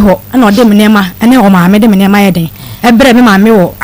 ho na ode me nema ene o maame de me nema yeden ebre me maame wo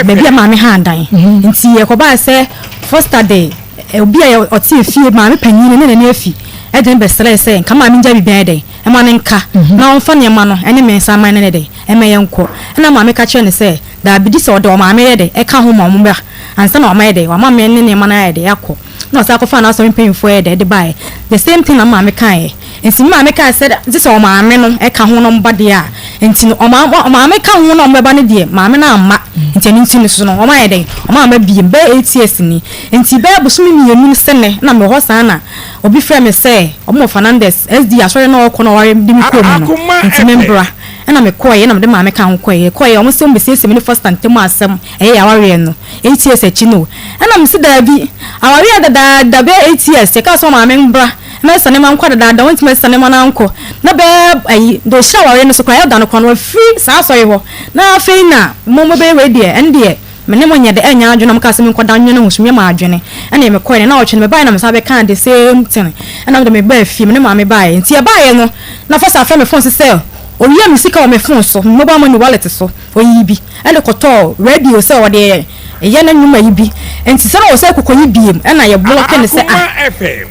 baby maame handan nti ye ko ba se first day obi a oti efie maame panyin ne ne afi eden be sele se nka maame nja bibia den e ma ne nka na onfa ne ma no ene me nsa man ne de e me yenko na maame ka kire ne se da bidi se ode o maame yede e ka ho ma mo ba ansa na o ma yede wa maame ne ma na yede yakọ no sa ko fa na so mpemfo yede de buy the same thing na maame kan e nti maame ka se this o maame no e ka ho no mba de a nti no o maame ka ho no mba ne de maame na amma nti ni nti so no o ma yede o maame bi be 8 years ni nti be busumi mienu sene na me ho sa na obi frɛ me se omo Fernandez SD asore na o ko no ware di mi ko no nti membra na me koye na me de maame ka ho koye omo se mbese me first and tem asem ya ware no 8 years achi no na me se da bi aware da be 8 years e ka so maame mbra na sane man kwada da wonti me sane man anko na be ayi do shaware no so kwa da no kwa no free sa so ho na afei na mo be ready ende me ne mo nya de anya adwene mo ka se me kwada nwene husumye ma adwene na me koye na ochene me bai na me sa be kan the same thing na me ba fi me ne maame bai nti e bai no na first after me phone se sell owie me sika o me phone so mobile money wallet so oyi bi ele koto radio se o de ye na nyuma yi bi enti se na o se kokoyi biem na ye block ne se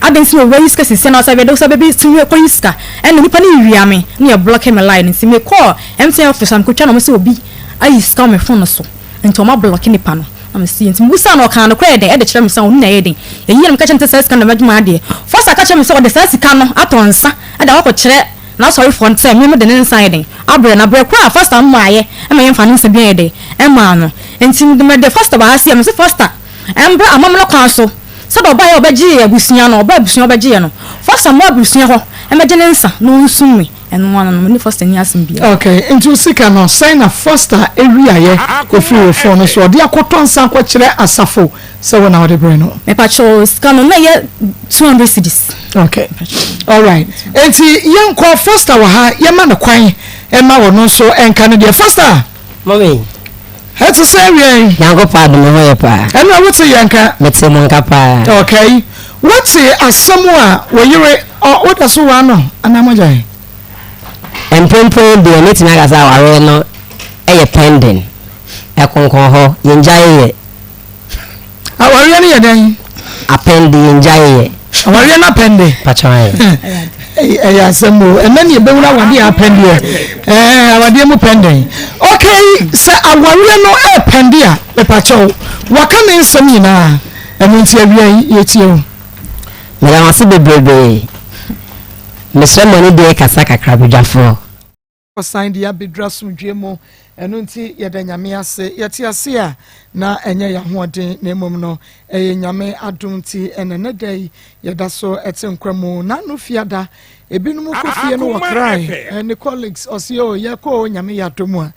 aden se o we sika se na o se be do se be tunwe koyi sika ene nipa ni wiame na ye block me line nti me call MTN office am ko twa na mo se obi ayi sika me phone so enti o ma block nipa no na me see enti musa na o kan no kra de kire me se o na ye den ye yire me ka chente se sika na madwuma de first aka kire me se o de se sika no atonsa ada wa ko kire na sorry for time me de inside abre na bre kwa first am maaye e me yemfa nse bi ede e ma no enti me de first ba asia me se first embra amam no kwa so so do ba ye obaji abusunya no oba abusunya obaji no first am abusunya ho e me gene nsa no nsumi eno wana no ni first ni asem bi okay into sika no sign na first area ye ko free phone so de akoto nsa ko kire asafo so when our brain no me pacho sika no na ye 200 cedis okay all right enti yen ko first wa ha ye ma no kwan e ma wo no so enka no de first mommy Hatu sewe yango pa do me pa ena wote yanka mete mo nka pa okay wote asamwa wo yire o da so wa no anamajai empempo de meti na gasa ware no eye pending e konkon ho yenjaye ye aware ne yeden apendi yenjaye aware na pende pachaye ya sembo enani ebewura wade apendi awade mu pending okay se aware no pendi a me pacho waka ne nsam yina enu nti awia yetie o me la wase bebrebe Mr. Money de kasa kakra bidwafo sign dia bedra sumdwemo enu nti yeda nyame ase yeti ase a na enye ya hoden na emom no eye nyame adom nti enene dai yeda so etenkwamo na no fiada ebinum kofie no wakrai ne colleagues osio yeko nyame ya domu a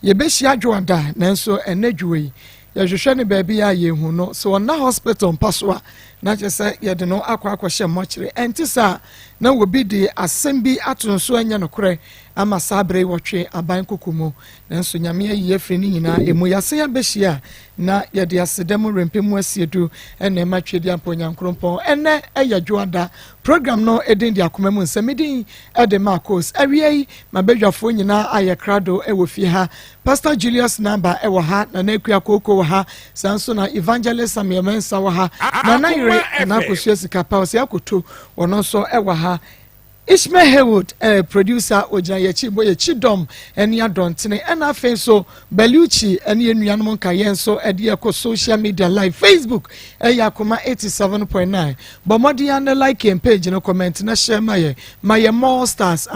yebehia adwoada nanso enadwuei yehwehwe ne baabi a yehu no so na hospital mpaswa na chese yede no akwa mochire entisa na wobi de asembi atonso anya no kore ama sabre wotwe aban kokumu nanso nyame ayi afri ni nyina emu yase ya behia na yede asedem rempemu asiedu ene matwedi amponyankrompo ene eyadwoada program no edin di akoma mu nsamedin ede Maa Akos awiei mabedwafo nyina ayekrado ewofie ha Pastor Julius Namba ewo ha na nakua koko ha sanso na evangelist Samuel Mensa wo ha na na kosu sika pa osia koto wono so ewo ha Ishmael Haywood producer ojan yechi boye chidom eni adontene ena afen so Beluchi eni enuanom nka yen so ede ko social media live Facebook Akoma 87.9 bomodi an like and page no comment na share my more stars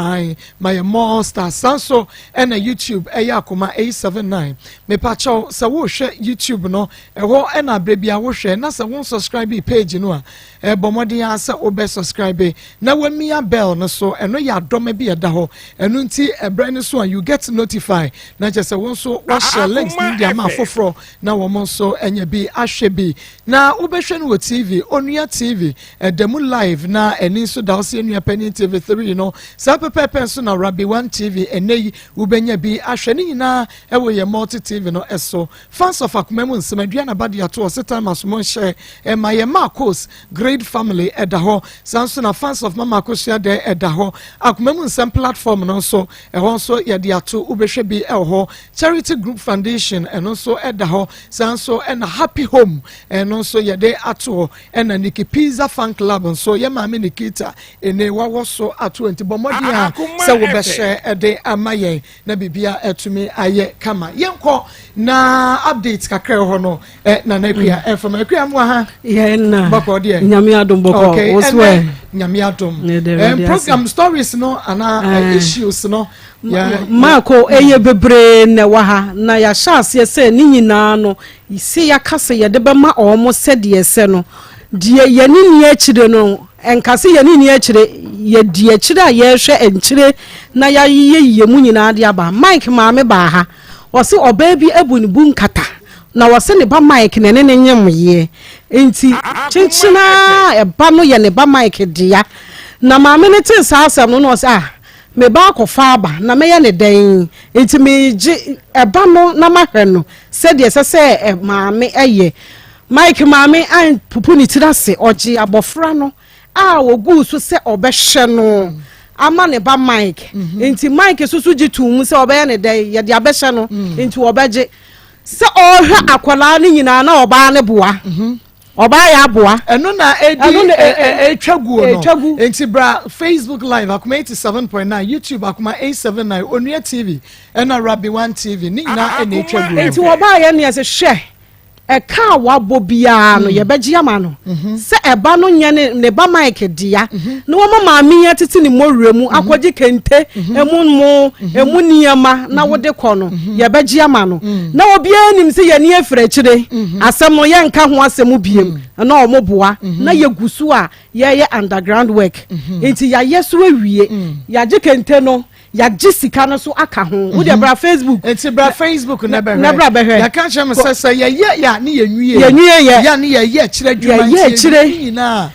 my more stars sanso ena YouTube Akoma 879 me pacho sa wo hwe YouTube no eho ena brebia wo hwe na sa won subscribe page no a bomodi an sa obe subscribe na wamia bell so eno ya dome bi eda ho eno nti ebrane so you get notified na chese won so wa share links ni dia ma foforo na wo so enye bi ahwe bi na ubehwe no TV onua TV edemu live na eni so da so enua pani TV 3 no sa pepepe so na Rabi 1 TV enei ubenya bi ahwe ni nyina ewo ye multi TV no eso fans of Akoma mu nsemadua na badi ato setan masomo share my Maa Akos great family eda ho sanso na fans of Maa Akos ya de ɛda hɔ akoma mu nsɛm platform no nso ɛhɔ nso yɛde ato wobɛhwɛ bi ɛwɔ charity group foundation ɛno nso ɛda hɔ saa nso ɛna happy home ɛno nso yɛde ato hɔ ɛna Niki Pizza fan club nso yɛ maame Nikita ene wawɔ so ato nti bɔmmɔden a sɛ wobɛhyɛ ɛde ama yɛn na bibia ɛtumi ayɛ kama yɛnkɔ na update kakra hɔ no na nakuya ɛfam nakuya mu ha yɛna bɔkɔ deɛ nyame adom bɔkɔ woswe nyame adom program stories no ana issues no Mako eye bebre na wa ha na ya hyase se ni nyina no se ya kase ye de be ma omo se de se no de ye ni akire no enkase ye ni akire ye de akire a ye hwe enkyire na ya ye mu nyina de aba Mike maame ba ha wo se oba bi abuni bu nkata na wo se ne ba Mike ne ne nyemye enti chinchina e ba no ye ne ba Mike dia na maame ne tin sa asem no no se me ba ko faaba na me ye ne den enti me gi eba no na mahwe no se de se maame eye Mike maame an pupu ni tirase oji abofra no wogu so se obehwe no ama ne ba Mike enti Mike susu gi tum se obe ye ne den ye de abehwe no enti obeje se ohwe akwala ni nyina na oba ne boa oba ya aboa eno na etwaguo no enti bra Facebook live akoma 87.9 YouTube akoma 879 Onua TV ena Rabi 1 TV ni na ena etwaguo enti oba ya ne se hwe eka wabo bia no ye beji ama no se eba no nye ne ba Mike dia no wo mama miya titi ni moremu akwaji kente emu niyama na wode kɔ no ye beji ama no na obi anim se ye ne afra kire asem no ye nka ho asem biem na omoboa na ye gusu a ye underground work enti ya yeso awie ya je kente no ya jisika no so aka ho wo de bra Facebook enti bra Facebook na behwe ya ka chem sese ya ni yenwie ya ni ye kire dwuma nti nyina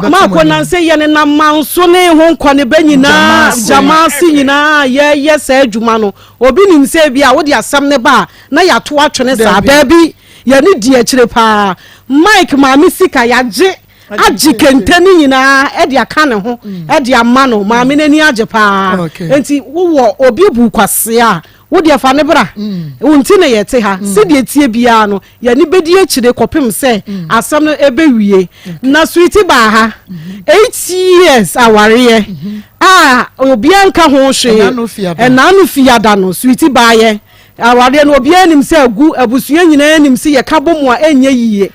ma ko nan se ye ne na manso ne ho nkɔ ne banyina jamasi nyina ye sa adwuma no obi nim se bia wo de asam ne ba na ya to atwene sa da bi ye ni di akire pa Mike maame sika ya je aji kente ni nyina de aka ne ho de ama no maame nani age pa enti wo obi bu kwase a wo de fa ne bra wonti ne yete ha se de tie bia no ya ni bedi akire kopem se asam no ebewie na sweet ba ha 8 years aware obi anka ho hwe na no fiada no sweet ba ye aware no obi anim se agu abusua nyina anim se ye kabom a enye yiye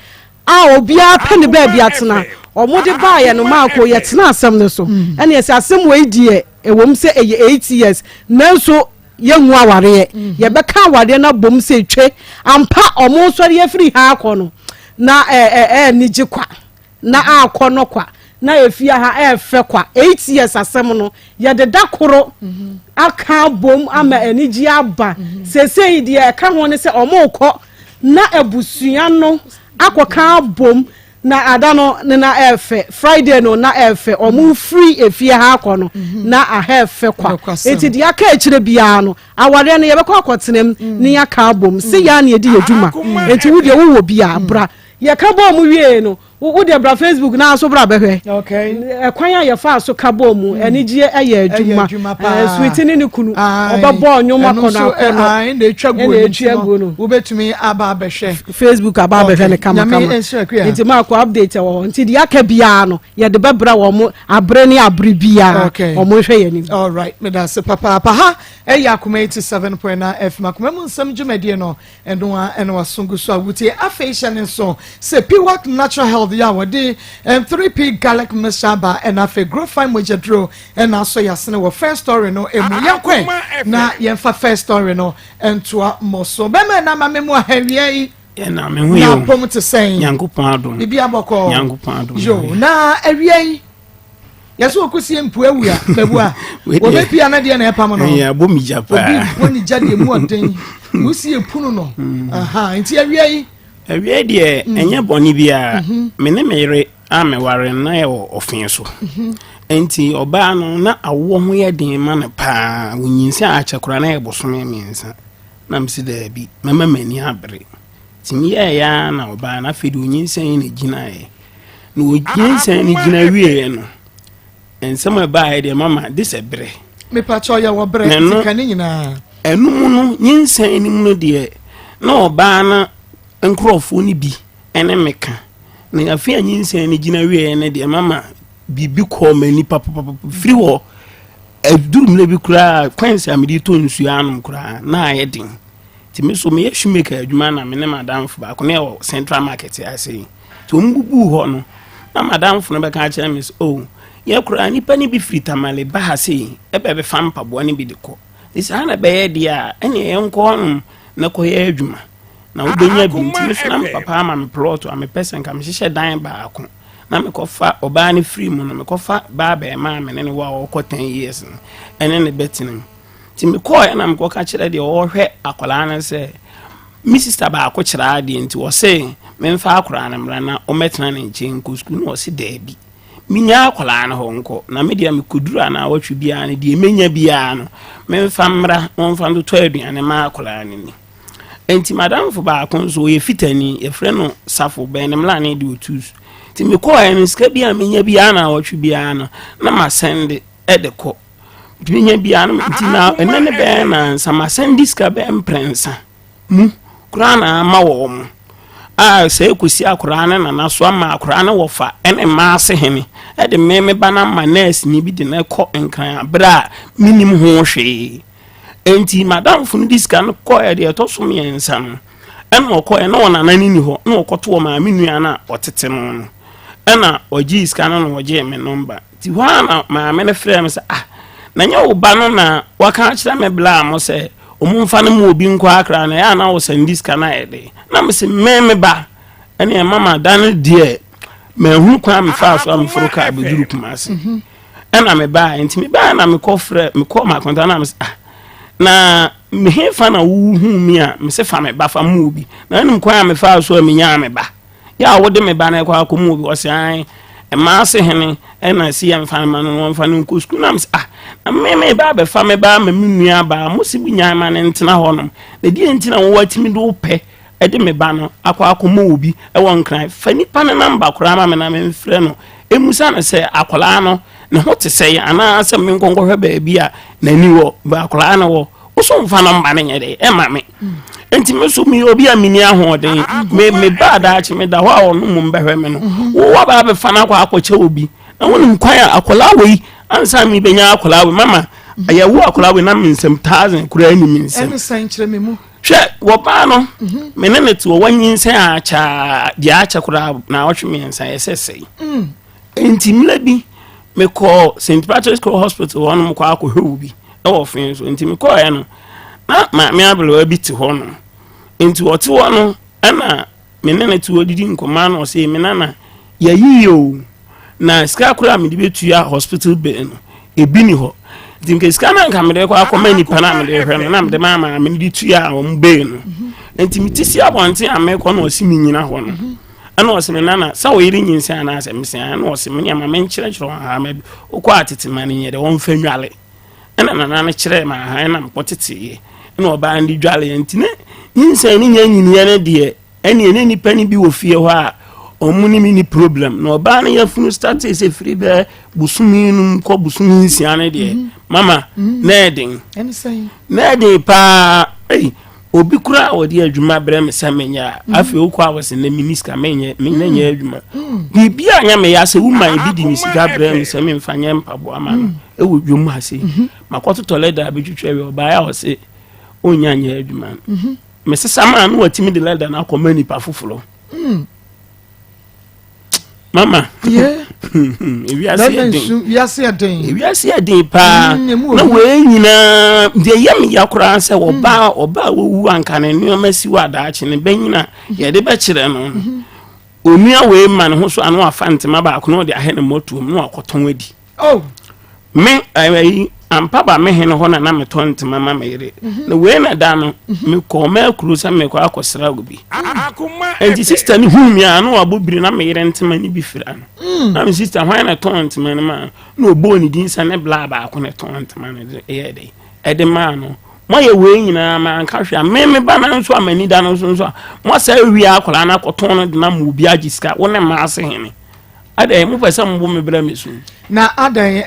obi a pene ba bia tena omode ba ye no Mako ye tena asem ne so ene ye asem we die ewom se eye 8 years nanso ye hu aware ye beka aware na bom se twe ampa omo so ye free ha akọ no na ni gikwa na akọ no kwa na efia ha efe kwa 8 years asem no ye de dakoro aka bom ama enigi aba sesei de ka ho ne se omo kọ na abusua no akoka bom na adano na efe Friday no na efe omu free efie ha akọ no na ahefe kwa eti dia ka ekire bia no aware no ye bekọ akotenem ni aka bom se ya na edi eduma eti wo de wo bia bra ye ka bom wie no wo de bra Facebook na so bra behwe kwan ya ye fa so ka bom enigye eye eduma sweet ni kunu obabo nyoma kono na etwaguo no wo betumi aba behwe Facebook aba behwe ne kama nti Mako update wo nti dia ka bia no ye de bebra wo mo abre ni abre bia wo mo hwe yani all right me da se papa ha akoma 87.9 FM akoma mu nsam dwumade no eno wasungu so awutie afeisha ne so se Piwak natural health ya wodi 3p garlic mixture and afa grow fine mojadro and also yasene wo first story no emu yakwen na yemfa first story no entoa moso be me na mamemu ahawie na me hu yo na pom te sen Nyankopon adom bibi aboko Nyankopon adom yo na awie yaso okusie mpu awu a babu a obepia na de na epam no ya bomi japa obi woni jade mu oden musie punu no aha nti awie de enye boni bia me ne mere ameware na ye ofin so enti oba no na awo ho ye den ma ne pa wonyinsi a chekora na ye bosome miensa na msi da bi mama mani abre timi ya na oba na fedi wonyinsi ne gina ye no wonyinsi ne gina wie no ensema ba de mama this ebre me pacho ya wo bre tikane nyina enum no nyinsan nim no de na oba na nkrofo ni bi ene meka na afia nyinsan ni gina wie ne de mama bibi ko mani papa free wo edurum le bi kura kwansi amedi to nsu anum kura na ayedin ti me so me yeshumeka adwuma na me ne madam fu ba ko ne wo central market ase to mbubu ho no na madam fu no be ka kire me so ye kura ni pani bi free tamale ba ha se be fam pabo ni bi de ko isa na be ye dia ene enko no na ko ye adwuma na wo benya bi ti me so na papa ma me plot am person ka me hye dan ba ko na me ko fa oba ni free mu no me ko fa ba ba ma me ne wa ko 10 years ene ne betin ti me ko ya na me ko ka kire de wo hwe akwala na se mi sister ba ko kire ade nti wo se me mfa akwara na mra na o metena ne nchen ko school no se da bi minya akwala na ho nko na me dia me kudura na watwe bia ne de menya bia no me mfa mra won fa ndo to aduane ma akwala ne ni enti madam fo ba ko so ye fitani ye frɛ no safo ben mla ne de otus ti me ko ya nska bia menya bia na watwe bia no na ma send de ko menya bia no nti na enene be na sama send ska be mprensa mu kurana ma wo mu se kusi akura na so ama akura na wofa ene ma se hene e de meme bana ma nurse ni bi de na ko nkan abra minim ho hwe enti madam funu diska no ko e de to so me ensa no ene ko e na wona nani ni ho na okoto ma menua na otete no ena oji iska no oje me number ti wana ma me ne frɛ me se na nya wo ba no na waka kira me bla mo se omumfa no mu obi nko akra na ya na wo sandiska na ede na me se meme ba ene mama dan die me hu kwa me fa so am furu ka be duru kuma se ena me ba enti me ba na me ko frɛ me ko ma konta na me se na me he fa na wu hu mi a me se fa me ba fa mu obi na enu kwa me fa so me nya me ba ya wo de me ba na kwa ko mu obi wo se an e ma se hene ena si ya mfa ma no mfa no ko school na me se na me ba be fa me ba ma menua ba mo si bunya ma ne ntena ho no na die ntina wo watimi do pe e de me ba no akwa akoma obi e won kran fa nipa na namba kora ma me na me frɛ no emusa na se akola no ne ho te se ana se me nkonko hwe ba bia na ni wo ba akola na wo so mfa namba ne nyede e ma me enti me so mi obi amini ahoden me ba da achi me da ho a ono mu mbehwe me no wo ba be fa na akwa akwache obi na wonu kwan akola wei ansa mi benya akola we mama aye wo akola we na mi nsem 1000 kura ni mi nsem ene san kire me mu hwe wo ba no me ne neto wo nyinse acha dia acha kura na wohwe mi nsan esesei enti mla bi me call St. Patrick's Hospital wonu mo kwa akọ hwe obi e wo fin so enti me call ya no na ma me ablo bi ti ho no enti wo ti wo no ana me ne neto odidi nkoma no se me nana ya yiyo na ska kura me dibetu ya hospital be no ebi ni ho dinke ska na nka me de kwa akoma ni pana me de hwe na me de mama me di tu ya o mbe no enti mi tisi abonte ameko na osi mi nyina ho no ana osi me nana sa wo yiri nyinsi ana ase me se ana osi me nyama me nkyere kyero ha me okọ atete mane nye de won fa nwale ana nana na kyere ma ha na mpotete ye na oba ndi dwale enti ne nyinsi ni nya nyiniya ne de ene nipa ni bi wo fie ho a omuni mini problem no ba na yafunu start say free be busumi num ko busumi nsiane de mama nedin nedin pa obi kura odi adwuma bre me samenya afi okwa awose na miniska menye nya adwuma bibia nya me ya se woman bi di misika bre me same mfanye mpabo ama no e wo dwom ha se makoto toleda be twetwe we oba ya ose onya nya adwuma me sesama no watimi de leda na komani pa foforo mama yeah ewiase adin pa na we nyina de yam yakura se oba wo anka ne nneoma si wa da achi ne banyina ye de be kire no onua we ma ne ho so anu afa ntema ba ko no de ahene motom no akoton wadi me ayi ampa ba me hene ho na me tonte mama mere na we na da no me ko ma kru sa me ko akosra gobi Akoma enti sister ni humi anu abobiri na mere ntema ni bi fira no na me sister hwan na tonte man ma na obo ni din sa ne bla ba ko ne tonte man de e de ma no mo ye we nyina ma anka hwa me ba na nso amani da no nso mo sa wi akola na koton no de na mo bi agiska wo ne ma ase hene ade mo pese mo me bra mesu na adan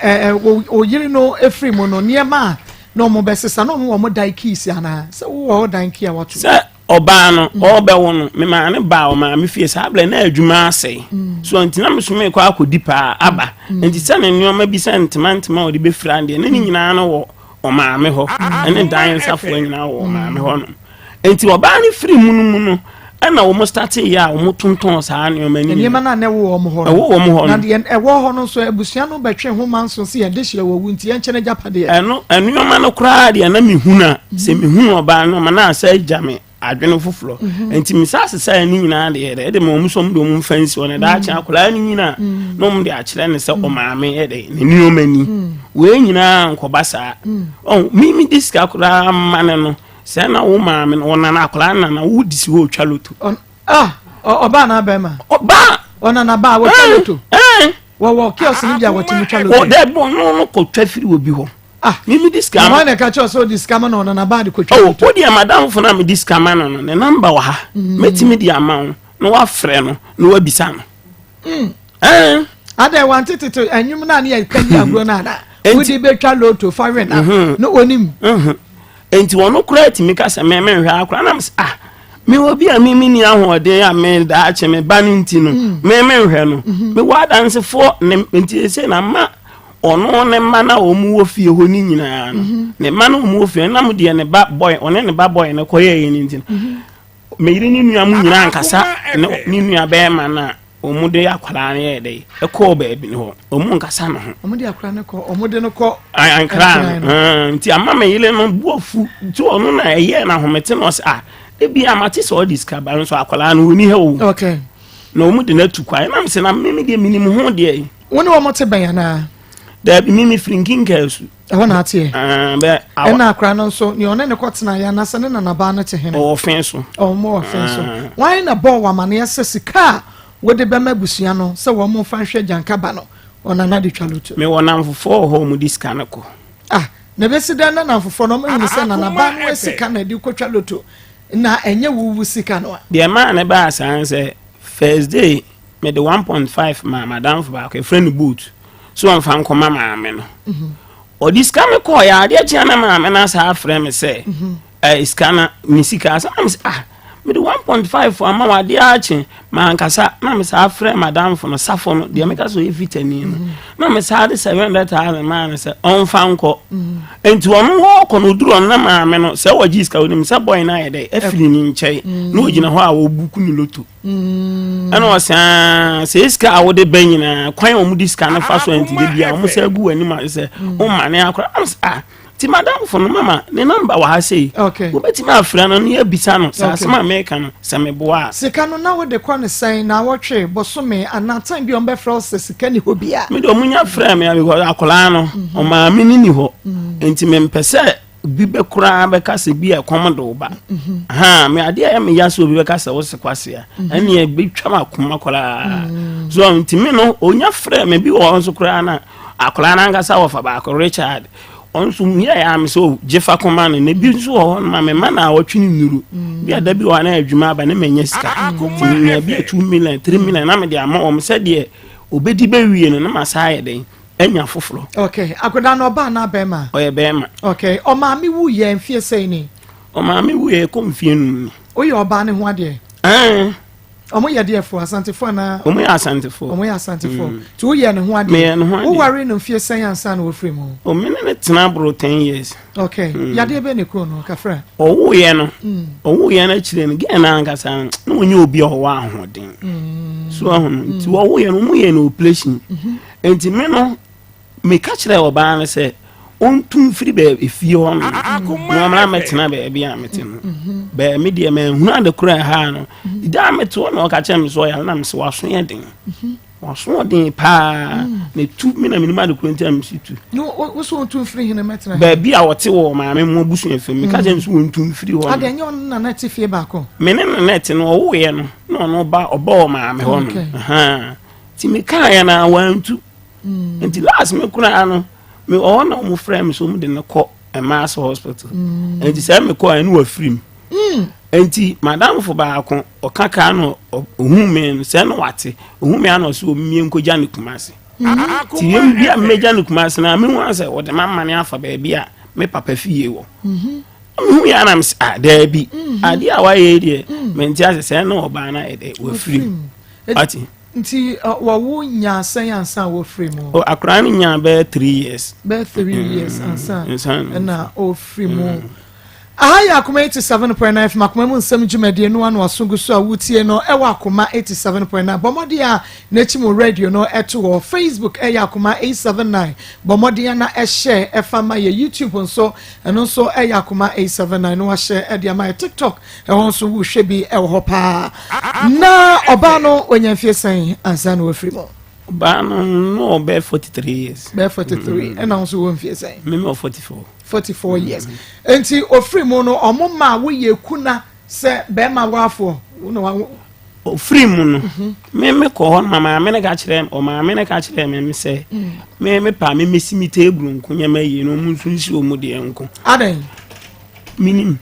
o yiri no efiri mu no niema no mo besesa no mo dan keys ana se wo dan key a wato se oba no obe wo no me ma ne ba o ma me fie sa able na adwuma ase so antina me so me kwa akodi pa aba enti se ne nyoma bi sentiment o de be fira de ne nyina no wo o ma me ho ene dan safo nyina wo ma me ho no enti oba ne firi mu no ana wo mo start ya wo mo tonton sa ne o mani ne ma na wo mo ho wo mo ho na de wo ho no so abusua no betwe ho manso se ye de hire wo wu nti ye nche ne japade eno nyoma no kra de na me huna se me hunu oba no ma na sa jame adwene foforo enti misase sai ni nyina de mo musom do mo fansi wona da acha akola ni nyina no mo de akire ne se o maame de ne niomani we nyina nkobasa mi diska akora mane no se na wo maame no wona na akola na wo disi wo twaloto oba na ba ma oba wona na ba wo twaloto wo kios ni dia wo timi twaloto o de bo no ko twafiri obi ho mimi diska ma na ka cho so diska ma no na ba de ko twaloto o di madam fo na me diska ma no ne number wa ha metimi di ama no wa frɛ no no wa bisa no ada wanted to anyum na ne kan ya gro na da wo di be twaloto fa we na no onim enti wono kura ti mi kasa me hwe akura na me obi a mimi ni ahode ya me da ache me baninti no me hwe no me wa dance fo ne enti se na ma ono ne ma na omu wo fie ho ni nyina no ne ma na omu wo fie na mo de ne ba boy one ne ba boy ne koye yin nti me yiri ni nua mu nyina ankasa ni nua be ma na omu de akwara ne de e ko ba bi ne ho omu nkasa no ho omu de akwara ne ko omu de no ko ankara nti amma me yile no buofu ti onu na eye na homete no se ebi amati so discover nso akwara no oni he wo okay na omu de na tukwa na me se na me de minimum ho de woni wo mote ban na da bi mimi frinking kesu e na atie be na akwara no so ni one ne kwotena ya na se ne na ba no te he o fenso o mo fenso why na bo wa mane se sika wo de be mabusua no se wo mo fa hwe janka ba no ona na de twaloto me wona mfofo ho mu diska na ko na besida na mfofo no me se na ba no sika na de ko twaloto na enye wuwu sika no de ma na ba san se first day me de 1.5 ma madam for ba ko friend boot so am fan ko mama me no o diska me ko ya de chia na ma me na sa frame me se iskana misika sa me de 1.5 for ama wa de ache ma ankasa na me sa frame madam for no safo no de me ka so evitani no na me sa de 700,000 man se on fan ko enti won wo ko no duro na ma me no se wa jiska woni me sa boy na ye de afili ni nchai no ogina ho a wo buku ni loto ana wasa se iska a wo de banyina kwan o mu diska na fa so enti de bia o mu sa gu ani ma se o ma ne akora ti madam for no mama ne number wa ha sei wo beti ma afra no ne abisa no sa sama America no se me boa sika no na wo de kwa ne sai na wo twe bosome anatan bi on be fra se sika ni ho bia me do munya fra me because akola no o ma me ni ho enti me mpese bi be kura be kase bi e komodo ba me ade ya me yaso bi be kase wo se kwase a ene e bi twama koma kola so enti me no onya fra me bi wo so kura na akola na ngasa wo fa ba ko Richard onso mia ya am so jefa command ne bi so ho ma me mana awotwini nuru bi ada bi wa na adwuma ba ne menya sika ne bi 2 million 3 million na me de ama o me se de obedi be wie no na masaye den enya foforo okay akoda no ba na be ma o ye be ma okay o ma mi wu ye mfie sei ni o ma mi wu ye ko mfie nu o ye oba ne ho ade omo ye de fo asantefo na omo ya asantefo ti wo ye ne ho ade wo ware no mfie sei ansa na wo free mo o me ne tena bro 10 years okay ya de be ne ko no ka fra o wo ye na chire ne ge na angasa na onye obi o wa ahoden so ahun ti wo ye no mo ye no operation enti me no me ka chire oba na se on tun free be efie ho no no amra metena be bia metena be me de me hunu ade kura ha no ida meto no ka chem so ya na me se waso ye den waso den pa ne tu me na minima de kura ntam situ no wo so tun free hin metena be bia wote wo ma me mo busu efem me ka chem so on tun free ho ade nyo na na ti fie ba ko me ne na net no wo ye no ba oba ma me ho no ti me ka ya na wantu enti last me kura no me ona mo frame so mo de ne ko a mass hospital enti say me ko anu afrim enti madam fo ba akon okaka no ohume no say no wate ohume ano so omie nkoja ne kumase ti yem bia meja no kuma se na me hu ase wo de mamma ne afa ba bia me papa fie wo hu ya na ms da bi ade a wa ye de menti ase se na oba na ede wo free ati nti wa wo nya san ansan wo free mu o akra ni nya be 3 years be 3 years ansan na o free mu Aya Akoma 87.9 FM Akoma mu nsem dwumade no ano asungu so a wutie no ewa Akoma 87.9 bomodi a n'echimu radio no eto wo Facebook Aya Akoma 879 bomodi na share efama ye YouTube nso eno nso Aya Akoma 879 no share e dia my TikTok e ho nso wo hwe bi e ho pa na oba no onyamfie san ansa no afiri mo ba no be 43 years be 43 and also wo mfie san me 44 years enti ofiri mu no omoma wo ye kuna se be ma wafo no ofiri mu no me ko ho mama me ne ga kire o mama me ne ka kire me se me pa me mesimi table nkunya ma yi no mu nsunsi o mu de enko adan minim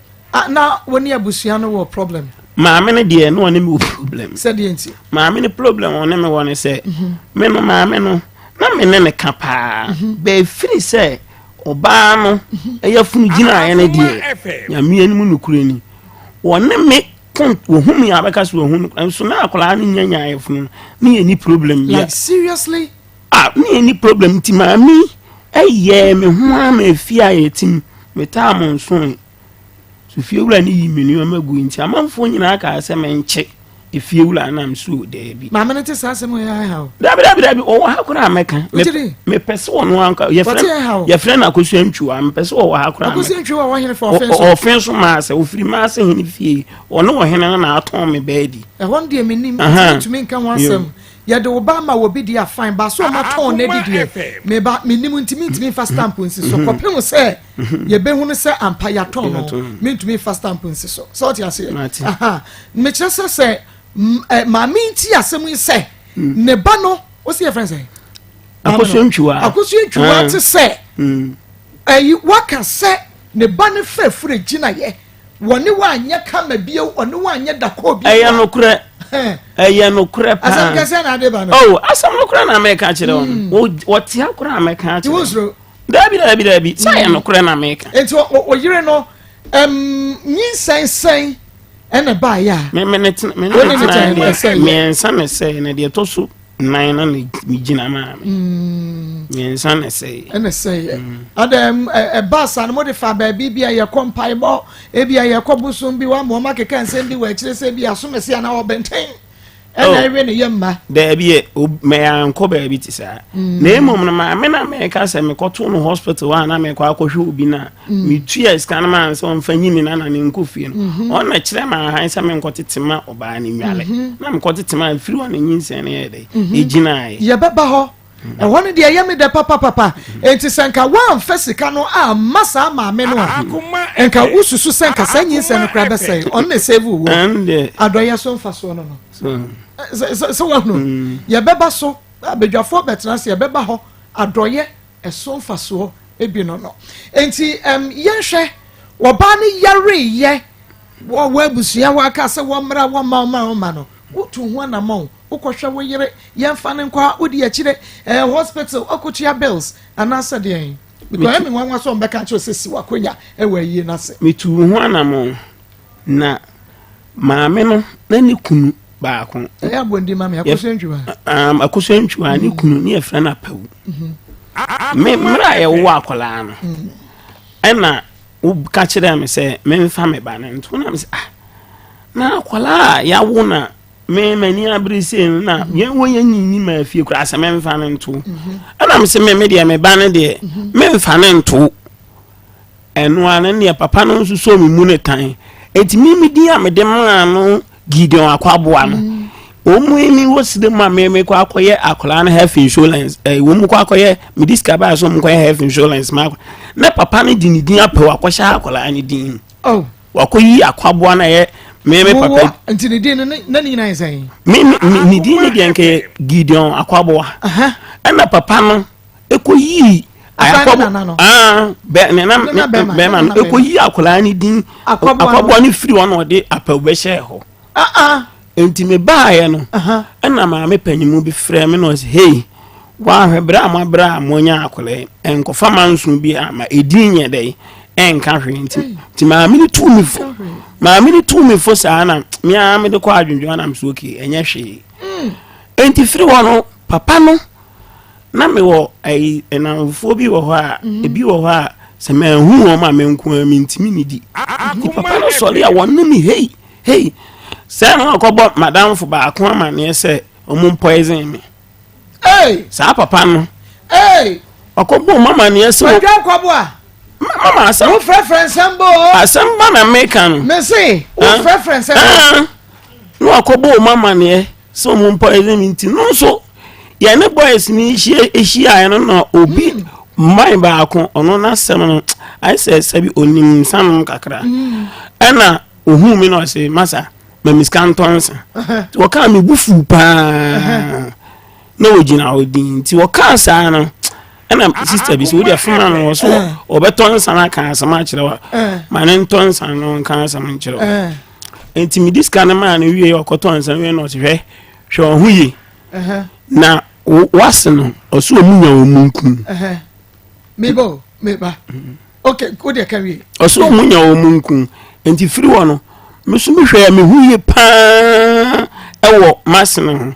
na woni abusua no wo problem maame ne de no ne me problem said the enti maame ne problem on me won se me no maame no na me ne ka pa be free se oba no eya funu gina ya ne de ya me ani mu nukure ni won me kon wo hu me abeka so wo hu so na akola ni nyanya ya funu ni any problem ya like seriously ni any problem ti maame eye me hu ama fia yetim me ta mo nso so fiewula ni yimenu amagu nti amanfo nyina aka ase menche efiewula na mso de bi maame ne te sa asem ya ha dabi o ha kura ameka me pese wono anka ye friend akosu antwa me pese wo ha kura akosu antwa wo hene for offense offense ma se wo firi ma se hene fie ono wo hene na aton me baadi e hon de menim to me nka ho asem ya de obama wo bi dia fine ba so ma ton na didi me ba menim ntimi fa stamp nsi so kopem se ye be hunu se ampa ya ton no me ntimi fa stamp nsi so what you say me chese se ma minti asem se ne ba no o se friend say akosu ntwa te se waka se ne ba ne fa fure gina ye woni wa anya kama bio woni wa anya dako bio eya no kure eya no kure pa asam kase na de ba no asam no kure na America kire on wo ti akure America kire wosro dabi sai no kure na America enti o yire no nyinsan ene ba ya me say na de to so nine na me gina ma me say ene say adam bus an modify ba bibia ye kompai bo e bia ye kobusum bi wa mo makeka nsem bi wa kire se bia so mese na obenten ena ewe ne yemma da bia me anko ba bi ti sa na emom na ma me na me ka se me koto no hospital wa na me kwa akohwe obi na me tua scan man so mfanyini na ne nkofie no on na kire ma han se me nkotetema oba ni nwale na me kotetema firi won nyinse ne ye de ejina ye beba ho e won de ye me de papa enti senka wan fasika no a masa ma me no enka ususu senka sanyinse no kra be say on na save wo adoya so mfa so no so what no ye beba so abedwafo betena se ye beba ho adoye eso mfa so ebi no enti yenhwe wo ba ne yare ye wo abusua wa ka se wo mra wo ma no wotu ho na ma ukwohwe wo yire yemfa ne nkwa odi akire hospital okotua bills anasa de because me wanwa so mbeka cho sesi wakonya ewa yi na se metu ho na mo na maame no na ni kunu baako ya bondi mama akosentwa akosentwa ni kunu ni efra na pawu me mra ye wo akola no ena wo ka kire me se me mfa me ba na nto na me se na akola ya wo na me mani abrise na ye wo ye nyinyi ma fie kura asa me mfa ne nto ena me se me de me ba ne de me mfa ne nto eno ane ne papa no nso so me mu ne kan enti me di a me de ma no Gideon akwaboa no omuemi woside ma me kwa akoye akola na health insurance wo mu kwa akoye me discover so mu kwa health insurance ma na papa ne di ni din apewa akwasha akola ni din wakoyi akwaboa na ye me papa nti ni din na ni na nsan ni din ne de nke Gideon akwaboa na papa no ekoyi be na ekoyi akola ni din akwaboa ni free one ode apewa be share ho enti me baaye no na ma me panyimu bi frɛ me no hey wa bra monya akole enko fama nsu bi ama edinye dey enka hwe nti maame ni tu mi fo saa na me a me de kwa adwundwo na mso okay enye hwe enti firi wono papa no na me wo ai enamfo bi wo ho a ebi wo ho a se me hu wo ma me nko ami ntimi ni di papa no sori a wonno mi hey se no akobo madam fo ba ko ama ne se omo poison me sa papa no akobo mama ne se o dwa kwabo a mama asem wo preference ambo asem na make no me say wo preference ambo no akobo mama ne se omo poison me nti no so ya ne boys ni ehia no obi mai ba ko ono na sem no I say sabi onim sam kakra ana ohu mi no say masa me miskantonsa wo ka me bufu pa no ogina odin ti wo ka sa no ana sister bi so wo dia funa no so obetonsa na kan sama kire wa manentonsa no kan sama kire wa enti mi diska na ma na wie okotonsa we no hwe hwe ohuye na wasno oso omunya omunkun meba okay go there can we oso omunya omunkun enti firi wono mesu mi hwe me huye pa ewo masno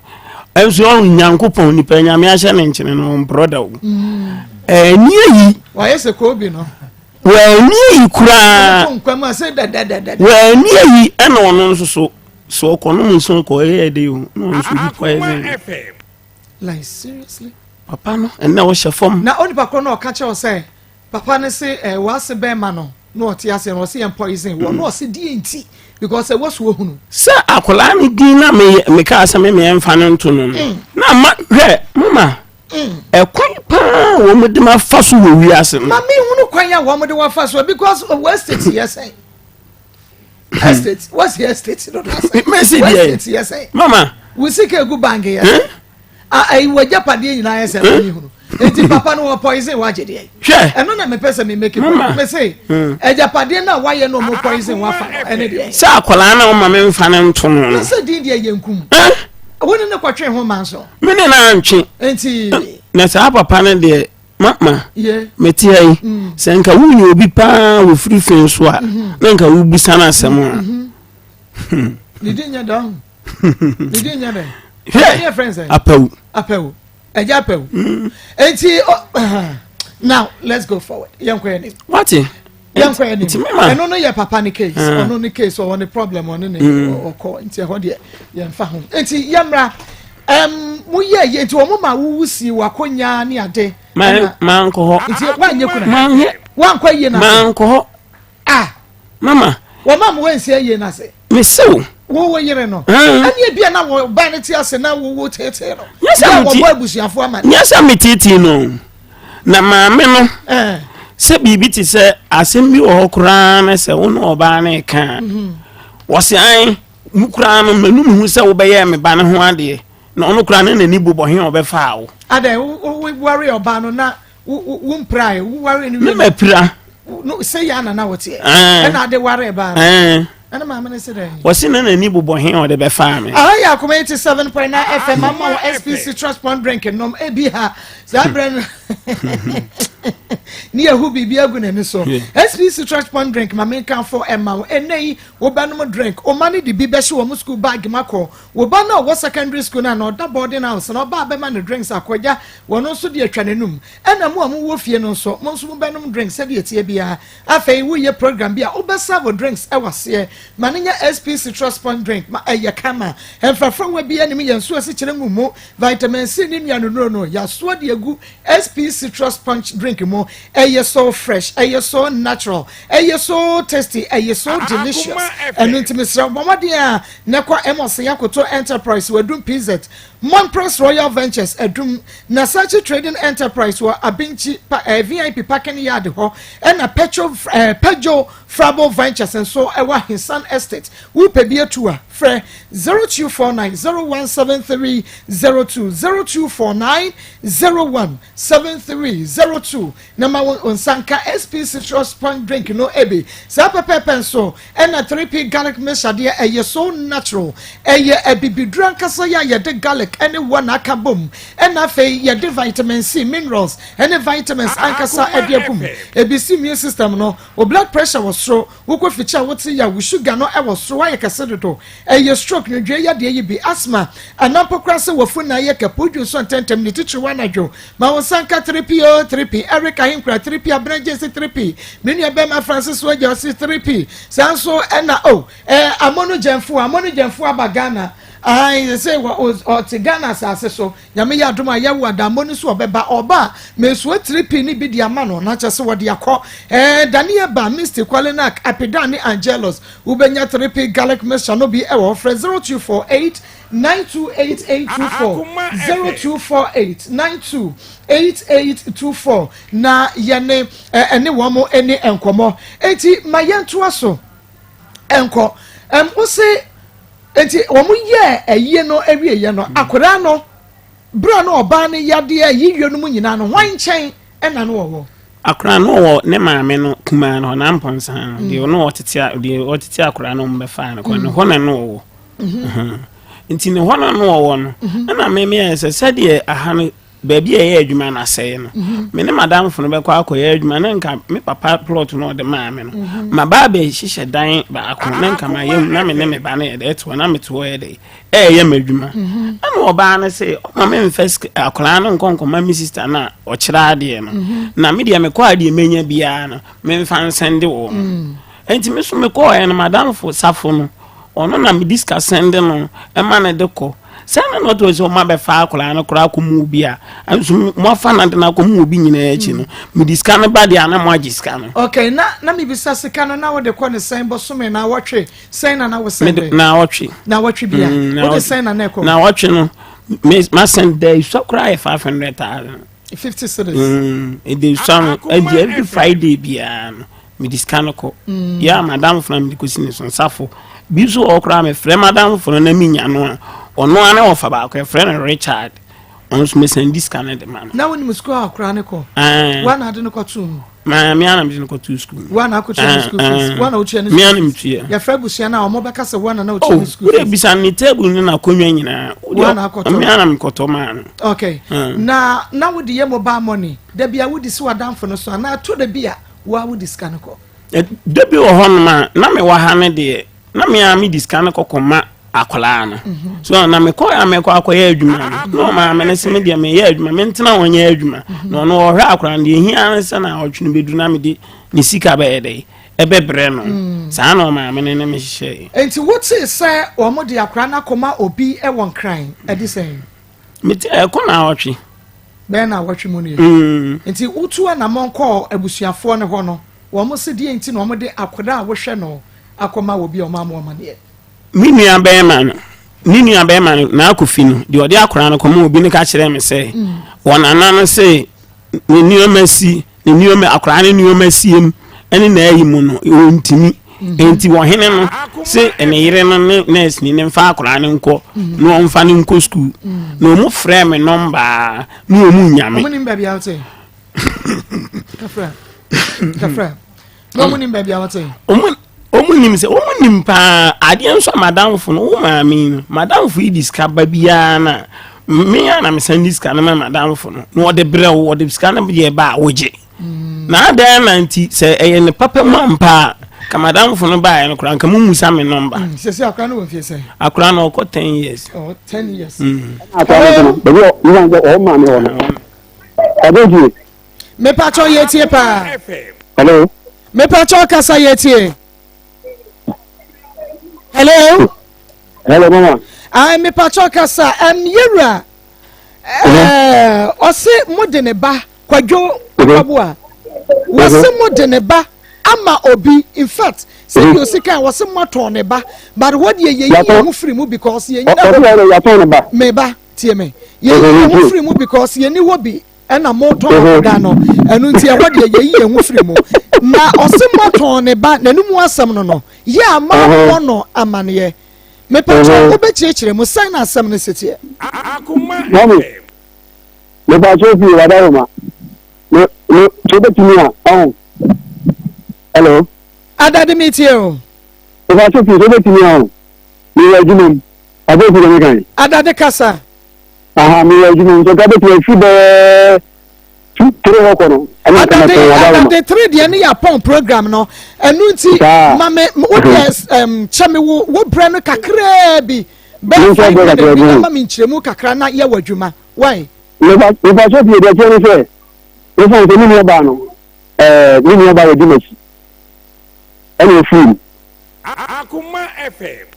enso on nyankopon ni pa nyame ahye ne nkyene no brother wo nieyi wa yese ko obi no wa nieyi kura nkwama se da wa nieyi ena ono nso so kono nso ko de yo no nso bi poison like seriously papa no na wo shefom na oni papa no ka che o say papa ne se wa se be ma no no oti ase no se em poison wo no se DNT because e was wo hunu sa akola ni din na me ka asa me emfa no nto no na ma hwe mama ekwan pa wo mo de ma fa so wo wi ase no mama hunu kwan ya wo mo de wa fa so because west state yes say estate what's the estate no yes mama we see ke gu bank yes ai waja pade nyina yes e hunu enti papa no poison waje de hwe eno na me pese me make me say ejapade na waye no mo poison wa fa ene de sa akola na o ma me mfa ne nto no na se din de yenkum woni ne kwatwe ho manso me ne na antwe enti na sa papa ne de mama meti ai se nka wunye obi pa wo free fin so a na nka wo bisa na asem a ni din nya down ni din nya be hey friends apew ejapew enti now let's go forward yanko yani what yanko yani eno no ye papa ni case ono ni case o ni problem ono ni okọ enti ho de ye mfa ho enti yamra mu ye enti o mu ma wusi wakonya ni ade ma nko ho enti wanye kuna ma wankwa ye na ma nko ho mama wo ma mu wensi ye na se mesew wo yire no ani bia na wo ba ne ti ase na wo tete no ya wo boy busuafo ama nyasa metiti no na maame no se bibi ti se asem bi wo kura na se wo no oba na ka wo se an mu kura no manum hu se wo be ye me ba ne ho ade na ono kura na ni bobo he obefa wo ade wo worry oba no na wo mprai wo worry ni me mapira no se ya na wote na ade worry ba ana mama ne se dey wasi na ni bobo he o de be fa me ya kuma 87.9 FM mama wo SPC Trust Point Drink nom ebi ha zabren ni ehu bibi agu na ni so SPC Trust Point Drink mama kan for emma enei wo banom drink o mani di bi be hye wo school bag mako wo ba na wo secondary school na da boarding house na ba be ma no drinks akoja wono so de atwa nanum ena mo wo fie no so mo so banom drinks se de etie bia afei wo ye program bia wo be serve drinks e wase manenya SPC Trust Point Drink ma eye kama emfafra wa bia ni me yenso ase kire ngumu vitamin C ni nua no ya so de agu SPC Trust Point Drink mo eye so fresh eye so natural eye so tasty eye so delicious and intimacy bomadia nekwa emos yakoto enterprise wadum pz Monpress Royal Ventures adum na Sachi Trading Enterprise wa abinchi VIP parking yard ho na Peugeot Frabo Ventures and so ewa Hinsan Estate wo pebie tour frɛ 0249 017302 0249 017302 na ma onsanka SP citrus point drink no ebe sa pepepen so na 3p garlic meshade eye so natural eye ebibidran kasa ya ye de garlic ene one akabom na fe ye de vitamin C minerals ene vitamins ankasa ediapum ebisi immune system no o blood pressure was so woko ficha woti ya sugar no e was so wa ye kase dodo eye stroke no dwe ya de ye bi asthma anampokrase wofu na ye kapodwo so tentem ni tichi wanadwo ma onsanka 3p Eric ahinkra 3p abranjesi 3p menu abema Francis Wajosi 3p sanso na amono jemfu abagana I say what was Tigana so Yami Yaduma Yawa Damoni so beba oba me so 3p ni bi dia mano na chese what dia call Dania ba Mr. Kwalenak Apidani Angelos ubenya 3p garlic mesh no be e wo 0248 928824 0248 928824 na yene ene womo ene enkomo enti mayento aso enko ose enti womu ye eyi no ewie ye no akora no bra no oba ne yade yiwe no mu nyina no hwan chen ena no wo akora no wo ne maame no kuma no na mponsa de no otete akora no mbefa no kono hona no wo nti ne hona no wo no na meme ese sade aha no baby e adwuma na sey no me ne madam fo no be kwa akoya adwuma na nka me papa plot no de maame no ma ba be hihye dan ba akọ na nka ma yem na me ne me ba na ye de to na me to ye de ye madwuma ana oba na say ma me first akola no nkonko ma mi sister na o kira ade no na me de me kwa ade menya bia no me fa nsende wo enti me so me ko ye no madam fo safo no ono na me discuss sende no e ma na de ko sana no to so ma be fa akola no kura ko mu bia anso mo fa na de na ko mu bi nyina echi no me discuss na ba de ana mo agiska no okay na me bisa sika no na wo de ko ne sen bo so me na wotwe sen na wo sen na wotwe bia wo de sen na ko na wotwe no ma send day so kura 500,000 50 cedis it is some every Friday bia no me discuss no ko ya madam from the kusini so safo biso okra me frɛ madam from na minya no ono ane ofa ba ko friend Richard onso me send this kind of man na woni school akra ne ko wana ade ne ko tum ma me ana me ne ko to school wana ko to school wana o chene me ana me tua ya fra busia na omo beka se wana na o chene school we bisa ni table ni na konwa nyina wana ko to me ana me ko to man okay na wodi ye mobile money da bia wodi si wadamfo no so na to da bia wa wodi scan ko da bia o hono ma na me wa ha ne de na me a me discan ko koma akola na so na me ko akoya adwuma no ma me ne se me dia me ya adwuma me ntena wonya adwuma no no ohwe akola de hia ansa na otwene bedu na me de ni sika ba ede ebebre no sa na ma me ne me hye enti what say o mo de akola na koma obi e won kran edi sen me ti e ko na otwe be na watwe mo ne enti utu na monko abusuafo ne ho no wo mo se die enti no mo de akoda a wo hwe no akoma obi o ma mo ma ne Ninu abema no na akofi no de odi akora no komo obi ne ka kire me se wona nan se ni niomasi ni niome akora ne niomasi eni na ayi mu no ontimi enti wo hene no se ene yire no nurse ni ne mfa akora ne nko no mfa ne nko school no mu frɛ me number no mu nyame mo ni baby out kafra no mo ni baby out omunim se omunim pa ade enso madam fo no madam fo idiska babia na me ana me san diska na madam fo no de bre wo de diska na be ba woje na ada na nti se eye ne papa mampa ka madam fo no ba no kran ka musa me number se akra no won se akra no ko 10 years 10 years baby you want go ma me wona adoji me pa cho yetie pa hello me pa cho kasa yetie hello mama me pacho kasa yewra ose modene ba kwadwo kwabua wose modene ba ama obi in fact say you sika wose moton ne ba but what ye mu free mu because ye nyina me ba tie me ye mu free mu because ye ni wobi ena moton da no enu nti e what ye mu free mu na ose moton ne ba nanu mu asam no ya ma no amane me pacho wo be chichire mo sign asem ne setie Akoma Mami. Me pacho fi wada ma. No so be timi a. Hello. adade metie o Me pacho fi so be timi a. Me ejunum. Ade fi me kan. adade kasa Aha me ejunum so ka be fi be 2-3 hokono. adade 3 de ne ya pon program no enu nti mame wo cheme wo bre no kakra bi be mame nchiremu kakra na ye wadwuma why Me pacho fi de che ni se. Me fa se ni ba no. Ni ni ba de mechi. Any film. Akoma FM.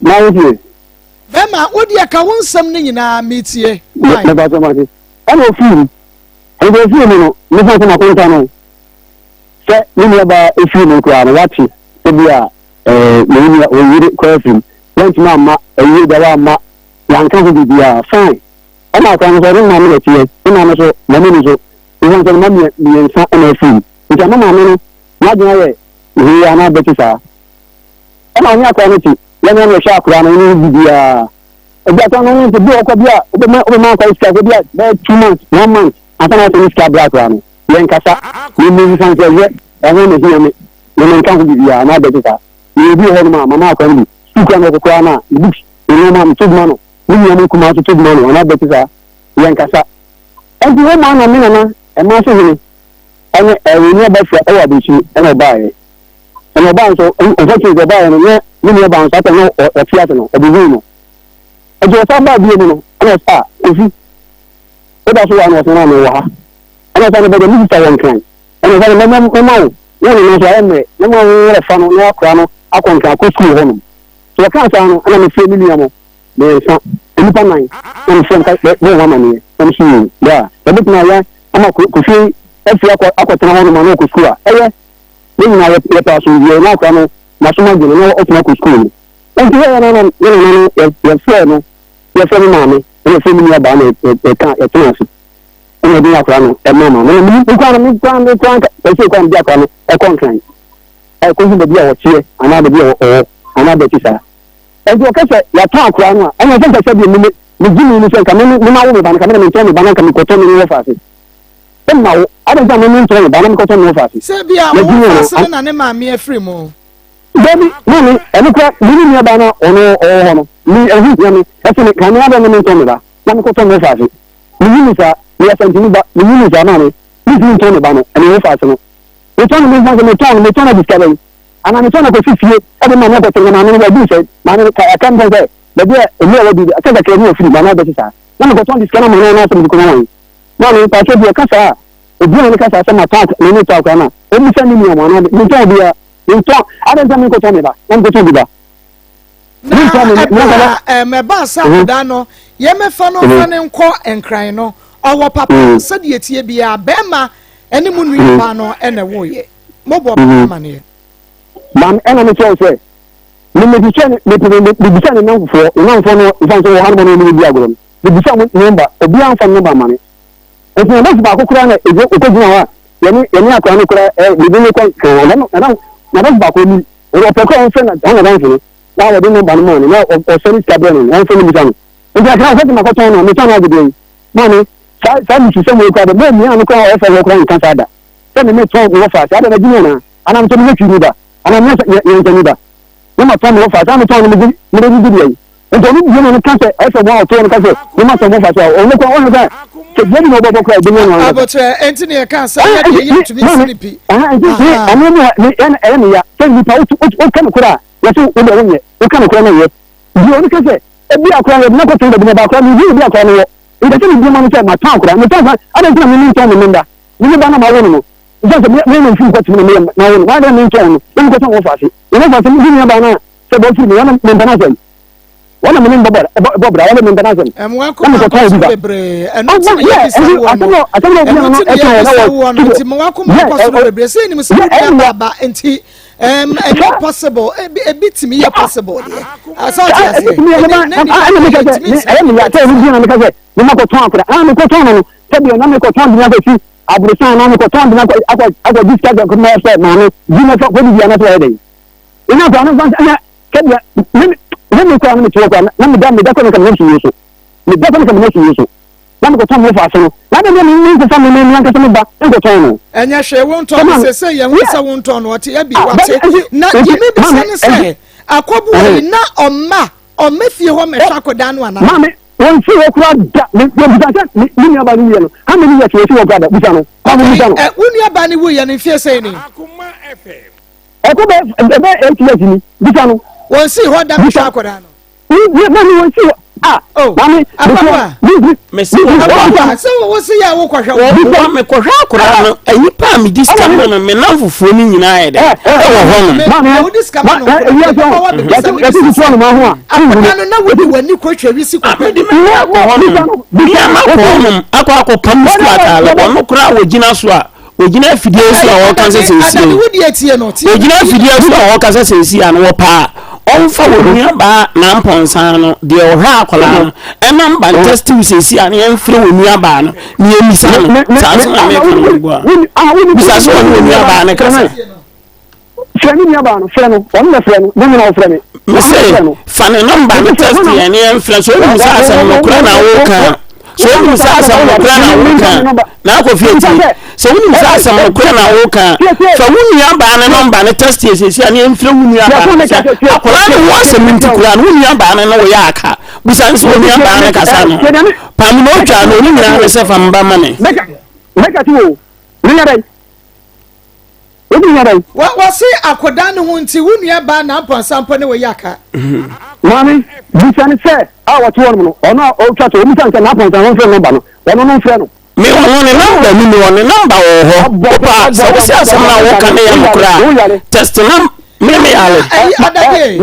Na wo bema wo de ka wo nsam ne nyina metie why me pacho ma se. Any film. Ebe film no, me fa se na konta no. Se ni ni ba film ko ana wati. Se bia ni o yiri ko film. Went ma eyi da wa ma yanka ho bibia fine. Ana ka no so na me tie. Ina no so na me ni so. Iwan so ma me nsa na film. Nta ma me no, na gina ye. Ni ana betisa. Ana onya ko no ti. Ya na no sha akura no ni bibia. Ebi ata no ni bi okọ bia, obe ma ko iska bia, 2 months, 1 month. Ata na so iska bia akura no. Yen kasa. Ni mi san se ye. Ewo ne hiya me. Ni nka ho bibia na betisa. Ni bi ho no mama akwa ni. Suka no ko na books. Ni ma mi tugma no. Ni ya mi kuma tugma no na betisa. Yen kasa. Enti wo ma na me na e ma so ni. Ene ni ba fa e wa bi chi ene ba ye. Ene ba so o fa chi go ba ye no ni ba so ta no o fi ate no o bi no. E jo sa ba bi no ene sa o fi. O da so wa no so na me wa ha. Ene sa ne ba de mi ta won kan. Ene sa ne ma no so ene ne ma wo fa no na akra no akonka ko school ho no. So ka sa no ene me fi mi no me sa eni pa nine. Ene fi ka be wa ma ni. Ene si ya. E bi na ya ama ko fi efi akọtena ho no ma no ko school a eye ni na ye pa so ye na kwa no na so ma gele no open ko school enti ye na ye fe no ye fe ma me ye fe mi ya ba na e ka e tena si ene bi akwa no e ma ma mi kwa e se kwa bi akwa no e kon kan e ko hu be bi a wo tie ana be bi o ana be ti sa enti o ka se ya ta akwa no a ene se bi mi gimi ni se ka me ma wo me ba na ka me ntene ba na ka mi ko to mi wo fa se ma wo ada za me ntene ba na mi ko to mi wo fa se se bia wo fa se na ne ma me afri mo baby mami eni kwa ni ba na ono ho no ni ehu ya mi e se ni kan ya ba me ntene ba na mi ko to mi wo fa se ni sa ni ya santini ba ni sa na ni ni ntene ba no eni wo fa se no o to mi fa se me to na discover ana mi to na ko fifie e be ma na ko te na na bi se ma na ka kan se be dia e mi wa bi aka da ke ni ofiri ba na be sa na mi ko to discover ma na se mi ko na na ni pa che bi kasa obi ani kasa se ma talk ni talk na o mi se ni mi mo na mi to bi a mi to ada nta mi ko to me ba na mi ko to bi ba ni to me me ba sa da no ye me fa no fa ne nko enkran no owo papa se de etie bia be ma eni mu nu ba no ene wo ye mo bo ma ne mam ena mi se ni me diche ni diche ni na fo no ifa so wo han mo ni bi agoro ni diche mo number obi an fa number ma ne e ti na ba ko kura na e ko gina wa yani akwa no kura bi ni ko na ba ko ni o pe ko on fe na on na fe na wa de number no ni na o service card no on fe ni bi tan e ja ka fa ti ma ko ton no mi tan na gidi ma ni sa mi se mo ko de mi an ko o fe ko kan sa da se me ton mo fa sa da na gina na ana mi to mi ki ni da ana mi ye ni da no ma ton mo fa sa mi ton mi gidi ye nto ni bi no kan se e fe mo o to no kan se ni ma ton mo fa sa o no ko o no ka se bi no bo ko e bi no abotre enti ne kan sa ya de ye to mi slipi enti ani ni ya se ni pa o kan kura ya so o de wonye o kan kura na ye bi o ni kan se e bi akura ye na ko tun de ba akura ni bi akura ni ye nda se ni bi mo ni se ma tan kura ni tan ada ntina mi ton mi nda ni ba na ma woni no nda se me fi ko tun mi na woni wa da mi ton ni ko ton wo fa si ni fa se mi ni ba na se bo fi ni ya na mi ba na se wala mo nimba bobra wala nimba nazen wa ko ko bebre eno ti ye bisa wo atamo bi no e ta na wo ti mo wa ko ko so bebre se ni mo se baba enti possible a bit me possible so just ni ma ko ton akura mi ko ton no se bi na mi ko ton bi na fi aburusan na mi ko ton bi na akwa discard ko na se ma no bi na ko bi na so e dey ina fa na fa na ke let me call me to work. Let me damn the document convention use. The document convention use. Let me go to move fast. Let me mean to family name and customer back and go to. And yes, she won't turn. Say, you won't turn what you be. Not you may be saying, Akobu na oma or Matthew Home Shako Dan one. Mammy, when she walk around, me about you. How many years you walk out? When you are banning William, if you're saying, Akoma FM. Akoma, about 8 years. Bisano. We'll see what that Shako Dan. Mammy, see. Oh, Mammy, Messi, so what's the hour? What me Korakura, and you pay me this time and me love for me united. Mammy, this come on. I don't know when you coach your receipt. I Ojina fidiesi a wo kanse sensi. Ojina fidiesi a wo kanse sensi an wo pa. Onfa wo nua ba na mponsan no de o hwa akola no. Enam ba test we sensi an ye mfre wo nua ba no. Ni emisa no. Sanso na me kan gbo a. Bisa so wo nua ba ne kasa. Freni nua ba no, freno. On na freno. Mo na o freni. Me say fa ne number no test ye ne mfre so wo bisa asem no kura na wo kan. So when say asam okra na wo kan na akofieti so when say asam okra na wo kan so when you ba na number na test esi ani emfre wunu ya ba akola na wo asem nti kura na wunu ya ba na wo ya aka busan so wunu ya ba na kasa no pam no twa no ni na se fa mba mane meka ti wo ni ya dai obi ya dai wa se akoda ne ho nti wunu ya ba na amponsampo ne wo ya aka mami busan se awa ti won no ona o twa to omi sanke na apon san won fre number no wono no fre no me won ne number mi won ne number wo pa so se asem na wo kan ya mukra test na me ale adade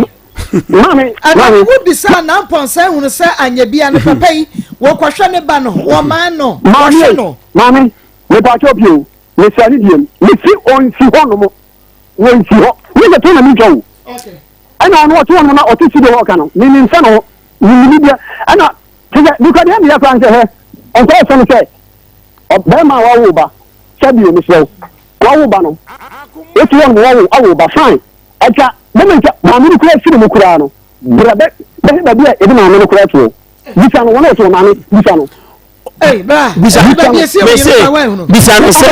mami wo bisa na apon san hunu se anya bia ne papa yi wo kwahwe ne ba no wo man no kwahwe no mami me pa cho bio me sani diem me si on si ho no mo won si ho me to na mi jo okay ana no to no na o ti si do ho kan no mi nsa no ni bia ana tega duka de ya kwan se he on ko so no se o be ma wa wo ba sabi o mi se wa wo ba no e ti won wa wo ba fine aja me me ma mi ku e fi mu kura no bra be bia e bi na me kura to bisa no wona to ma mi bisa no eh bra bisa no se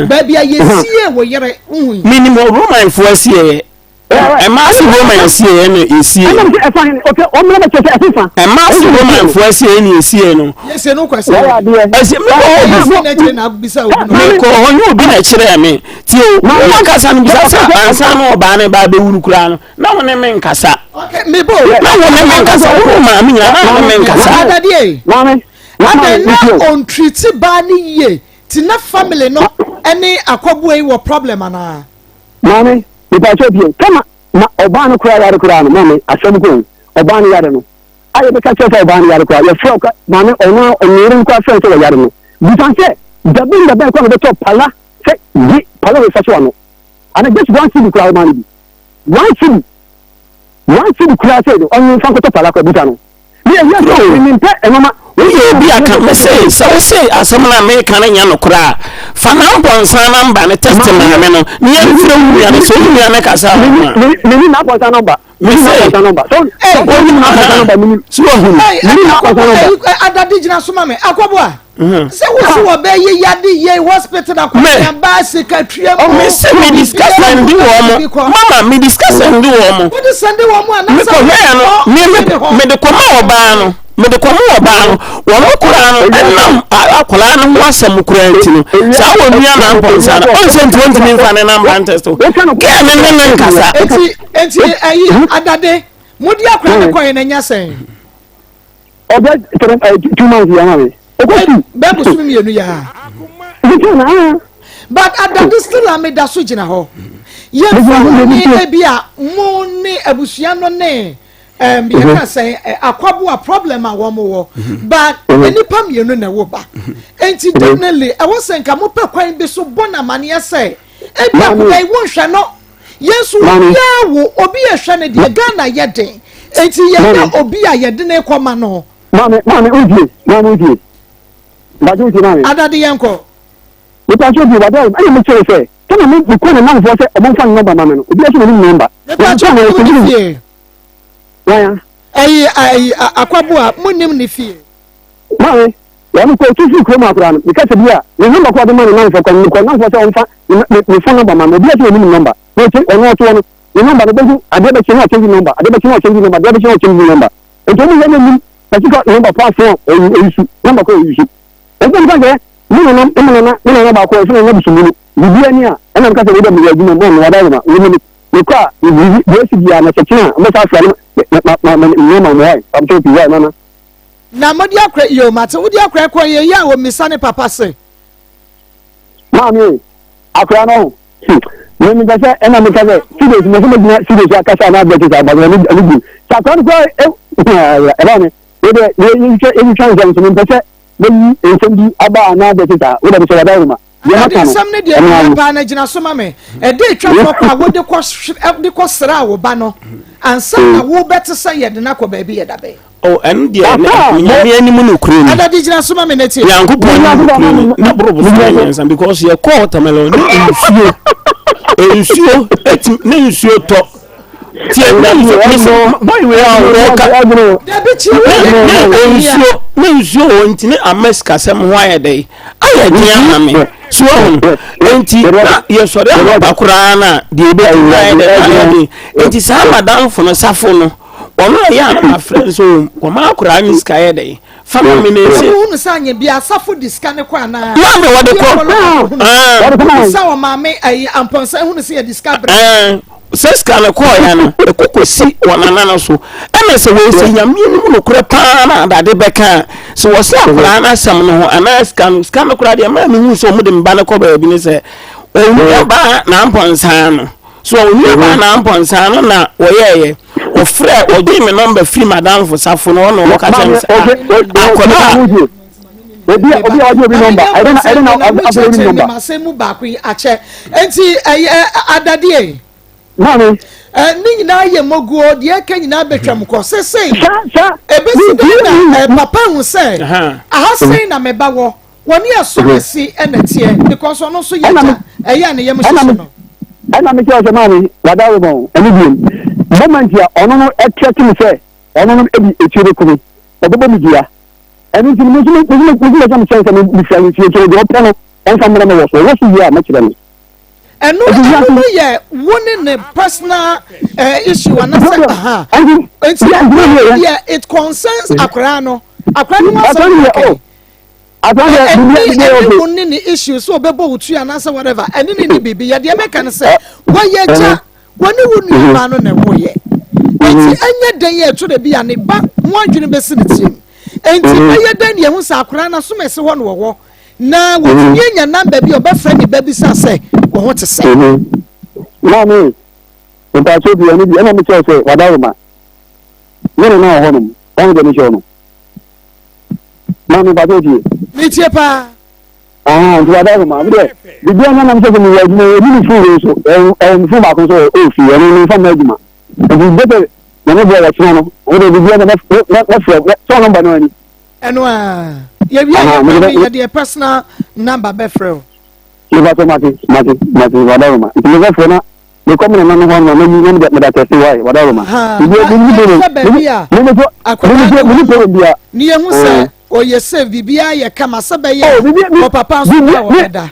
ba bia yesie wo yere minimum roman fo asie Emasi Roman sie no esie. Okay, o me na chese afifa. Emasi Roman fo sie no esie no. Yes, no kwase. Ese me na chire na bisa obi no. Me ko onye obi na chire me. Ti o, na kasa no bisa sa ansa no oba na ba be wuru kura no. Na wona me nkasa. Okay, me bo. Na wona me nkasa, wo ma me nya na me nkasa. Adade. Mama. Na on treat ba ni ye. Ti na family no any akobu e wo problem ana. Mama. Ipa chobie kama na obano kura yare kura no mame asem ko obano yare no aye be ka chesa obano yare kura ye froka mame ono onirin kwa fro to yare no bisanse dabin da ben ko be to pala se di pala we faso no ana just one city kura man bi one city kura se do onu fan ko to pala ko bisano ye so ni mpe enoma Oye bi aka me say so say asem na me kan nya no kura fa na mbonsan na mba ne test na me no ni ya fira wu ya so wu ya na kasa ni na ponsa number me say number so ni na ponsa number ni so hu ni na ponsa number adadi jina so mame akobo a se wo be ye yade ye hospital na kwa ba secretary me say me discuss and do wo mama me discuss and do wo what is send wo mo na me ko no me de ko ma oba no me de ko mo oba no wo mo kura no enam akola no wasam kura ntino sa wo nua na mponsa na on se 20 min fa na number test ke me nkasa enti ayi adade mudi akura ne koye na nya sen obe 2 months ya na be bo sumi mienu ya but adade still am da so gina ho ye fa ni e bia mo ni abusua no ne you can say akwabu a problem a wo mo but enipa mienu na wo ba enti definitely I was saying ka mo pe kwan bi so bona mane say e bia ko dai won hwe no yesu ya wo obi e hwe ne de Ghana ye den enti ye na obi a ye de ne koma no mame adade yanko we can show you what I am me say na me ko na man for say o mon fa number ma me no obi ase me number why ai akwabo a munim ne fie ma ya me ko tufu ko ma akura no because bia me number ko de man na for ko na for say on fa me phone number ma me obi ase me number no che ono to no me number be ju ade be che na change number ade be che na change number ade be che na change number e to me ya me kasi ko number pass phone e issue number ko e issue e ko nka ke na ba ko so na bisu mu bibia ni a na nka se we da me adwuma mo no wada ma we ni ko a we si bia na chechina mo sa fa ma mo ai am to bia na modi akra yo mate wodi akra ko ye ya wo misane papa se mami akra no me ga se na me ka se studios me se me studios akasa na be ta ba ni ni sa ko e ba ni we chance am so me se then ensendi aba na be ta we da be wada ruma ya ka no sam ne de pa na gina so ma me e de twa ko wo de ko sra wo ba no ansa na wo bete say ye de na ko ba bi ye da be oh and dia nyame animu no kure ni ada de gina so ma me na tie yankopon na brobo so because ye ko tamelo ni ensuo ne ensuo to tie na boy we are da be chi we ensuo ntine ameska sem ho ayede ayede amame so enti ye sore abakura na de be ayede enti sa madam fo no safo no ono ya na friends so ko ma akura ni ska ayede fama me ne se unu sanye bia safo diska ne kwa na na me wode ko sa o ma me ai amponsa unu se diska bre seska na ko ya no ekokosi wonana no so eme se we se nyame ni mu kure pa na dade beka so wo se akura na sam no ho ana ska no kura de ma me hu so mu de mba na ko ba bi ni se onu ba na amponsa no so onu ba na amponsa no na wo ye o frɛ o di me number free madam for safo no no ka tell akoda obi number I don't know number ma se mu ba ku a che enti adade mami ni nyina ye moguo de aka nyina betwam ko sesei ebesi da papa hu se aha sei na meba wo woni asomesi enetie because ono so ye eya ne yem so no ana me tell mami wadawo bon eni bi moment ya ono no etcheti me say ono no ebi etire kumi obobo mi dia eni ti me jam sense me fian ti etire do pono on famra me wo so wo si ya ma kire me enu ye woni ne personal issue and aha it concerns akra no so woni ne issue so obebo wutu anasa whatever eni ni bibi ye de make an say woye ja woni wonu ma no na woye enti anya dan ye to de bia ne ba ho adwene besi ne tim enti anya dan ye hu sa akra na so mese ho no wo na woni nya number bi obefra ni ba bi sa say wo ho te say mami nta so bi ani bi ana me say wadawo ma ni na ho no on de ni show no mami ba to ji ni tie pa wadawo ma bi de na me say ni ya ni fu so fu ba ko so o fi ni fa ma juma bi de na bo ya chino no o de bi na so number no ni eno ye bi ya personal number be freo ni ba to mati wadawo ma ni ba fo na ni ko mo na no ho na ni de da test why wadawo ma ni hu se o ye save bibia ye kama sabe ye o papa so wa da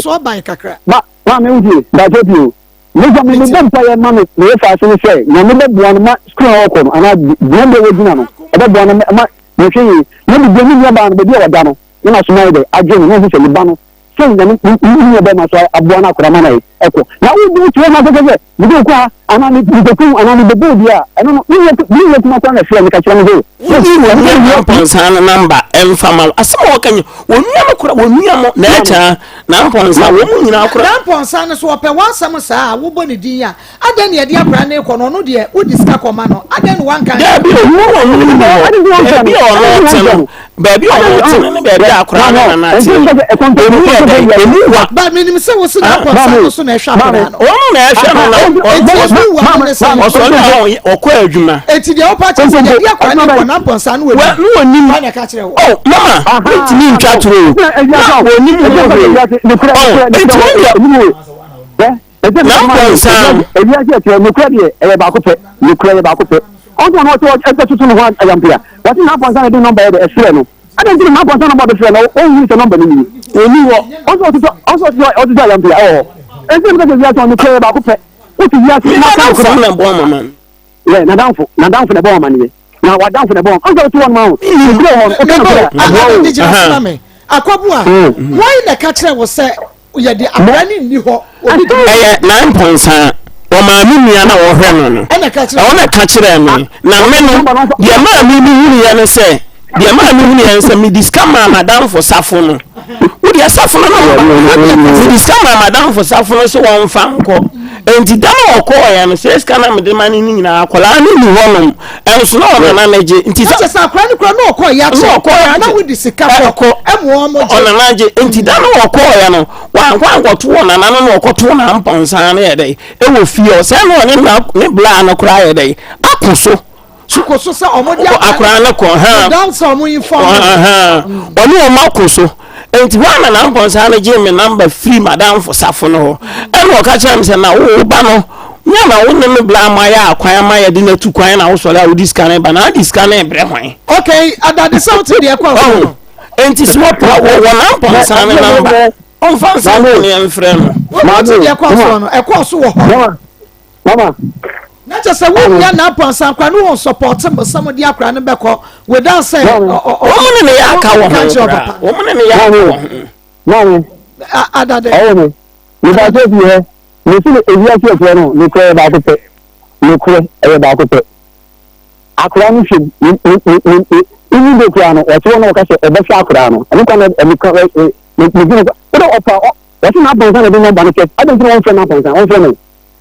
so ban kakra ma me udi da jobi me dem pa ye ma me fa so se na me be bua no ma school ho ko ana dem be wodina no e be bua no ma me hwe na me dem ni ba no be wa da no na so na de aje no ho se le ba no so na ni be ma so abua na akora ma na e ko na wo du tu ma so se me do kwa ana ni ku ana ni be bia ana no ni kuma kwa na fia ni ka kira me Ponsana number emfamal asama wakanyo wonua makura wonua mo na acha na ponsa wo mu nyina akura na ponsana so ope wansam saa wo boni din ya adan ye de akura na eko no no de wo diska koma no adan wankan ya bi baby o no baby akura na na ati ba minim se wo se na ponsana so na ehwa akura no o na ehwa no ọsọlẹ ọkọ adwuma eti de opa che se de akwa ne kwa na ponsa no we no ni ma na ka kire wo oh mama bitimi ntwa turo wo ni mu I don't think my person about the friend. Oh, use the number. Also, and then because on the prayer about what is that? Yeah, now down for the bomb, man. Now what down for the bomb? I'm going to one mouth. Why the catcher was said, we are the running you. 9 points. Oma mimi ana wo hwe no. Ona ka kire me. Na me no, de ma mimi hu ya no se. De ma mimi hu ya se me discount madam for safo no. Wo de safo no no. Me discount madam for safo no so won fa nko. Enti dama okọ ya no se scanner me de mani ni nyina akola ni honom. Enso no na naje. Enti sa akora ni kora no okọ ya cho. Na we disika ko. Emo mo je. Ona naje. Enti dama okọ ya no. Wa nkoto na na no okoto na mponsa na ye dai. E wo fie o se no ne bla na kora ye dai. Akoso. Sukoso sa omodi akora na ko ha. Down so mo inform. Oni o makoso. Enti wana na mponsa na je me number free madam for safo no. E no ka kire me se na wo ba no. Nya na wo ne bla ma ya akwan ma ya de na tu kwan na wo so la wo discan ba na discan e bre hwan. Okay, adade something dey kwa. Enti so pa wo na mponsa na number. On fa sa ko ni en frɛ no. Ma dey kwa so no. E kwa so wo ho. Mama. Na just say we ya na ponsa kwa no support somebody akra ne beko without say o mo ne ya aka wo ho. O mo ne ya wo. Mama. Adade. Ayo. Ni ba je bi he. Ni si ewi ati efo no ni ko ba ko pe. Ni ko e ba ko pe. Akra ni hwem. Ni do kra no. O ti wona ka se e be hwa akra no. Ani kwa e ko ni gina ko opa. O ti na ponsa na bi no ba no ke. I don't want to na ponsa. On fo no.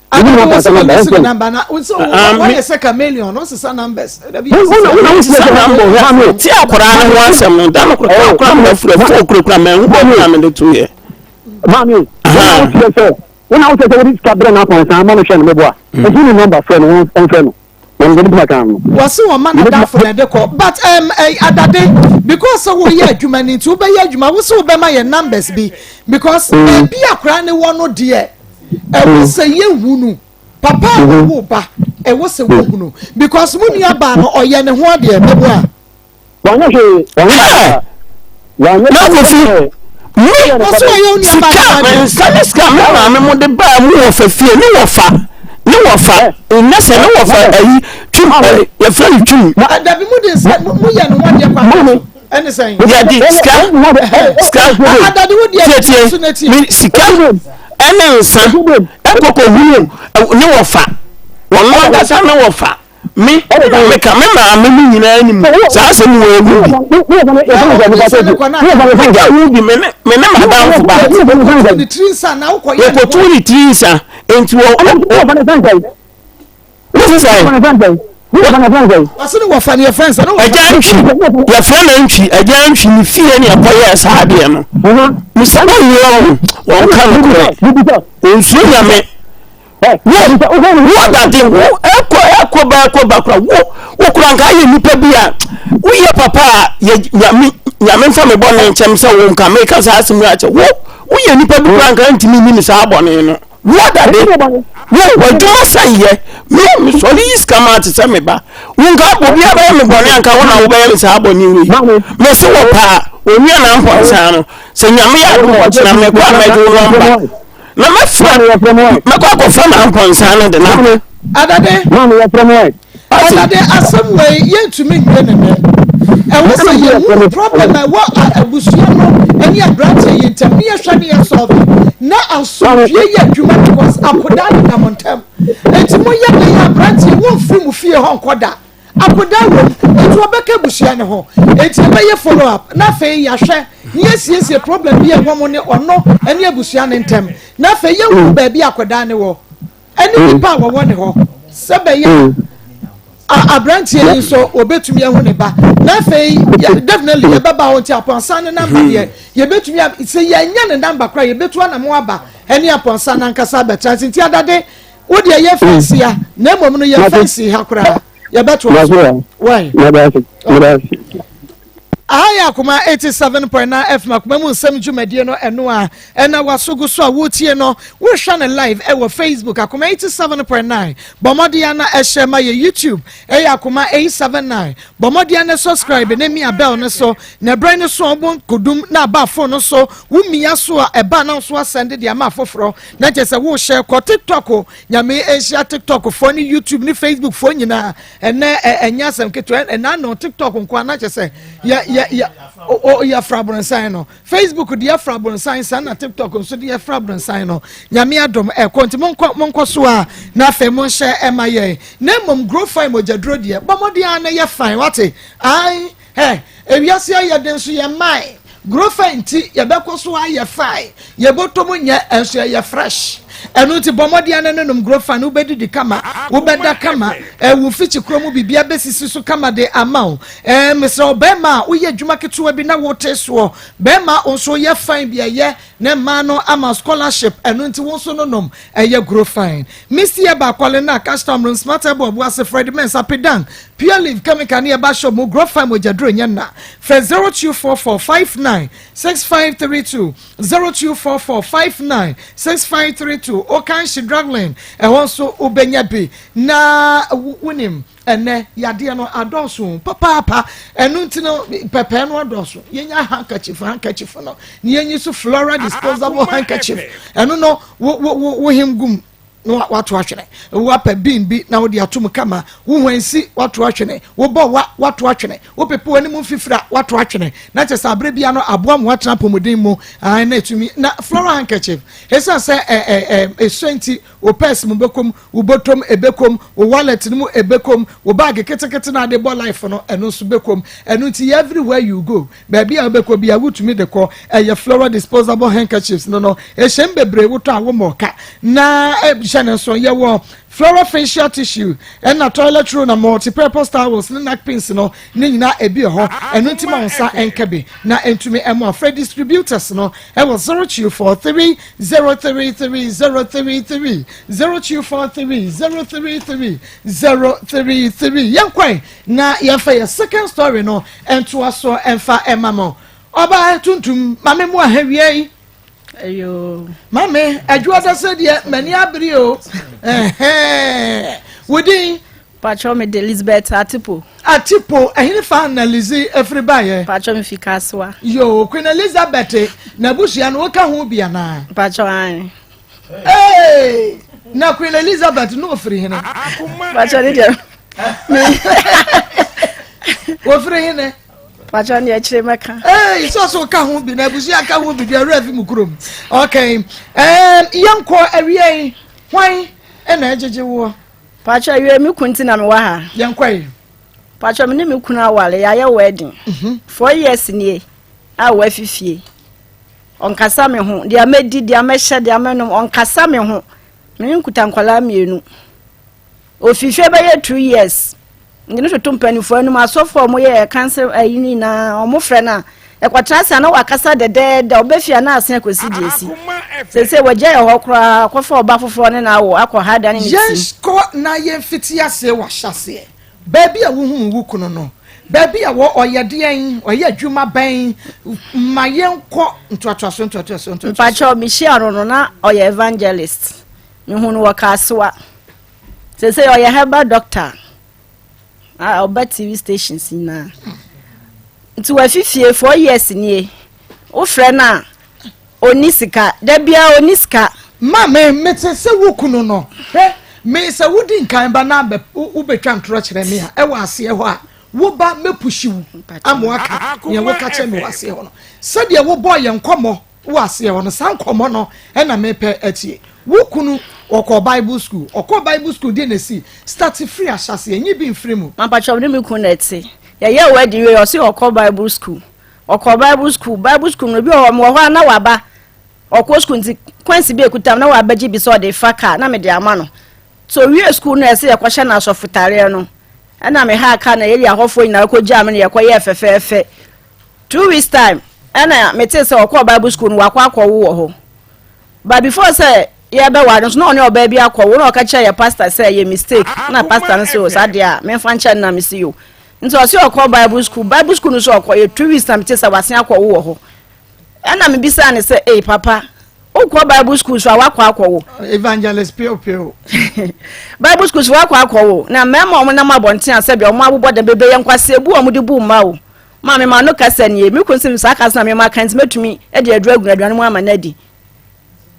I don't know what's the number now. So, why a second million? What's the numbers? Ti akora no wansem no da no akora no frɛ fo okura man wo na me do to here. Mami, when I was at the cabin up on some money me boa. The number friend on friend. When the black am. Was so man that for the deco. But adade because so we are human into be yajuma wo so be my numbers be because be akora ne wo no de e wo say yehunu papa wo ba e wo say wo hunu because muni aba no oye ne ho de be bo a wanya na wo fi mo so ye uni aba na saniska me mo de ba mu wo fa fie ni wo fa na se ni wo fa ayi twum ye fa twum da bi mu de se mu ye no wo de kwa ene sen ya di ska adade wo de so na ti sika ene nsa ekoko hunu ni wo fa won no ga sa na wo fa me ka me ma me nyina anim sa se mu wo ewu bi me ne ma da fu ba the trees are now ko ye ko tu ni trees a enti wo Wasn't what funny offense? I don't your friend entry again. She fear any boy as hard. Mr. One can swing a me. What that thing? Echo back. What could I you pebia? We your papa, Yamin from a bonnet and Chamsa won't come make us ask him. We any pebble grand to me, Miss Arbonne. What are they? What do I say here? Me, sorry, come out to tell me back. We got what we have only bonnet and come on away with Arbonne. Miss Opa, when we are now for Sano, say, Yamia, watch and make one make you lumber. No, my friend, my cocoa from Amponsano, the number. Other day, Mammy, from where? Other day, are some way yet to me. And what's the problem? I was any branch in Tamia Shani and solving. Now I'm sorry, yet you might was up with that in a time. And to my branch, you won't film fear Hong Koda. I put that room into a Becca Bushiano. It's a way follow up. Nothing, Yasha. Yes, your problem be a woman or no, and your Bushian in time. Nothing, you baby, I could dine war. Any power one hole. Sabay. A branch here so obey to me a honeyba. Nothing, definitely a baba on upon son and number here. You bet to me, it's a young and number cry, you bet one and more ba, any upon son and Casaba, transit the other day. wo de ye fancy ya na mom no ye fancy ha kura ye beto why Aya kuma 87.9 FM kuma mu nsem dwumadie no eno a ena wasogo so a wotie no wo hwa na live e wo Facebook akuma 87.9 bomodia na ehema ye YouTube e akuma 879 bomodia na subscribe na mi abel no so na brain no so obon kodum na ba phone no so wo mia so a eba na so send dia ma foforo na je se wo share ko TikTok nyame ehia TikTok fo ni YouTube ni Facebook fo nyina ene enya sem ketwa ena no TikTok nko na je se ya frabron sign no Facebook dia frabron sign na TikTok so dia frabron sign no nyame adom konti monko so a na fe mon share emaye na mom grow fine mojadro dia bomodia na ye fine wate ai ewiase ya den so ye mai grow fine ti ye beko so a ye fine ye botomo nya enso ye fresh enu ti bomodia na nenum grow fine ubedi di kama ubeda kama wu fichi kromu bibia besisi so kama de amount Mr. Obama uye dwuma ketuwa bi na wote so bema onso ye fine bia ye ne ma no ama scholarship enu ti wonso nonom ye grow fine Mr. Eba kwale na custom smart ebo bu ase Fred Mensa pedan pure leaf chemical ne ba show mo grow fine mo jadro nya na for 0244596532 0244596532 o kan she dragging e won so obenya bi na wunim ene yade no adonso papa enu ntino pepe no adonso yenya handkerchief no ni yenyi so floral disposable handkerchief enu no wo him no watu ahwene wo apa bi na wo de atom kama wo hwansi watu ahwene wo bo watu ahwene wo pepe wani mu fifira watu ahwene na che sabre bia no aboa mu atena pomodin mu na etumi na floral handkerchief esa se esenti wo purse mu bekom wo bottom ebekom wo wallet mu ebekom wo bag ketekete na de bo life no eno so bekom eno ti everywhere you go baby a bekom bia wutumi de ko floral disposable handkerchiefs no ehye bebre wo to awo moka na so ye floral facial tissue and na toilet roll na multi-purpose towels na napkins no ni nyina ebi ho eno ntima onsa enkebe na entumi emo free distributors no e was 0243033033 yankwai na yefa ye second story no ento aso emfa emamo oba tuntum mame mu ahawie ayo mame adwoda se de mani abri o wodi pacho me de Elizabeth atipo ehini fa analize everybody pacho me fikaswa yo Queen Elizabeth na bushia no ka ho bia na pacho an na Queen Elizabeth no ofri hene pacho de wo ofri hene pacho ne akire meka so ka ho bi na bushia ka ho bi de rafi mukrom okay yanko awie hwan na ejeje wo pacho awie mi kunti na me wa ha yankwai pacho me ne me kuna wale ya ye wedding 4 years nie a wa fifie onkasa me ho dia medi dia mehye dia menom onkasa me ho me nkuta nkwala mienu ofifie ba ye 2 years ngine to tumpanifo anu asofo mo ye cancer ayini na omo frɛ na ekwatrasa na wakasa de obefia na asen akosi diesi sese wagya ye ho kra kofa oba foforo ne na wo akɔ hada ne yes ko na ye fiti ase wa hyase baby a wo hu wo kuno no baby a wo oyeden oye adwuma ban ma ye nkɔ ntoatoaso pacho mi share no na oye evangelist mi hu no wakasewa sese oye herbal doctor oba TV stations na nti wa fifie 4 years nie o frɛ na onisika da bia onisika ma me mete se wukuno no me se wudi nkan ba na be ubetwa ntoro kyerɛ me a ɛwɔ ase ho a wo ba mepushi wu amoaka ye wo ka kyerɛ me wase ho no se de wo boy ye nkomo wo ase ho no san komo no ɛna mepe atie wukunu okọ Bible school dey na see start free asase enyi bi free mu mapa chobri mi kun eti ye wedding we osi okọ Bible school no bi o mo ho na waba okọ school nti kwansi bi ekutam na wabaji bi so de faka na me de ama no so we school na ese ye kwahye na asofutare no na me ha aka na ye ahofo nyina ko jam na ye ko ye fefefe 2 weeks time na me tell say okọ Bible school no wakọ wo ho but before say ye be wa no so no ne oba bi akọ wo no ka cha ye pastor say ye mistake na pastor no say o sa dia me fa ncha na me see you nti o se okọ bible school no so okọ ye 2 weeks na me tesa wasen akọ wo ho ana me bisa ne say papa okọ bible school so akọ wo evangelist pio bible school so akọ wo na mema o na mabonten ase bia o mabobọ de bebe ye nkwase ebu o mu de bu ma o ma me ma no kasa nie me konsim sa kasa na me ma kan metumi e de aduru aduane mu ama na di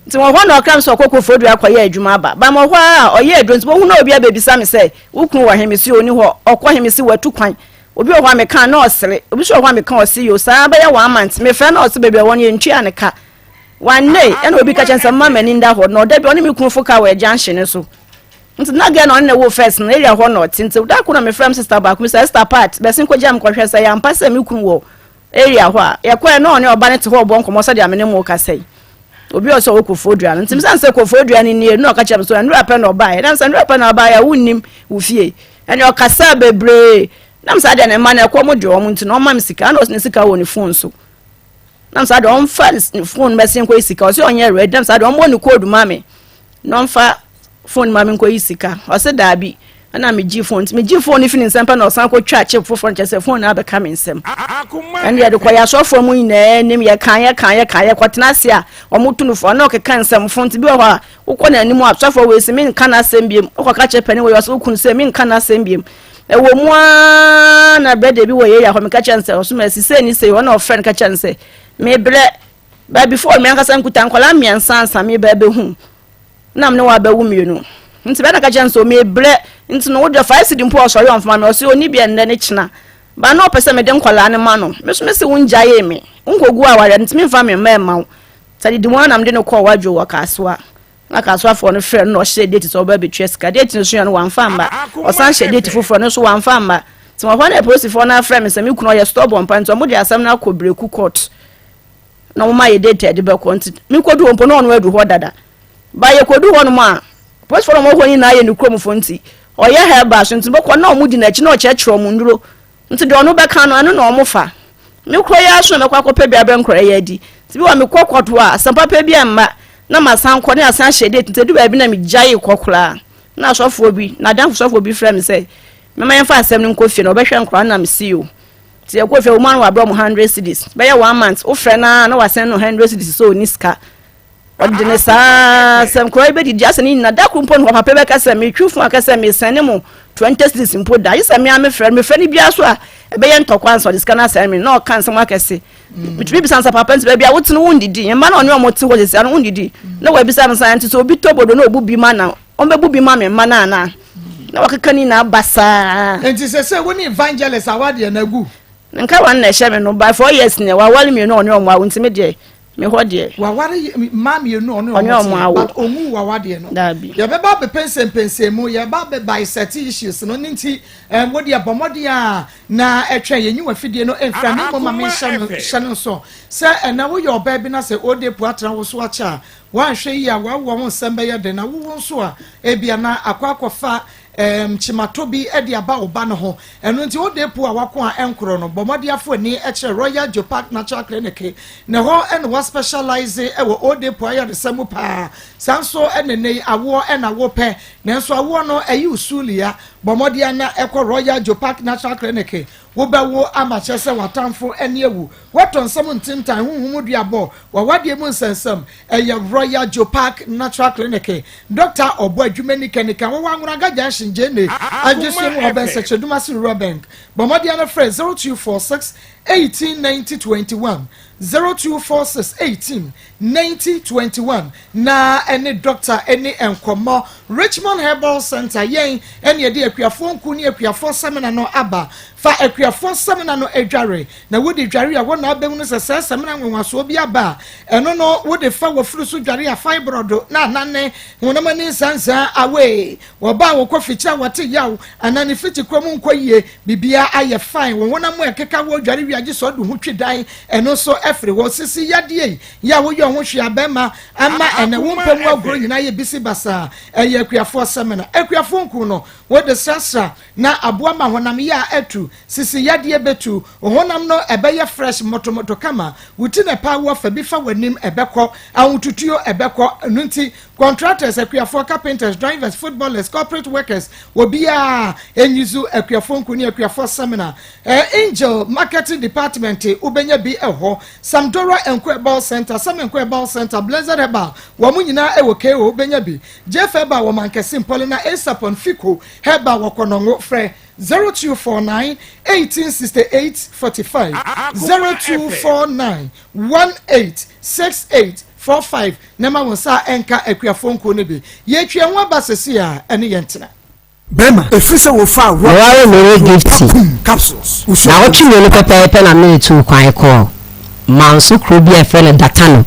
nti wo ho na okram so okoko fodu akọye adwuma ba mo ho a oye adwonti bo hu na obi abebisa me say wukun wo hemisi oni ho okọ hemisi watu kwan obi o ho me kan na osere obi so ho me kan osi yo sa ba ya 1 month me fe na osi bebe won ye ntwi aneka one day e na obi ka chensa mama ni nda ho no da bi oni me kun foka we junction so nti na ga na wo first na area ho no tinti da ko na me frame sister ba ko me sister part be sin ko jam ko hwese ya mpa se me kun wo area ho a ye ko na oni oba ne te ho bo nkomo so de amene mu ka sei obi o so wo kofodua no ntim sanse kofodua ni nie no ka chem so nru apɛ no ba ye nam san nru apɛ no ba ya wunnim wo fie ene o kasa bebre nam sa de ne ma na ko mo de o mo ntino o ma misika na o ne sika wo ni phone so nam sa de on fa ni phone mesin ko isika o se onye red nam sa de on mo ni code ma me no fa phone ma me ko isika o se da bi ana me gi phone ni fini nsempa na o san ko twa chip phone chese phone na be ka me nsem and ye de ko ya so for mu ina nim ye kan ye kwatena se a omutunu fo na o ke kan nsem phone ti bi ho a ukọ na anim asofo we se me nkan na asem biem o ka che pani we so ukun se me nkan na asem biem e wo mu na brede bi we ye ya ho me ka che nse o so me se ni se wo na o friend ka che nse me bre ba before me anka san kuta nkola me ansa me ba be hu na me ne wa ba wu mienu nti be na ka che nse o me bre nti no wo de 5 cedi mpo osori on fama me o se oni bia nne ne china ba na opese me de nkola ne ma no me so me se wunja ye me nkogu aware nti me fa me ma tadi di wana mde no ko wadwo wakasoa na kasoa fo no frɛ no hye date so ba betwe sika date no so no wanfa mba o san hye date foforo no so wanfa mba ti mo fa na police fo na frɛ me se me kuno ye stubborn pa nti mo de asam na ko breku court na mo ma ye date de be ko nti me kodu ompo no no adu ho dada ba ye kodu ho no ma police fo no mo ho ni na ye no krom fo nti o ye heba so nti boko na o mu di na chi na o kyerɛ mo nduro nti de ono be kan no anu na o mo fa me kro ya so me kwa ko pe bia be nkro ye adi ti bi wa me kokoto a sampa pe bia mma na masan ko ne asan hyede nti du ba bi na me gyae kokora na sofo bi na dan sofo bi frɛ me sɛ me ma yɛfa asɛm ne nkofie na obɛhwɛ nkora na me see you ti ekofie wo man wa bro mo 100 cedis be 1 month wo frɛ na wa send no 100 cedis so ni ska ɔde ne saa sɛm kora be di ase ni na da krumpo no papa be ka sɛ me twufu aka sɛ me send mo 20 cedis mpo da yesa me ame frɛ me frɛ ni bia so a ebe ye ntokwa nso de ska na sɛ me na o kan sɛ mo akɛse mitbi bisa nsa papa nti bia wotene wondidi yemba na ɔne ɔmote hɔ sɛ ano wondidi na wa bisa nsa nti so obi tobodo na obu bi ma na ɔmbebu bi ma me ma na na wakeka ni na basa nti sɛ woni evangelist awade na gu nka wan na hye me no by 4 years ne wa wale me no ɔne ɔmo awo nti me de me ho de wa ware ma me no ɔne ɔmo but omu wa wade no ye beba be pensem mu ye ba be bisect issues no nti wodi abomode a na etwe ye nyiwa fidie no emfra ne mo ma me hye no so sɛ na wo ye oba bi na sɛ ode pu atra wo so acha wa hwe yi a wa wo ho sembe ye de na wo nso a ebia na akwakofa chimatobi edi aba oba no ho eno nti wo de pu a wako a enkro no bomode afo ni e kire Royal Jopak Natural Clinic na ho eno wa specialize e wo ode pu ayo de samu pa sanso enene awo ena wo pe nanso awo no ayi usulia bomode na ekọ Royal Jopak Natural Clinic wo ba wo amache se watamfo ene ewu waton sam ntintan huhumu duabo wa wade mu nsensam eye Royal Jopak Natural Clinic Dr. Obo Adwumani Kenika wo wanwura gaja shinjene ajusu mo ben seche dumasi Robank bomode na friend 0246 189021 0246 189021 na any doctor any enkomo Richmond Herbal Center yen any ade akuafo nku ni akuafo seminar no aba fa akuafo seminar no edware na wodi dware a wona abemu no sese seminar nwanwaso bi aba eno no wodi fa wofuru so dware a fibroid na nane wonama ni sansa awe wo ba wo koficha wote yaw anani fiti kromu nkoyie bibia aye fine wona mo ekeka wo dware wi agye so do ho twidan eno so efre wo sisi yade ya wo ye ho hwe abema ama ene wo mpam agro nyina ye bisi basa eye akuafo semena akuafo nku no wo de sasra na aboa ma honam ya atu sisi yade betu honam no ebeye fresh motomoto kama wuti na pa wo fa bi fa wanim ebekọ awututuo ebekọ nunti contractors akuafo carpenters drivers footballers corporate workers obia enyizu akuafo nku ni akuafo semena angel marketing department ubenya bi eho Samdora Enkwebal Center Sam Enkwebal Center Blazer Heba wo munyina ewoke ubenya bi Jefeba wo mankese Polina Esapon Fiko Heba wo konongo frɛ 0249 1868 45 0249 186845 nema wonsa enka akuafo nko ne bi ye twa ho abasesi a ene yentena Bema, efisa wo fa wo are me gift capsules. Na wo twi no pepe na me tu kwan ko. Manso kro bi e friend datano.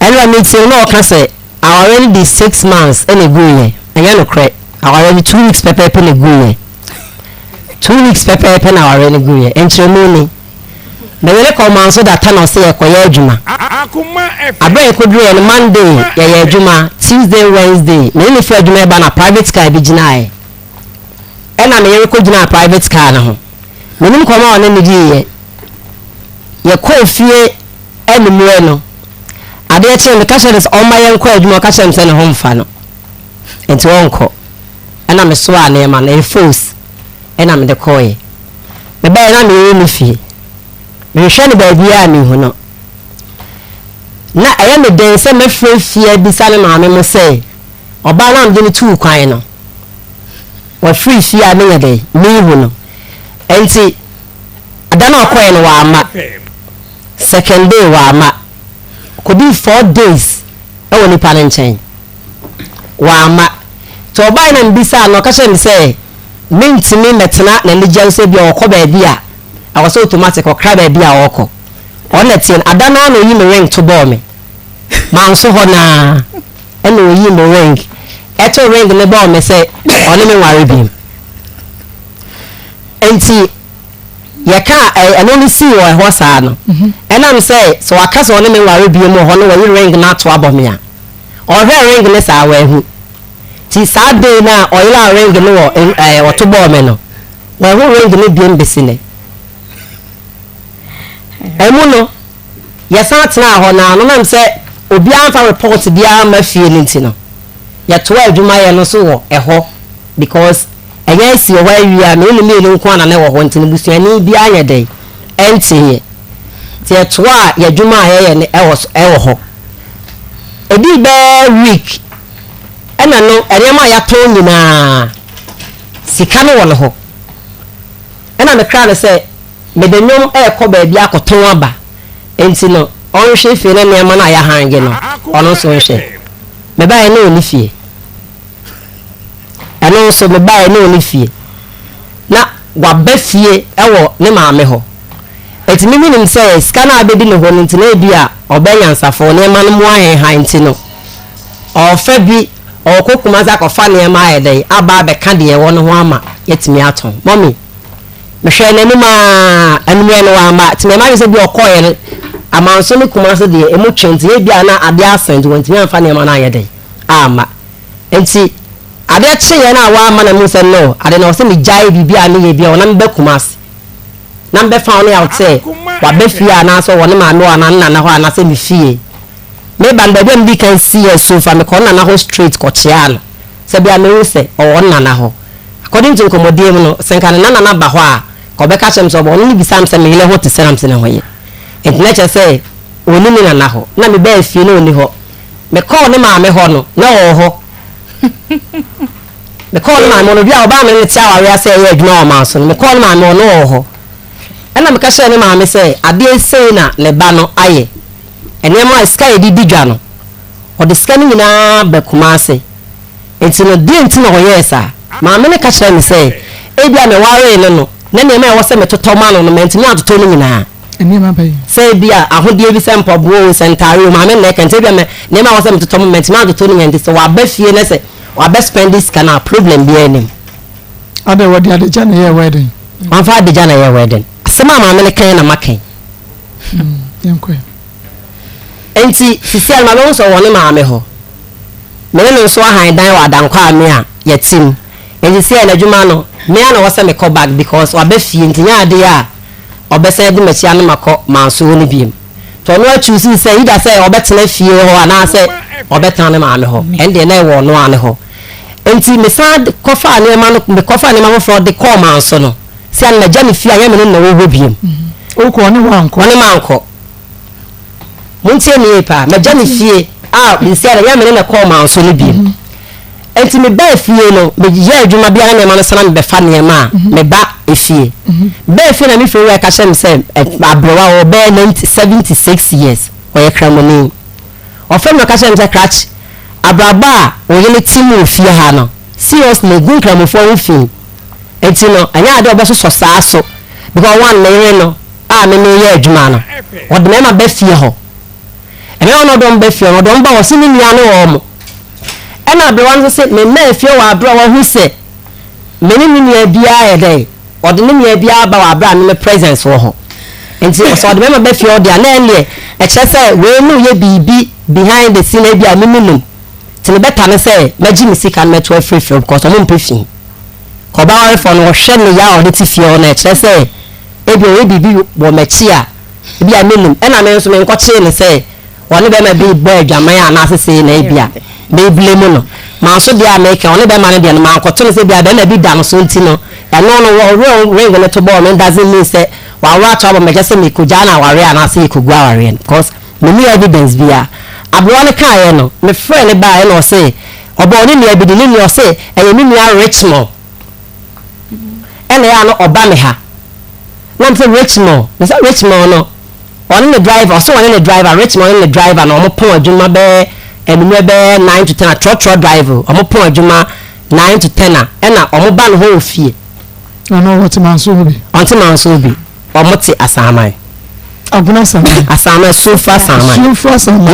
Elwa me ti no ka say I already did 6 months and a go ye. Anya no kre. I already 2 weeks pepe na go ye. 2 weeks pepe na already go ye. Entremoni. Na wele ko manso datano say e koye adwuma. Akoma Abe ko dure no Monday ye adwuma, Tuesday, Wednesday. Me ni fi adwuma ba na private car bi gina e. E na me ko gina private car na ho. Me nim ko ma one ni di ye ko fie enumre no. Ade e che me ka she this on my enko adwuma ka she me se ne ho mfa no. Enti wonko. E na me so a na e ma na e force. E na me de ko ye. Me ba na me ni fie. Me hwe ne ba bia mi hu no. Na aya me den se me frefie bi sale maame mo se oba na mde ni tu kwan no wa free fie a me yede me hu no enti adana okoye no wa ama second day wa ama kodi 4 days e woni pa nchen wa ama to oba na mbisa no ka me se mentimi metena na legya se bia okoba bia awoso automatic okra ba bia okọ Onetin adana no yi me ring to ball me. Man so ho na eno yi me ring. Eto ring me ball me say oni me ware bi. Enti ye ka eno ni si wo ho sa no. Ena me say so aka so oni me ware bi mo ho no wo ring na to abo me a. O hwe ring ne sa wa hu. Ti sa day na oyila ring no wo to ball me no. Wa hu ring ne bi mbesi ne. Emuno yesa tena ho na no nam se obi anfa report bia ma fie nti ya to adwuma ye no so wo eho because eya si o wa wi a me ni me nko ana na wo ho nti busuani bia anye dai enti ye ti ya to a ya adwuma ye ne ewo ho ebi be week ena no erema ya to nyina sika no wo no ho ena me kra se me de nyom ko ba bia akoton aba enti no on hwe fie na nema na ya hange no ono so hwe me ba na oni fie ano so me ba na oni fie na wa ba fie ewo ne maame ho enti me nim say scan abedi no ho nti na bia obanyansafo nema no mo ahen han nti no o fa bi o kokuma za ko fa nema ayedai aba be ka de wo no ho ama yetimi aton mommy me hwe na nima anumre no wa ma time ma se bi okoye amanso ne kuma se de emu twente e bia na ade asent wonti amfa ne ma na ayedai ama enti ade cheye na wa ma na mu se no ade na o se me jai bibia ne ye bia ona me kumas na me fa no out say wa be fie na so wona ma me wa na ho ana se me fie me banda dem bi kan see so fa me ko na ho straight ko chia no se bia me hu se o wona na ho according to komodie mu no senka na ba ho a ko be ka chem so bo ni bisam se me ile ho te seram se na ho ye entleche say oni ni na ho na me ba fie na oni ho me call ne ma me ho no na o ho me call ma mo no bia oba me tia wa ya say ye adwuma o ma so me call ma me no o ho ena me ka she ne ma me say ade sei na le ba no aye ene ma sky di didwa no o de sky ni na be kuma ase enti no di enti no ho yesa ma me ne ka she me say e bia me ware no na ne ma e wo se me toto ma no me enti mi atoto no nyina eni ma bai say bia ahodie bi sempo bo sentare ma me ne ka enti bia me ne ma wo se me toto mo enti mi atoto no nyina so wa ba fie ne se wa ba spend this kana problem bi enim ade wodi ade jana ye wedding anfa ade jana ye wedding asema maame ne kan na makan yankɔ enti sisi alma be so woni maame ho me ne so ahan dan wa dankwa ame a yetim enti si na adwuma no me ana wo se me call back because wa be fie enti nya ade a obese de machia no makọ manso ni biem to no choose say ida say obetena fie ho ana say obetena ne maame ho ende na e wo no ane ho enti me sad kofa ne ma no me kofa ne ma ho for the call manso no si an na jani fie anya me no na wo biem o ko ne wanko ne manko muntie ni pa me jani fie me si anya me na call manso ni biem enti me ba fie no me ye adwuma bia na ma no sana me be fa ne ma me ba efie be efie na me fie we ka shem say abrowa o be 76 years o ye kramoni o fem no ka shem say crash abraba o ye le timu fie ha no seriously gun kramofo o fie enti no anya ade obo so saa so because one na no me ye adwuma no o de me ma be fie ho ene ono do be fie no do mba wo sini nia no wo mo ena abrowa so say me na efie wa abrowa hu say me ni nia bia e dey odene nia bia ba wa bra me presence wo ho enti so de me be fie ode na enle e kire say we nu ye bibi behind the scene bia minimum ti ne beta ne say maji mi sika na to free film because o mo mpefi ko ba wa for no hwe ne ya o de ti fie na e kire say e bi o bibi wo machi a bia minimum ena me so me nko che ne say woni be ma bi boy dwaman ya na asese na e bia be blame no ma so dia make woni be ma ne dia no ma nko to ne say bia be na bi da no so nti no and no ring when to ball doesn't mean say wa trouble me just me kuja na ware ana say kugu ware because me need evidence bia abro ne kai no me friend ba e no say obo ni ne abidi ni o say e me nua Richmond ene ya no oba me ha na me say Richmond no on the driver so on the driver Richmond on the driver no mo pon adwuma be enu be 9 to 10 trotro driver o mo pon adwuma 9 to 10 ena o mo ba no ho ofie ano what man so bi onti man so bi o mo ti asamai abuna asamai sofa samai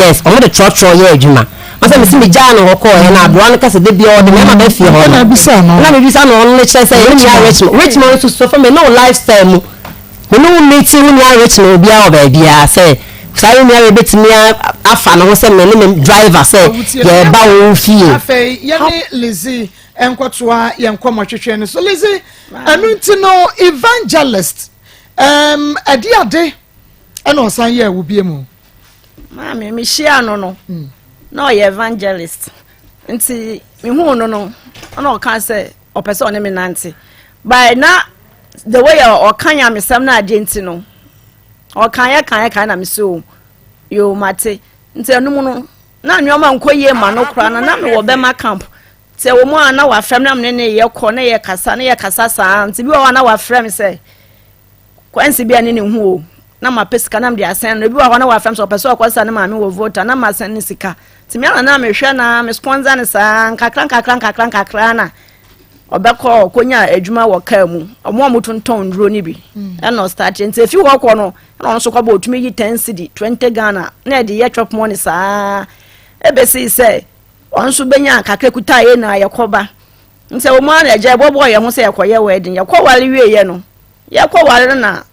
yes o mo the trotro ye adwuma o say me si me ja no ko e na abro an ka se de bi o de me ma be fie ho na bisa no on le che say Richmond so for me no lifestyle mu no meeting when you Richmond bia o ba bia say sai mi are betimi afa no say me driver say ye ba wo fie afei ye ne Lizzie enkotoa ye nkomotwetwe ne so Lizzie anu nti no evangelist adi ade ena osan ye wo bie mu mama me share no no ye evangelist nti me hu no ona o kan say o pese o ne me nante by na the way or kanya me sam na agenti no or kanya na me so yo mate nti anum no na nwoma nkoye ma no kra na me wo be ma camp te wo mu ana wa frem na me ne ye kọ na ye kasa saa nti bi wo na wa frem say kwansi bia ne hu o na ma pesika na me dia sen no bi wo na wa frem so pese okwasa na ma me wo vote na ma sen ne sika ti me na me hwe na me sponsor ne saa nkakra na obekọ konya adwuma wo ka mu omo tonton nduro ni bi e no start nti efi wo kọ no na on so kwa otumi yi 10 cedi 20 Ghana na de ye chop money saa ebesi say on so benya kakra kuta ye na ye koba nti wo ma na eje bobo ye ho say ye koye wedding ye ko wale wie ye no ye ko wale na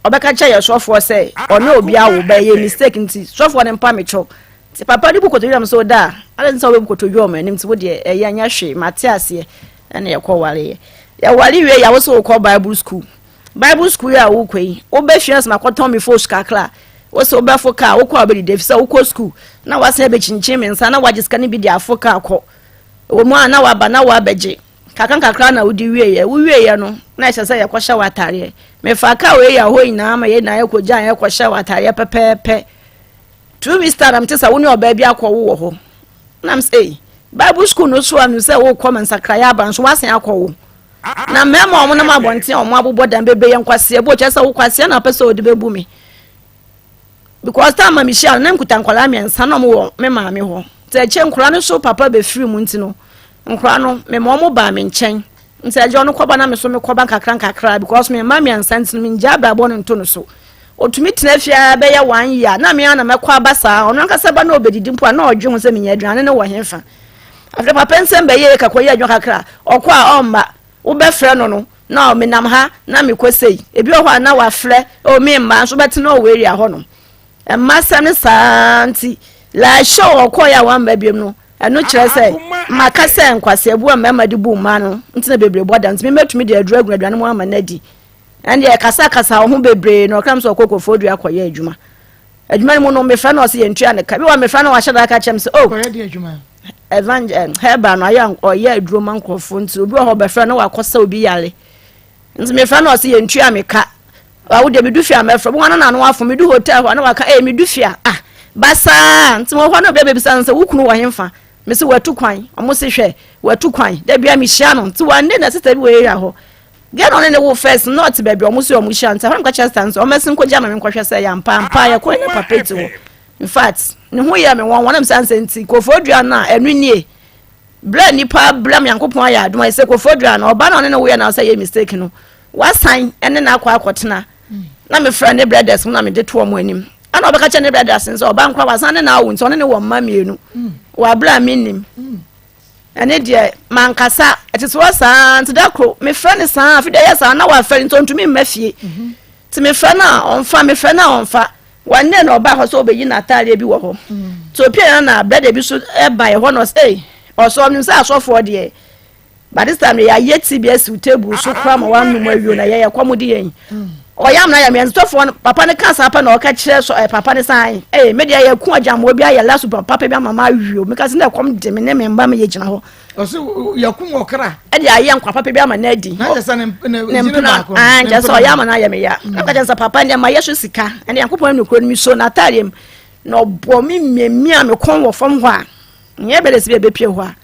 obeka cha ye sofo say ona obi awo ba ye mistake nti sofo ne mpa mecho ti papa di bukoto yam so da ale nti wo bukoto yom anim ti wo de ye anya hwe mate ase ene ye ko wale ya wale wie ya wo so ko Bible school ya wo kwei wo be fiance makoton me fo skakla wo so be fo ka wo ko abedi defisa wo ko school na wase be chinchin me nsa na wajiska ne bi di afoka akọ wo mu ana wa ba na wa beje kakra na wo di wie ye no na ehse se ye ko hye watare me fa ka we ya ho ina ma ye na ye ko jan ye ko hye watare pepepe two weeks time am tesa wo ne oba bi akọ wo ho na am say Bible school no so am say wo ko man sakra ya ban so wasen akọ wo na mema omo na mabonte omo abobọ dan bebe ye nkwase ebo chese wo kwase na pese odi bebu me because time me share na nkuta nkwala me nsa na mo me maame ho te che nkura no so papa be free mu ntino nkura no me mo mo ba me nchen nse aje ono koba na me so me koba kakra because me maame nsa ntino me nja ba bo no nto no so otumi tena fia be ye 1 year na me ana me kwa basa ono nkasa ba na obedidi mpo na odwe ho se me nya aduane ne wo hemfa after papa nsem be ye kakoye adwo kakra okwa omba wo be frɛ no na me nam ha na me kwesei ebi o ho na wa frɛ o me mma so beti na o we ria ho no emma sem ne santi la show okoya wa mba biem no eno kyerɛ sɛ maka sɛ nkwase abu a mama de bu ma no ntina bebre boda ntime metumi de aduru aduane mo ama na di ande e kasa ho bebre no kram so okokofo dua akoya adwuma adwuma mu no me fa na o se yentua ne ka bi wa me fa na wa hyeda ka kyem se o koya de adwuma evangel heba no ayan oya aduro mankofo nti obi ho be fra na wa kosa obi yale nti me fa na o se yentua me ka wa wo de bi dufia me fra bo wana na no afo me du hotel ho na wa ka me dufia basa nti mo ho na be bisa nse wukunu wo hemfa me se watu kwan omo se hwe watu kwan da bia me hia no nti wande na sister bi we area ho get on ne wo first not baby omo se omo hia nti ho nka chestance omo se nko jama me nko hwe se ya mpa ya ko ne papeti wo in fact ne ho ya me won am sanse nti kofodua na enu nie bra nipa bra me yankopon ya adoma se kofodua na oba na ne wo ya na say ye mistake no wasan ene na akwa na me friend brothers na me de to omo anim ana obeka che ne brothers nso oba nkwa wasan ne na awu nti one ne wo mma mienu wa bra minim ene de mankasa etese wasan nti da kro me friend san afide ya san na wa friend nto ntumi mmafie ti me friend na onfa wanne na oba ho so obeyi na tare bi wo ho so pia na brother bi so e ba ye ho no say oso nim say asofo de but this time ya yeti bi esi table so kra ma wan no awio na ye kwamudi yen oyam na ya me ntofo papa ne kansa pa na o ka kire so papa ne san media ya ku agya mo bi aye la so papa bi mama awio me ka se na kwam de me ne me mba me ye gina ho oso ya ku okra e de aye nkwa papa bi ama na adi na jesa ne jina ba ko jesa oyam na ya me ya na ka jesa papa ne ma yeso sika ene yankopon no kro mi so na tarem na obo mi mmia me kon wo fam ho a nye belesi be pie ho a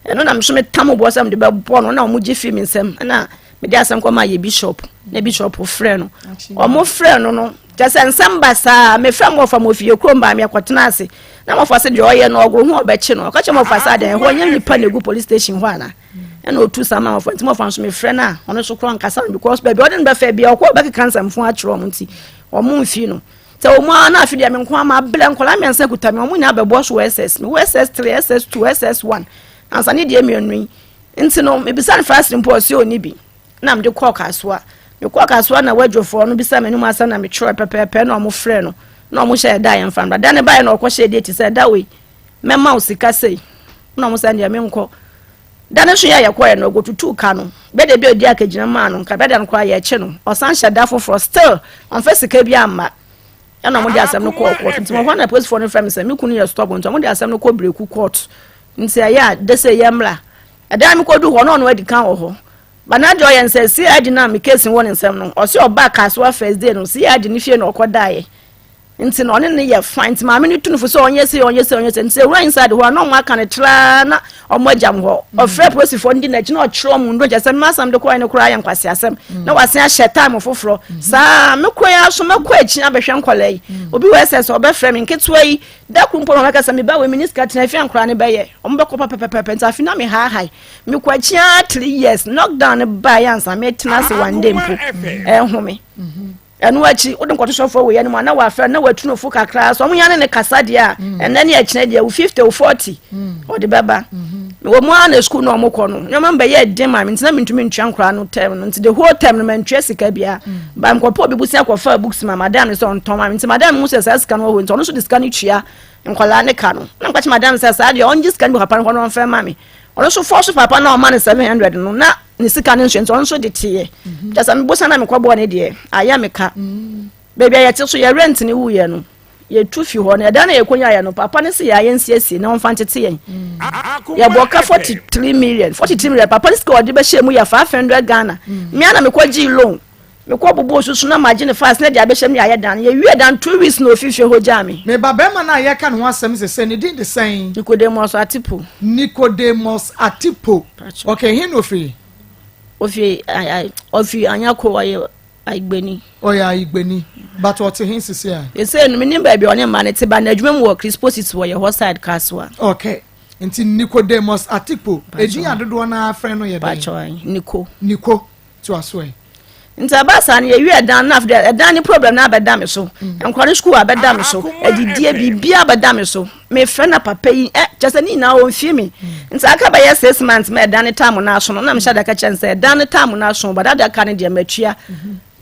eno na mso me tam bo sam de be bo no na omo gi fi mi nsem na me dia sam ko ma ye bishop na bishop frɛ no omo frɛ no jesa nsem basa me frɛ mo fa mo fie kromba me akotena ase na mo fa se de oye no ogro hu obechi no ka che mo fa sa den ho nya nipa na gu police station ho ana ena otu sama mo fa ntimo fa so me frɛ na ono so kro nkasa because baby odin be fa bia okwo be kansa mfo a kyerɛ mo nti omo mfi no te omo na afide me nko ama bele nkola me nsa kuta me omo nya bebo so SS me SS3 SS2 SS1 ansa ni de me onui nti no me bisa first report si oni bi na me de call kaswa me call kaswa na wadwofo no bisa me no asa na me kyerɛ pepepe na omo frɛ no na omo hye da yɛn fam da ne ba na okɔ hye date sɛ da we me ma usika sei na omo sɛ ndia me nko da ne so ya yakɔ no gotutu ka no be de bi odi akagina ma no nka be da nko ya kye no osan hye da foforo still on fa sika bi amma na mo de asɛm no court nti mo hwana police for no frame sɛ me kunu ya stop nti mo de asɛm no kɔ breku court nti ya de sɛ yemla ada me kɔ du hɔ no adi kan wɔ hɔ bana de oyen sɛ si adi na me case won nsɛm no ɔse ɔba kaswa first day no si adi ne fie no ɔkɔ dae nti no ne ye fine nti ma me ne tunufo sɛ onye se nti ewura inside hɔ na ɔmo aka ne tra na ɔmo agyam hɔ ɔfrɛ police for ndi na gyina ɔkyerɛ mu ndo gye sɛ masam de kɔ ne kora yɛ nkwase asɛm na wase ahyɛ time foforo saa me kɔ ya so me kɔ akyi na behwɛ nkɔla yi obi wɔ sɛ ɔbɛfrɛ me nketewa yi da kumpo no maka sɛ me ba we minister tena fie nkora ne bɛyɛ ɔmo bɛkɔ pɛpɛpɛpɛ nti afi na me ha me kɔ akyi 3 years knockdown ne ba ya nsa me tena se one day mpo ɛhome enu achi odin kwotosofo we yanu na wa afra na watunu fo kakra so omunya ne kasa de a ena ne akine de 50 or 40 odi baba wo mu na school no omukọ no nyama mba ye den ma ntina mintumi ntwa nkra no term no nti the whole term no mantwa sika bia ba mkopo bi busia kwafa books ma madam so onton ma nti madam mu se sika no ho nti ono so de sika no twa nkola ne ka no na kwachi madam se sa de on sika no papa no fa ma me ono so force papa na o ma ne 700 no na ni sika ne nso on so de tie just am bosa na me kwabo ne de aya me ka baby ya ti so ye rent ni wu ye no ye tu fi ho na da na ye konya ya no papa ne se ya ye nsiesie na on fa ntete yen ya boka 43 million papa ne sika odi be hye mu ya 500 Ghana me ana me kwaji loan me kwa bobo susu na margin fast na de abehye me ya dan ye wie dan 2 weeks no ofifie ho jami me baba ma na ye ka no asem se ne din de sen Nicodemus Atipo okay he no free ofi anyako waye aigbeni oya igbeni but what he sisi a e say no me nim ba bi one ma ne te ba na adwuma mu wo Crisposit wo ye hoside kaswa okay nti Nicodemus Atipo ejin adodo na afre no ye den Nico to aso nti abasa na yewi edan na afde edan ni problem na abeda me so enkware school abeda me so edidie bibia abeda me so me friend na papa yi just ni na on fie me nti aka ba 6 months me edan time na so no na me shada ka chance edan time na so badada ka ne de matua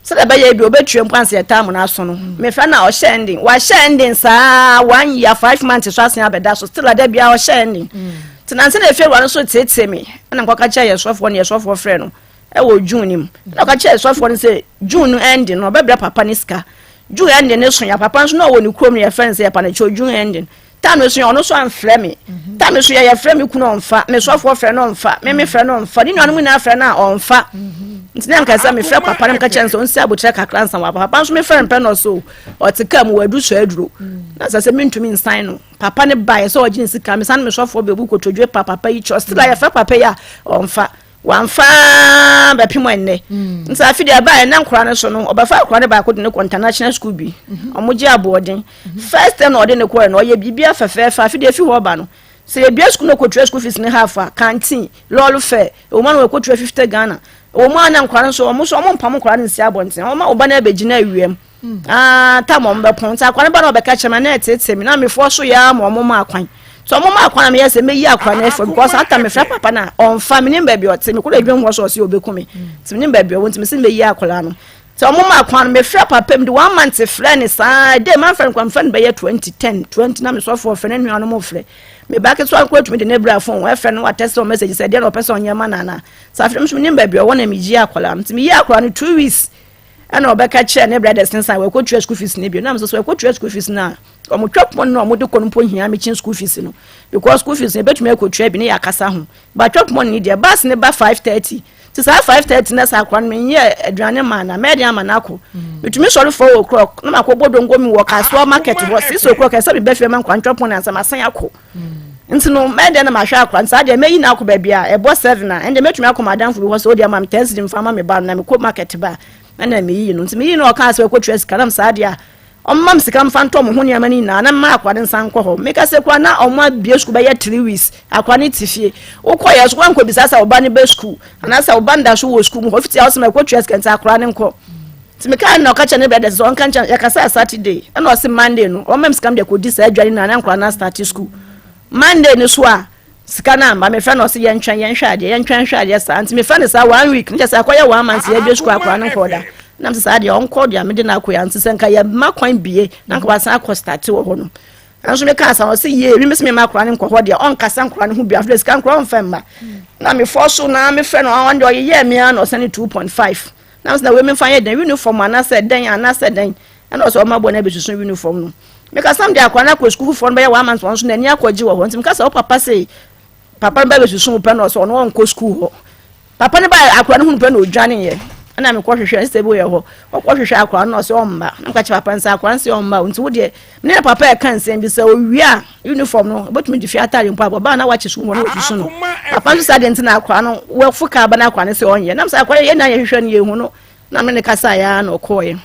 so da ba ye bi obetue mpanse time na so no me friend na o shending wa shending sa 1 year 5 months so asen abeda so still ada bia o shending tinanse na efie wa so tete me na nkwaka cha yesofo na yesofo friend no wo June nim na ka che so for say June ending no bebra papa ni ska June ending ne so ya papa so no wo ni krom ye friends ya pa na cho June ending time so ono so amfrɛ me time so ya frɛ me ku no mfa me so for frɛ no mfa me frɛ no mfa ni nanu mu na frɛ na onfa ntina nka sa me frɛ papa na ka che so nsi abotre kakra nsa wa papa so me frɛ mpe no so otika mu wadu so aduro na sa se me ntumi nsan no papa ne bae so ogin sika me san me so for bebu ko todwe papa yi cho still ya frɛ papa ya onfa wanfa ba pimo enne nsa afide aba na nkora ne so no obafa akora ne ba ko de ne international school bi omoji aboarding first time na ode ne ko na oye bibia fefefa afide fi ho ba no se ye bia school no ko twa school fees ne half a canteen lolu fair o ma no ko twa 50 Ghana o ma na nkora ne so omo so omo mpam nkora ne si abonten o ma oba na begina awiem ta mo mbe pon ta akora ne ba na obeka chema na etete mi na me fo so ya mo ma akwan so mo ma akwana me yese me yi akwana efo because ata me fra papa na on family mba bi ote me ko le dwom ho so o bekumi timi mba bi o wonti me se me yi akwana no so mo ma akwana me fra papa me de 1 month fra ni sa de man friend kwam friend be ye 2010 na me so for friend nu anu mo frɛ me ba ke so akwa tumi de ne bra phone we friend no wa text message say de no person nyama na sa fra me mba bi o wona me yi akwana timi yi akwana no 2 weeks ana obeka che ne brothers nsa we ko twa school fees ne bi na me so we ko twa school fees na omo twap mon no omo de konpo hia me chin school fees no because school fees ne betumi akotwa bi ne yakasa ho ba twap mon ne dia bus ne ba 5:30 ti sa 5:30 na sa kwan me ye aduane ma na me dia ma na ko betumi sori 4 o'clock na makobodo ngomi wo kaso market wo 6 o'clock esa bi befe man kwan twap mon ansa masan akọ nti no me dia na ma hwa akwa nsa dia me yi na akọ ba bia e bo 7 na ende metumi akọ madam fu wo so dia ma me tensi mfa ma me ba na me ko market ba na me yi no nti me yi no ka so ko twes kanam sa dia omam sikam fantom ho ne amani na ma akwade nsan kɔ ho meka se kwa na omma bie school ba ye 3 weeks akwani tifie ukoye school anko bisasa oba ne be school anasa oba nda so wo school ho fiti house ma ko twes kenta akra ne nko timeka na okacha ne brother so onka ncha yakasa Saturday na o se Monday no omam sikam de ko di sa adwani na nkra na start school Monday ne so a sika na mba me fa na o se yentwan hwade sa anti me fa ne sa 1 week nja sa akoye 1 month ye bie school akra ne nko da nam se sa de onko dia me de na akoya nti se nka ya makwan bie na nka wasan akostati wo ho no anso me ka sa o se ye me me makwa ne nko ho de onka san nkwa ne ho bia flex kan nkwa mfemma na me forso na me fe no on de o ye me na o se 2.5 nam se na we me fa ye den uniform ana se den ana so ma bo na be susun uniform no me ka sam de akwa na ko school for be ya 1 month on so na ni akwaji wo ho nti me ka sa o papa se papa ba be susun pe no so no on ko school ho papa ne ba akwa ne hu pe no odwane ye ana me kwahwehwe nse bo ye ho kwahwehwe akwa no so omba na kwachi papa nsa akwa nse omba nti wo de me na papa e kan nse bi se owi a uniform no botumi di fi atare mpa ba na wachi su mo no otu su no papa nso sade nti na akwa no wo fuka ba na akwa ne se onye na msa akwa ye na ye hwehwe ne ye hu no na me ne kasa ya na okoye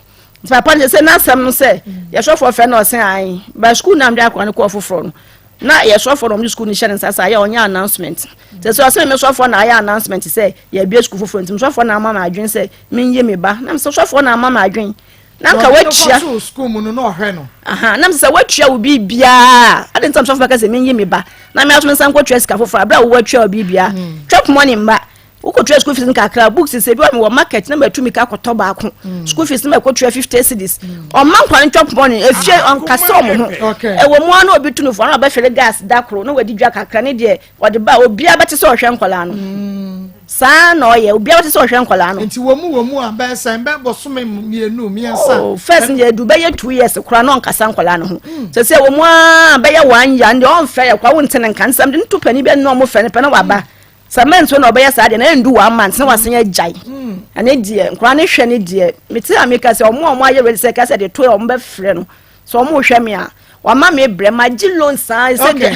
papa ne se na sam no se ye shofo fe na o se ai ba school na mde akwa ne ko foforo no na ye so for from school ni share nsasa ya onya announcement so say me so for na ya announcement say ya bia school for ntim so for na mama adwen say menye me ba na so for na mama adwen na nka watua school mu no no hwe no aha na say watua wo bibia ade ntam so for ka say menye me ba na me aso nsan ko tua sika for abra wo watua wo bibia chop money mba uko tua school fees nka kra books say bi wa market na matumi ka koto ba ko school fees na ko tua 50 cedis o man kwan chop money e fie on kasa mo ho e wo mu ana obi tunu fo na ba fere gas dakro na wadi dwa kakra ne de wadi ba obi abate so hwe nkola no sa na oye obi abate so hwe nkola no nti wo mu a ba san ba bosome mienu miensa first ye du ba ye 2 years kra no nkasa nkola no ho so say wo mu a ba ye 1 year nde on fe ye kwa won tene nkansam de ntupani be no mo fe ne pe na waba samento na obeye sa de na ndu 1 month na wasen agai ane die nkwa ne hwe ne die meti ameka se omo aye ready se ka se de to omo be frɛ no so omo hwe me a wa ma me bre ma gi loan sa se de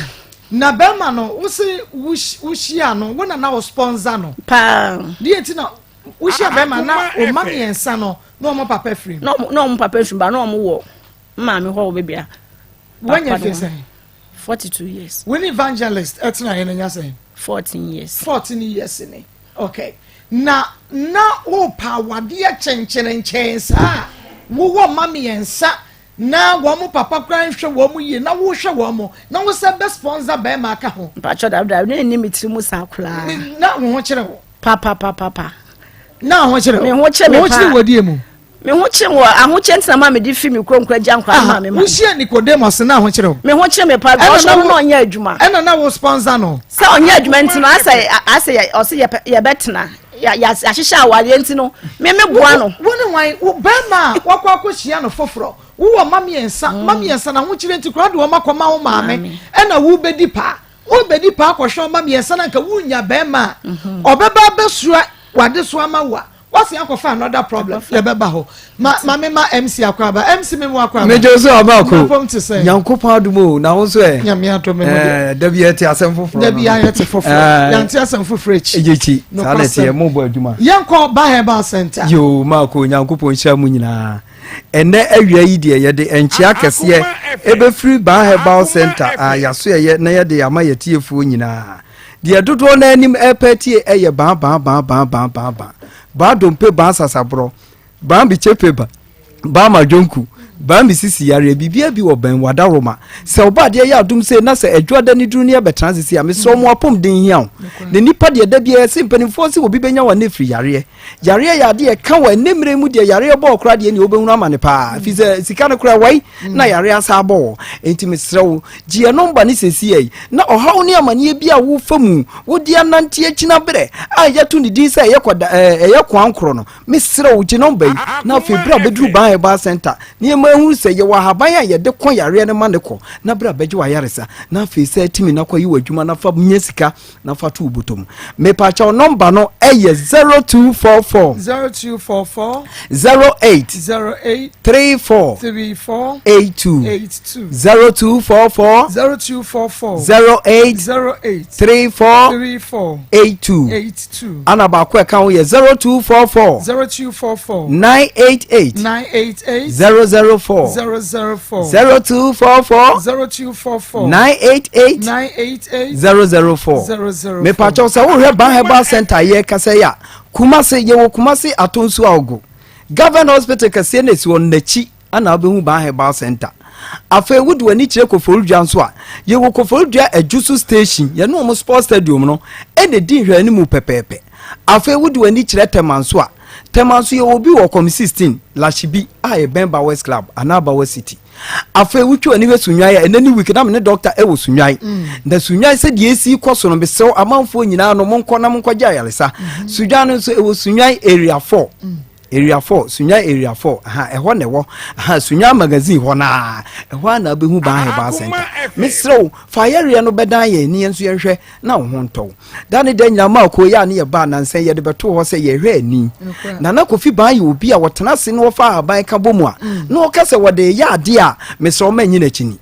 na bema no wushia no wona na o sponsor no pa die ti na wushia bema na o ma me ensa no no omo papa free no omo papa free ba no omo wo ma me ho bebia when you face 42 years when evangelist etina yen nya say 14 years in it. Okay. na wo pa wade chenchenenchen sa wo mama yensa na wo mo papa kran hwe wo mo yi na wo hwe wo mo na wo se best sponsor be ma ka ho pa cho da ne ni mitiri mu sa kula na wo kire wo papa na ho kire me ho kire me wo kire wodi mu me ho kire wo aho kire ntina ma me di fi mi kronkra gya nkwa ma me ma wo hie Nicodemus na ho kire wo me ho kire me pa o so no onya adwuma ena na wo sponsor no sa onya adwuma ntino asa o se ye betena ya hyehyɛ awale ntino me boa no wo ne wan wo be ma wakwa akohia no foforo wo mama yensa na ho kire ntikura de wo makoma wo maame ena wo bedi pa akohwe mama yensa na nka wo nya be ma obeba besua wade so ama wa what's your for another problem le beba ho ma MC akwaba MC me mu akwaba me jo so abako Nyankopon adumo na wo so nyame atome da bi ete asem foforo da bi ayete foforo yanti asem foforo echi ejechi salete ye mo bo aduma yanko ba herbal center yo mako Nyankopon hia mu nyina ene awia yi de ye de enchia kese ebe free ba herbal center yaso ye na ye de ama yetiefuo nyina de dodo na anim epetie eye ba dompe ba sasabro ba bi chepe ba majonku ba mi sisi yare bibia bi oban wada roma se oba de ya adum se na se edwoda ni duru ne be transisi am so mo apom din hian ne nipa de da bia se mpanimfo se obi benya wa ne firi yare ya de ka wa nemre mu de yare bo okra de ni obehunu amane pa fi se sika no kra wai na yare asa bo enti mesrew gie number ni sesi ai na ohaw ni amane bia wo famu wo de anante akina bere a yetu ni din se ye kwankro no mesrew gie number na fe bra bedru ban e ba center ni hu se ye wa haban ya ye de kon yare ne ma ne ko na bra beje wa yaresa na fe se timi na kwa yi wadwuma na fa nya sika na fa to ubotom me pa cha number no eye 0244 08 34 82 0244 08 34 82 ana ba ko kan wo ye 0244 988 004 0244 988 004 me pa cho se wo hwe ban herbal center ye kase ya kumase ye wo kumase atonsu ago government hospital kase na si won nachi ana obehu ban herbal center afa wudu wani kire koforudwa nso a ye wo koforudwa ajusu station ye no mo sports stadium no ene di hwe ani mu pepepe afa wudu wani kire temanso a temanso ye obi wo com 16 lashibi a Bemba West Club anaba West City afa wutwa ani we sunwai enani week na me doctor e wo sunwai na sunwai se de esi koso no besew amanfo nyina no monko na monko gya yaresa sunwai no so e wo sunwai area 4 sunya area 4 eho ne wo sunya magazine ho na eho na behu ba he ba center misro fire no bedan ye ni enso ye hwe na wo ho nto dan de nyama ko ya ne ye ba na nsen ye de beto ho se ye hwe ani na na kofi ba ye obi a wotena se no wo fa aban ka bomu a na wo kase wo de ya ade a misro ma nyi na chini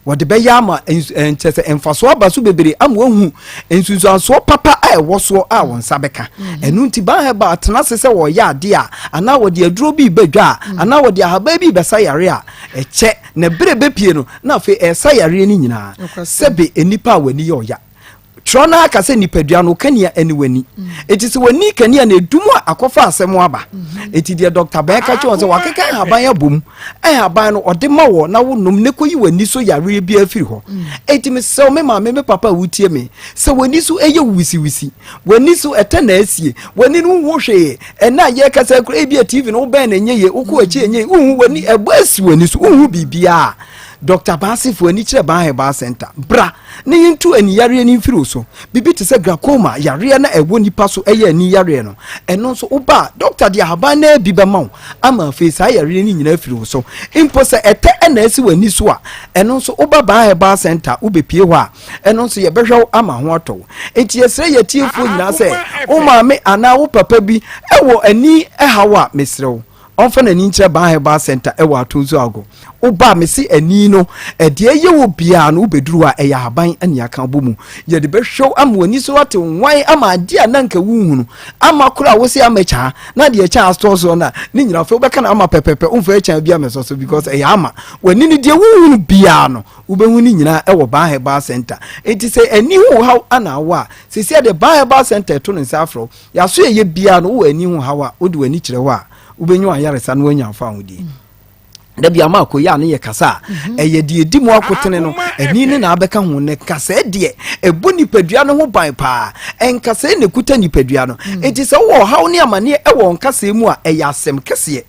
wo de be ya ma entese emfaso abaso bebere am wo hu ensunsu anso papa a wo so a won sabeka enu nti ba he ba tena se wo ya ade a ana wodi aduro bi bedwa ana wodi ahaba bi besa yare a eche na bere bepie no na fe esa yare ni nyina sebe enipa wani yoya trona aka se nipadua no kania eniwani etisi wani kania na edumu akofa asem aba eti de Dr. Beka chon se wakeka haban abom haban no ode ma wo na wo nom ne koyi wani so yare bi afiri ho eti me se me ma me papa wutie me se wani so eye wisi wani so etena asie wani no wo hwe ena ye kasa kura ebi TV no ben na nye ye uko achi enye hu wani ebasi wani so hu bibia Dr. Basifo ani kire ban heba center bra ne yintu ani yare ni mfiri so bibi te se Akoma yare na ewo nipa so eye ani yare no eno so oba doctor dia haba na bibe ma ama fe sa yare ni nyina firi so impo se ete na asi wani so a eno so oba ban heba center ubepie ho a eno so ye behwe ama ho ato enti yesre yetiefo nyina se o maame ana wo papa bi ewo ani ehawa mesrew ɔmfa n'ani nkyerɛ ban herbal center ɛwɔ atonso ago woba me se ani no ɛdeɛ ɛyɛ wɔ biara no wobɛduru a ɛyɛ aban ane aka bɔ mu yɛde bɛhwɛw ama w'ani so wate wan ama ade a nanka wuhunu ama koro a wosi ama kyaa na deɛ kyɛ astɔ so na ne nyina fɛ wobɛka na ama pɛpɛpɛ womfa kyaa bi amɛsɔ so because ɛyɛ ama w'ani no deɛ wuhunu biara no wobɛhu ne nyinaa ɛwɔ ban herbal center enti sɛ ani ho haw ana awɔ a sɛsia de ban herbal center to ne nsa afrɛ yɛaso ɛyɛ biara no wowɔ ani ho haw a wode w'ani kyerɛ hɔ a wobɛnyu ayaresa no wanya afa ahodi da bia ma ko ya ne ye kasa eye de di mu akotene no ani ne na abeka ho ne kasa de ebo nipadua no ho ban pa enkasa ne kuta nipadua no enti se wo haw ne amane e wo nkasa mu a eye asem kese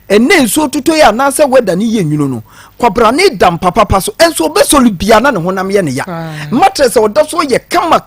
enne nso tuto ya na se weda ne ye nwunu no kwabra ne dam papa so enso obesolu bia na ne honam ye ne ya mattress oda so ye kama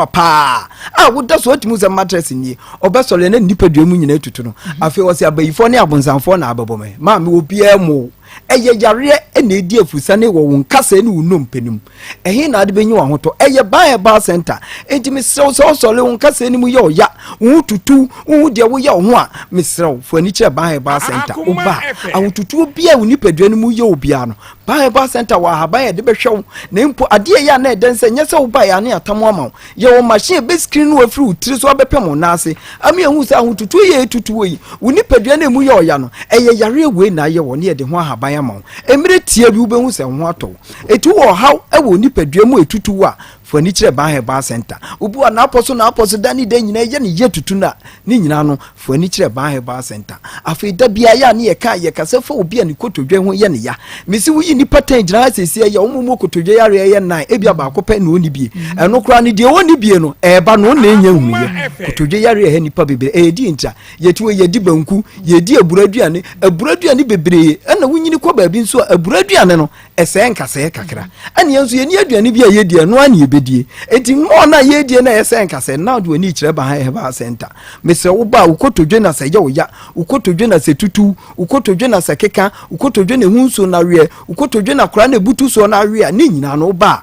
pa a woda so atimu se mattress ni obesolu ne nipadua mu nyina tutu no afi wo se abayifo ne abonsanfo na ababome ma me obi emu eye yare ene edi afusa ne wo nkasa ne unom penim ehe na ade benyi wo hoto eye Bible center enti mesrew so le nkasa ne mu ye oya wo tutu wo de wo ye ho a mesrew fo ani kire Bible center oba awotutu bia wo nipadua ne mu ye obia no Bible center wa haba ye de behwew na mpo ade ya na edense nyese wo ba ya ne atamo ama ye wo machine be screen no afiri utiri so abepem na ase ami ehu sa awotutu ye tutu wo yi wo nipadua ne mu ye oya no eye yare we na ye wo ne ye de ho haba ya ma emire tie bi wobɛhu sɛ ho atɔ etu wɔ haw ɛwɔ nipadua mu etutu a fani kyerɛ ban herbal center obi wa na apɔso dani de nyina ye ne ye tutu na ne nyina no fani kyerɛ ban herbal center afei da bia ya ne ye ka ye kasa fa obi a ne kotodwe ho ye ne ya mesi wo yi ni pattern gyina asiesie ya omumu kotodwe yare ye nan ebia ba akopɛ na oni bie ɛno kra ne de oni bie no ɛba no na enya hu ye kotodwe yare he nipa bebe di ntra yetu ye di banku ye di aburaduane bebre ɛna wunyini kɔ baabi nso aburaduane no ɛsɛ nkasɛ kakra ɛne yenso ye ni aduane bia ye di no ani bedie enti mo na ye die na yesen kase na de wani kire ba herbal center mesre wo ba ukotodwe na se ye wo ya ukotodwe na se tutu ukotodwe na se keka ukotodwe na hunso na we ukotodwe na kora na butu so na we ni nyina no ba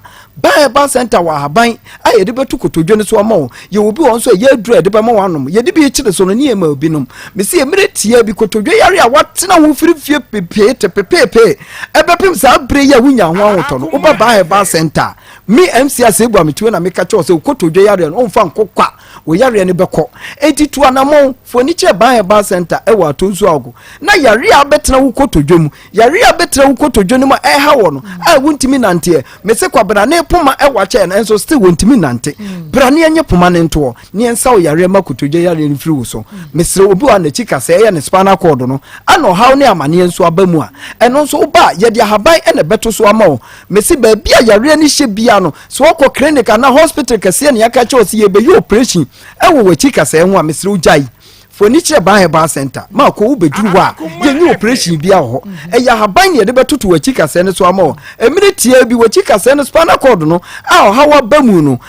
herbal center wa haban aye de betu kotodwe ne so ama ye obi won so ye adura de be ma wanom ye de bi kire so no ne ma obi nom mesi emire tie bi kotodwe yare a watena ho firifie pepe ebepim sa bre ya wunya ho ahoto no wo ba herbal center mi MC asegbu amituwe na meka cho se ukotodwe yare no mfa nkokwa wo yare ne beko etitu anamo foni che ban herbal center e wa tonsu ago na yare a betena ukotodwe mu yare a betena ukotodwe no ma e ha wo no a wuntimi nante me se kwabra ne poma e wa che na enso still wuntimi nante bra ne enye poma ne nto ne ensa wo yare ma kotodwe yare ne firi wo so me se obi wa na chika se ye ne spinal cord no ano haw ne amane enso abamu a eno so ba ye de haban e ne beto so ama wo me se ba bia yare ne hye bia no so ko clinic na hospital kase ne yaka che o se ye be operation ewo wachi kase ho a mesre ujai foni kire ban herbal center ma ko ubeduru wa ye ni operation bia ho eya haban ye de betutu wachi kase ne so ama emire tie bi wachi kase ne spinal cord no a hawa bamu no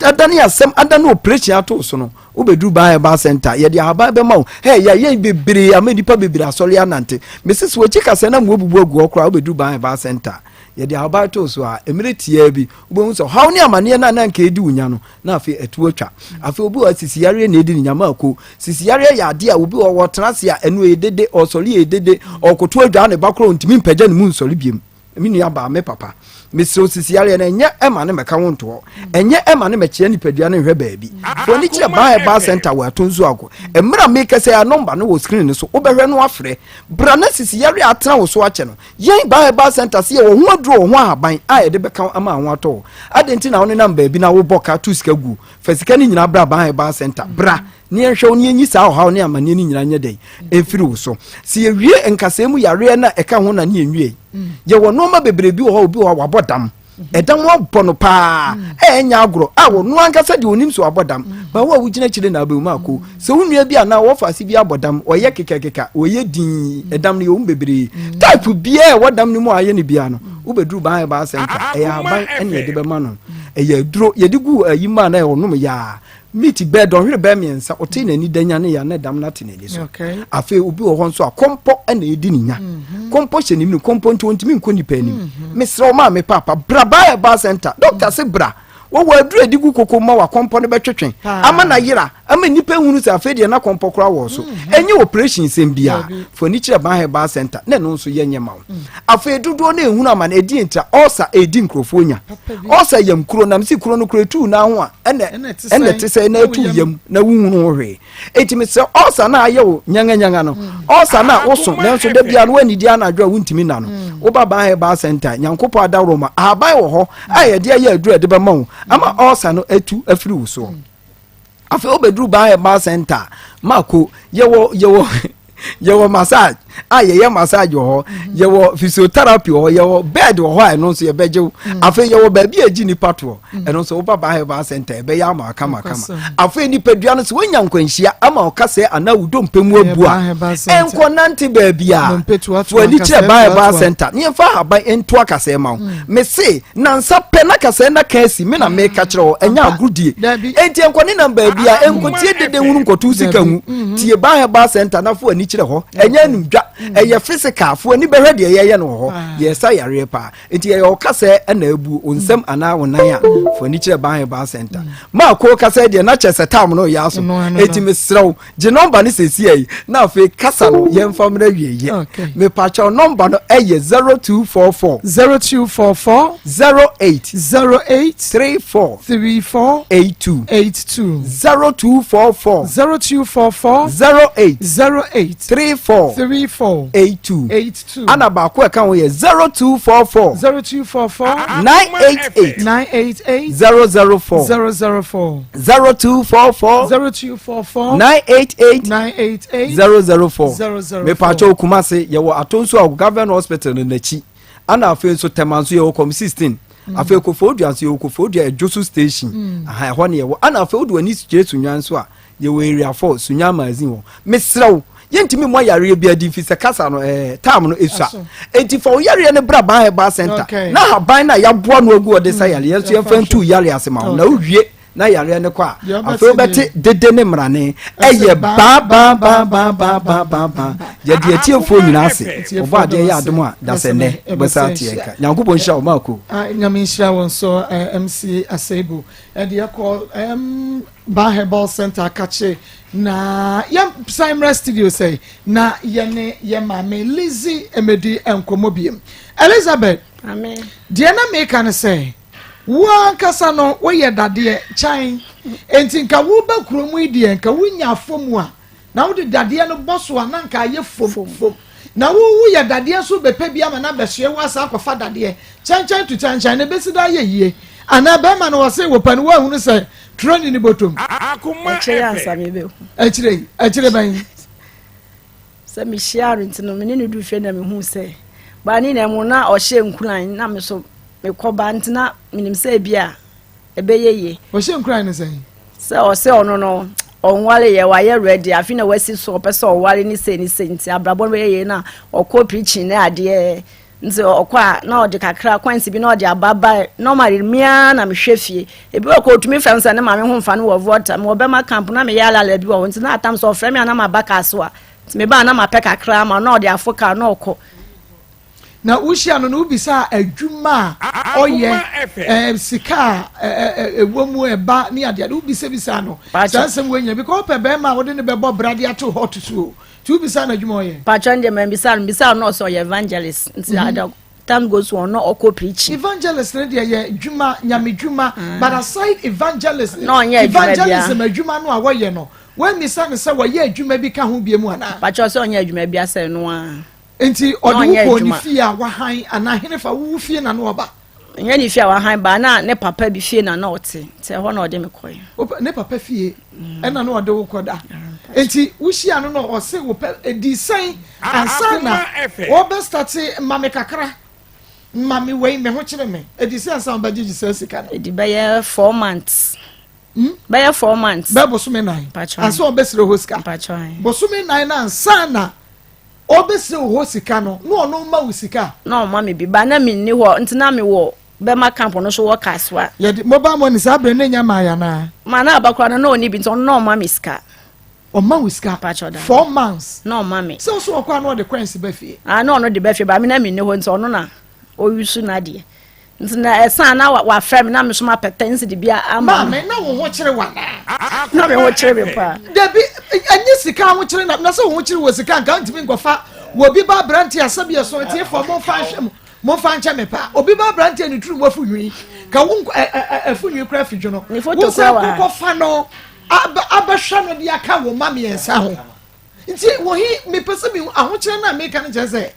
adane asem adane operation ato so no ubeduru ban herbal center ye de haban be ma hey ye bebre amedipa bebre asole anante mesis wachi kase na mo bubu agu okra ubeduru ban herbal center ye de abato so a emire tie bi ubehun so haw ne amane na nka edi unya no na afi etu atwa afi obi wa sisi yare na edi nyama ako sisi yare ya ade a obi wo tenase a enu edede osori edede okoto adwa ne bakro ntimi mpagya ne mu nsori biem eminu aba me papa mesro sisi yare na enye ema ne meka wonto enye ema ne mekyia nipadua ne hwe baabi foni kire Bible center wa tonzu ago emra make say a number no wo screen ne so obehwe no afre bra na sisi yare atena wo so ache no yen Bible center se wo ho aduro ho ahaban a ye de beka ama ho ato adenti na woni number bi na wo boka tu sika gu fasika ni nyina bra Bible center bra ni enhwe oni enyi sa ho hawo ne amane ni nyina nyedai efiri wo so se ye wie nkasemu yare na eka ho na ne enwie ye wo no ma bebrebi wo obi wo wabodam edam wo bono pa enya agro a wo no ankasa de onim so abodam ba wo wugina kire na abamu ako se wunua bi ana wo fase bi abodam oye kekekeka oye din edam ne yo bebre type bia wodam ne mu aye ne bia no wo beduru ban ba center aban ene de be ma no eye duro ye digu ayima na wo no ya meet bed on hwe be miensa ote na ni danya ne ya na dam na te ne so afi obi wo hon so akompo na edi ninya kompo hye ni kompo ntimi nkoni pani mesro ma me papa bra Bible center doctor se bra wo wa aduru edigu kokoma wa kompo ne betwetwen ama na yira ama nipa hunu sa afede na kompokora wo so enye operation sembia for nichire ban heba center na no so yenye mawo afa dodo na ehunu ama na edi entra osa edi nkrofonya osa yam kuro na msi kuro no kuro tu na ho a ene tese na tu yam na wuhunu hwe etimi se osa na ayo nyanga no osa na oso na so da bia no anidi anadwo wuntimi na no wo ba ban heba center nyankopo adawroma aban wo ho ayede aye adura de ba mawo ama osa no atu afiri wo so afi obedru ban heba center mako yewo massage ye massage ho yewo physiotherapy ho yewo bed ho a no so ye beje afi yewo ba bi agi ni pato eno so oba ba heba center be ya ma kama afi ni padua no so wonya nkwanhia ama okase ana udo mpemu abua enko nante ba bia fo ni kire ba heba center ni fa haba ento akase ma me se nansa pe na kase na kasi me na me ka kire ho enya agudie enti enko ni namba bia enko tie dede hunu nkotu sika hu tie ba heba center na fo ni kire ho enya nudwa eye physical fo ni behwede ye no ho ye sa yare pa enti ye okase na abu onsam ana wonan a fo ni kire ban heba center ma ko kase de na chese tam no ya so enti mesrew je number ni sesi yi na fe kasa no ye mfam na wieye me pa cho number no eye 0244 0244 08 34 82 0244 08 34 82 ana ba ko kan wo ye 0244 988 004 0244 988 004 me pa cho kumase ye wo atonso a government hospital no nachi ana afi so temanso ye wo com 16 afi ko fodua so ye ko fodua ejosu station aha ho ne ye wo ana afi odu ani jesu nwanso a ye wo area 4 sunya magazine wo mesrew yentimi mo yare bia di fi se kasa no tam no esua enti for yare ne bra ban heba center na haban na ya boa no agu ode sayale yenso ye fan tu yare asema na owie na yare ne kwa afi beti dede ne mrane eye ba ya di atiefo nyina ase obo ade ya adom a dasene besa tieka nyankopon hia o mako nyame hia won so MC Asebo e de call Ban Herbal Center kache na ya Simra Studio say na yene ye mame Lizzie Emedi enkomobiem Elizabeth amen de na make an say wa kasa no wo ye dade chan enti nka wo ba kromu ide nka wonya fomu a na wo de dade no boso na nka ye fom na wo ye dade so bepa bia ma na behye wasa akwafa dade chan to chan ne besi da ye yie ana ba ma no wo say wo pani wo hunu say troni ni botom Akoma eche ansa me be echire ban se mi share ntino me ne du fe na me hu say ba ni na mu na o hye nkuran na me so me koba ntina minim say bia ebeyeye o hye nkuran ne say o say ono no onwale ye wa ye ready afi na wasi so pese o wale ni say nti abrabo no ye na o ko preaching na ade nti okwa na odi kakra kwansi bi na odi ababa normally mia na me hwefie ebi ko tumi fansa ne ma me ho mfa no wo water me obema camp na me yala la bi wo nti na atam so frame na ma baka so a nti me ba na ma pe kakra ma na odi afoka na okọ na ushia no ubisa adwuma oye sika ewomu eba ni ade ubisa bisa no sansem wenya because pe be ma wode ne be bo brade ato hot so tu bisa na adwuma oye patron me bisa no so evangelist nti ada time goes on no okọ preaching evangelist ne de ye adwuma nyame adwuma but aside evangelist no evangelism adwuma no a woye no when me say wo ye adwuma bi ka ho biemu ana patron so onye adwuma bi ase no a enti odi ko ni fia wa han ana henefa wu fie na no oba nya ni fia wa han ba na ne papa bi fie na na ote te ho na ode me koy ne papa fie ena na ode wo koda enti wuhia no no o se wo di san ansana wo be start mame kakra mame wei me ho kire me edi san ansan ba gigi sika na edi be 4 months be 4 months be bosume 9 anso o be sire hoska bosume 9 na ansana obese wo sika no no ma wo sika no ma me bi ba na me ni ho ntina me wo be ma camp no so wo kaswa ye mobile money sa bre na nya ma ya na ma na abakwa no oni bi nto no ma me sika o ma wo sika 4 months no ma me so okwa no de kwansi ba fie no de ba fie ba me na me ni ho nto no na o yusu na de ntina esa na wa frame na me so ma petensi de bia ama me na wo ho kire wa na na me ho kyere me pa Debi enye sika ho kyere na so ho kyere wo sika nka ntimi ngofa wo bi ba branti asabi so tie for mo fa hwem mo fa nche me pa obi ba branti ni turu mo fu nwi ka wo afu nwi kra fidwo no ni photo sa wa ko fa no abahwa no dia ka wo ma me ensa ho nti wo hi me pese mi aho kyere na me ka ne jese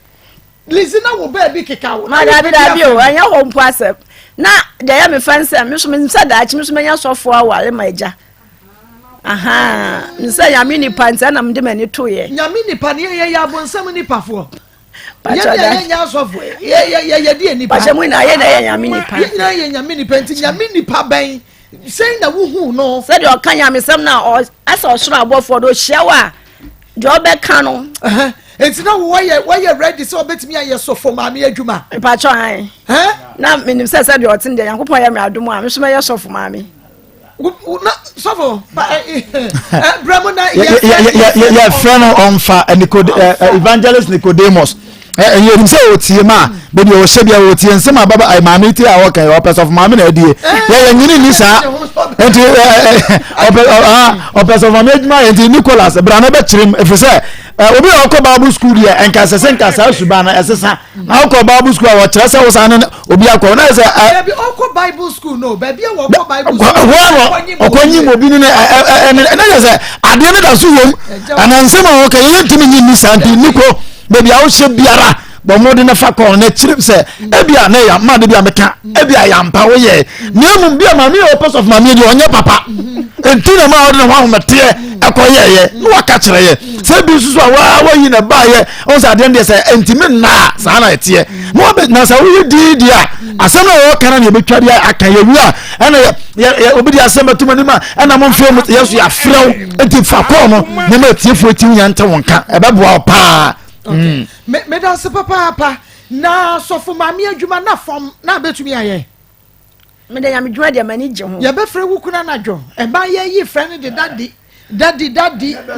lizina wo ba bi keka wo ma dabi o anya ho mpo asep na da ya me fancy me so me sa da chi me so menya sofo awale ma eja aha nsa ya mi ni panta na mde mani to ye nyami ni pa ne ye ya bonsam ni pafo ye nya sofo ye di ni pa pa mu na ye na ye nyami ni pa ye nyami ni pa nti nyami ni pa ben sei na wo hu no se de o kan nyami sam na asa o soro abofo do hyewa de o be kan no enti na wo ye ready so betimi aye sofo ma me adwuma pa cho han na minim se de o tin de yankopon ye me adomu a me so me ye sofo ma me na sofo bramona ya friend on fa evangelist Nicodemus you say otie ma be de o hye bia otie nsema baba ai ma me ti a wo kan o person of ma me na die ya nyini ni sa enti o person of ma me ma enti Nicholas brana be kirem efese obi okọ Bible school here enka sese nka sa suba na esesa na okọ Bible school a wo kire se wo sa na obi akọ na se baby okọ Bible school no baby wo okọ Bible school wo okonyim obi ni na se ade ne da so wom anansema wo kan yentimi nyini santi niko baby a wo hye biara bo mo de na fa kon na kirem se ebia na ya ma de bia meka ebia ya mpa wo ye nemu bia ma me o person of ma me de onye papa enti na ma wo de na ho mete akoyeye no waka kire ye se bi susu a wa yi na ba ye on sa de se enti me na sa na ete mo be na sa wo di dia asem na wo kana na betwa dia aka ye wi a ana ya obi dia asem batuma ni ma ana mo mfo mo yesu ya frew enti fa ko no na ma tie fo ti nya nte wonka e be boa pa me da se papa na sofo ma me adwuma na fom na betumi aye me da ya me dwuma de mani je ho ya be fre wukuna na dwo e ba ye yi friend de daddy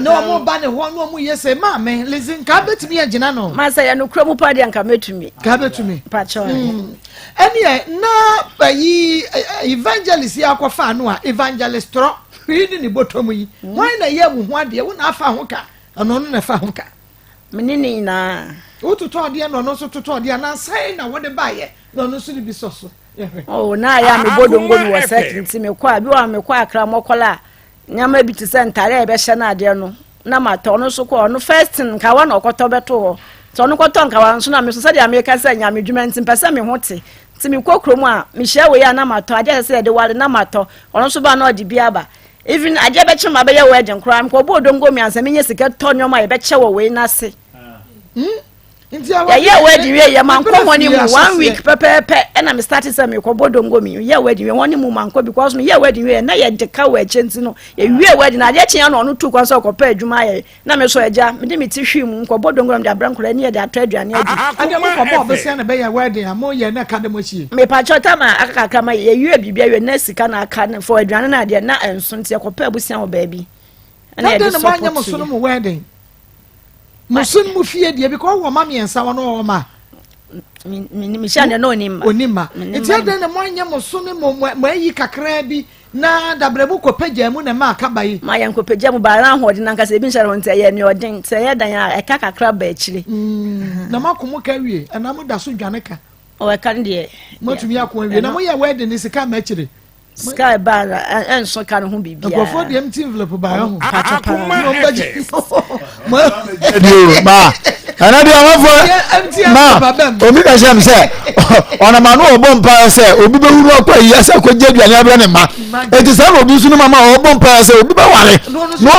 no mo ba ne ho no mo yese ma me listen ka betumi agina no ma say ya no kura mu pa de anka metumi ka betumi pa cho ene na yi evangelist ya kwafa no a evangelist tro hwini ni botomu yi why na ye wo ho ade wo na afa ho ka ono no na fa ho ka menini na ututo de no so tuto de na sai na wo de ba ye no so bi soso oh na ya me bodongo mi wo set nti me kwa bi wa me kwa akra mokola nyama bi ti sentare e be hye na ade no na mato no so ko no first nka wa na okoto beto ho so no koto nka wa nso na me so sadia me ka se nyama dwuma nti pese me hote nti me kokro mu a me hye we ya na mato ade se de wale na mato ono so ba na odi bi aba even aje be chema be ye wedding kra me ko bodongo mi ansa me nye sika to nyoma ye be che wo we na se yeah wedding we ya man ko money mu 1 week pepepe and I'm starting say me ko bodongo mi yeah wedding we woni mu man ko because me yeah wedding we na ye de ka we chenti no ye we wedding na de kyen no no tu kwa so ko pa adwuma ye na me so eja me de me ti hwi mu ko bodongo me de abrankora ni ye de atwa aduane adi ade mo ko bo be se na be ya wedding amo ye na ka de mo chi me pa chota ma akaka ma ye we bibia we na sika na aka na for aduane na de na enso nti ko pa busia wo ba bi na ye de support mo so no wedding musun mu fie die because wo ma me ensa wo no wo ma mi shane no onima enti ade na mo anya mo so ne mo ayi kakra bi na dabrebu ko pagya mu na ma aka bayi ma yan ko pagya mu ba ran hodi nan ka se bi nshare won te ye ni odin se ye dan ya e ka kakra ba akire na makomo ka wie ana mo da so dwane ka o e kan de mo tumi akon wie na mo ye wedding ni sika ma akire sky ba enso ka no ho bibia go for the empty envelope ba ho Akoma ma ana dia ma omi ka shem se ona ma no obompa se obi be wuru akwa yi asa ko je duane abra ne ma eti sa no obi sunu mama obompa se obi be ware no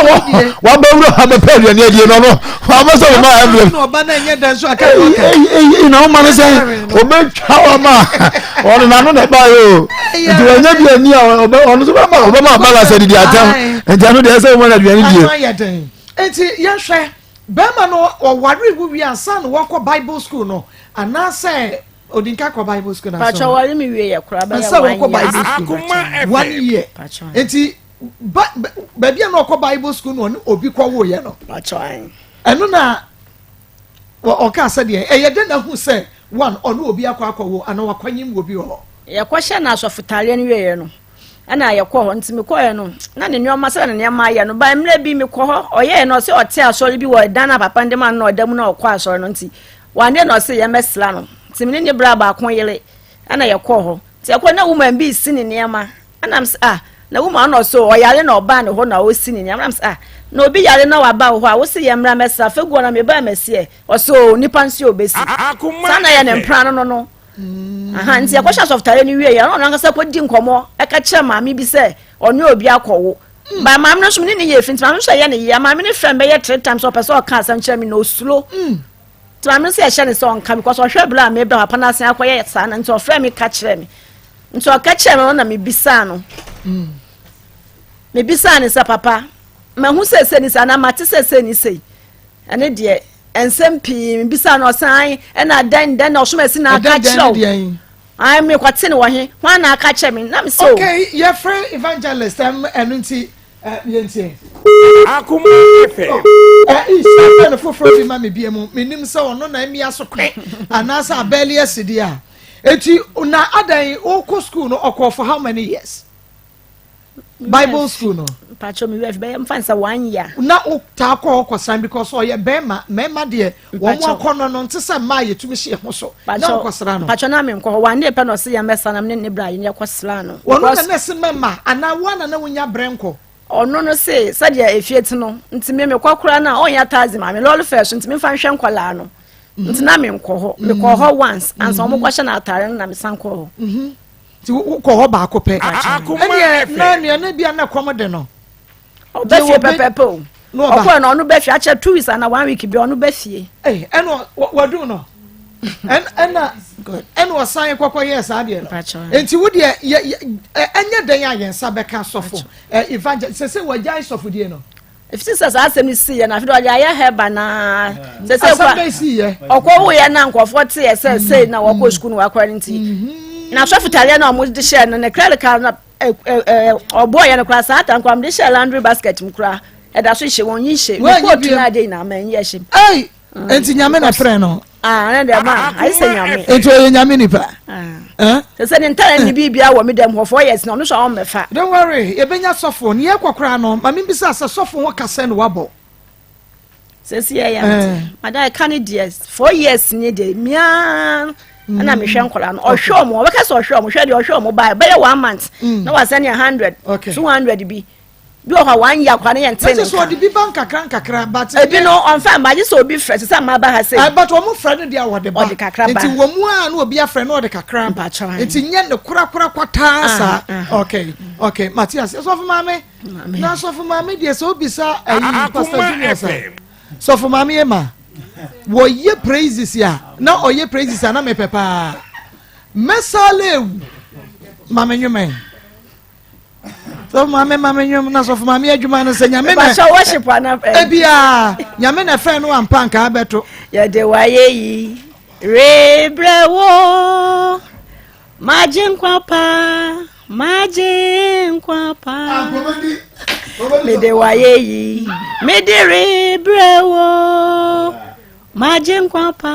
wa be wuru ha be pa duane adie no no wa ma so ma emblem no ba na nye dan so aka na o ma no se obe twa wa ma ona na no ne ba yo eti wanya duane a ono so ba ma balance di atam eti anu de se mo na duane die eti ya hwe bema no wari wi ansa no wako Bible school no ana say odinka ko Bible school na so pacha wari mi wie ya kura ba ya Akoma 1 year enti ba bia no ko Bible school no obi ko wo ye no pacha enu na o ka say de e ye de na hu say one ono obi akwa wo ana wakwanyim obi ho ya kwa hye na asofutale no wie no ana ye kɔ hɔ ntimi kɔ ye no na ne nyoma sɛ ne nyama ye no ba mre bi me kɔ hɔ ɔyɛ no sɛ ɔte asɔre bi wɔ dana papa ndema no ɔdam na ɔkɔ asɔre no nti wande no sɛ ye mesla no ntimi ne bra ba ko yele ana ye kɔ hɔ ti akɔ na woman bi si ne nyama ana na woman no so ɔyare na ɔba ne hɔ na ɔsi ne nyama ana na obi yare na waba hɔ a wo se ye mra mesla fegu na me ba mesie ɔso nipa nsi obesi sana ye ne mpra no aha nti akɔhya softare ni wie ya no nankasa kɔdi nkɔmɔ ɛka kyerɛ maame bi sɛ ɔne obi akɔwo ba maame no so ne ye finti maame so ye ne ye maame ne frɛ mbɛyɛ 3 times ɔpɛ sɛ ɔka asɛm kyerɛ me na oslo ti maame so ye hyɛ ne sɛ ɔnka because ɔhwɛ bla me bla papa na asen akɔyɛ saa na nti ɔfrɛ me ka kyerɛ me nti ɔka kyerɛ me no na me bisa no me bisa ne sɛ papa ma hu sɛ ni sa na mate sɛ ni sei ɛne de ensem pi bisa no san na dan na osomasi na aka kyerɛw ai me kwate ne wo he hwan na aka kyerɛ me na me so okay your friend evangelist enunti yenti Akoma efe isa na foforo bi ma me bia mu menim sɛ ɔno na emi asokwe anasa abeli asidi a eti na adan o ko school no okɔ for how many years Bible school no pacho me we be mfansa 1 year na o ta ko san because o ye bema de wo mo akono no nte se ma ye tumi hye ho so na ko sra no pacho na me nko wa ne pe no se ye mesa na me ne bra ye ko sra no wono na se mema ana wana na wonya brenko ono no se de efieti no nti me kwakura na onya tazi ma me lol first nti me fa hwe nkola no nti na me nko ho me ko ho once ansa mo kwahye na atare na me san ko ho ti ko ho ba ko pe ene na bia na kom de no obefie pepepo okwa na onu befie ache 2 weeks na 1 week bi onu befie eno wadu no ena wasan kwakwa yes ade no enti wo de enye den ayensa beka sofo evangelist se wajai sofo die no if this as asem si ye na fido ya heba na se kwa si ye okwa wo ye na nkofo te se na wako school no wakwa nti na sofo tare na mo de share no ne credit card na obo ye no kra sa atan kwam de share laundry basket mkra eda so hye won yihye me ko tu na de na man ye hye enti nyame na frɛ no na de ma ai se nyame enti o nyame nipa se ne ntare ni bibia wo me dem ho 4 years na no so on mefa don't worry e benya sofo ne ye kwakra no ma me bisa se sofo wo kase no wabo se si ye ya madai candidates 4 years ni de mia ana me hwe nkola no ohwe mo we ka se ohwe mo hwe de ohwe mo ba be 1 month na wa send 100 200 bi o ha 1 year kwa na ye ntene so de bi bank kakra but ebi no on fa ma je so obi fresh say ma ba ha say but o mo friend dia wo de ba enti wo mu a na obi afre na o de kakra enti nye ne kura kwata sa okay Matthias so for mama na so for mama dia so obi sa ayi pastor junior sa so for mama ema wo ye praises ya na o ye praises na me pepa mesale mama nyume so mama nyum na so for mama adwuma na se nyame na so worship na ebia nyame na fe no ampa nka abeto ye de waye yi rebrewo majinkwa pa me de waye yi me de rebrewo majinkwa pa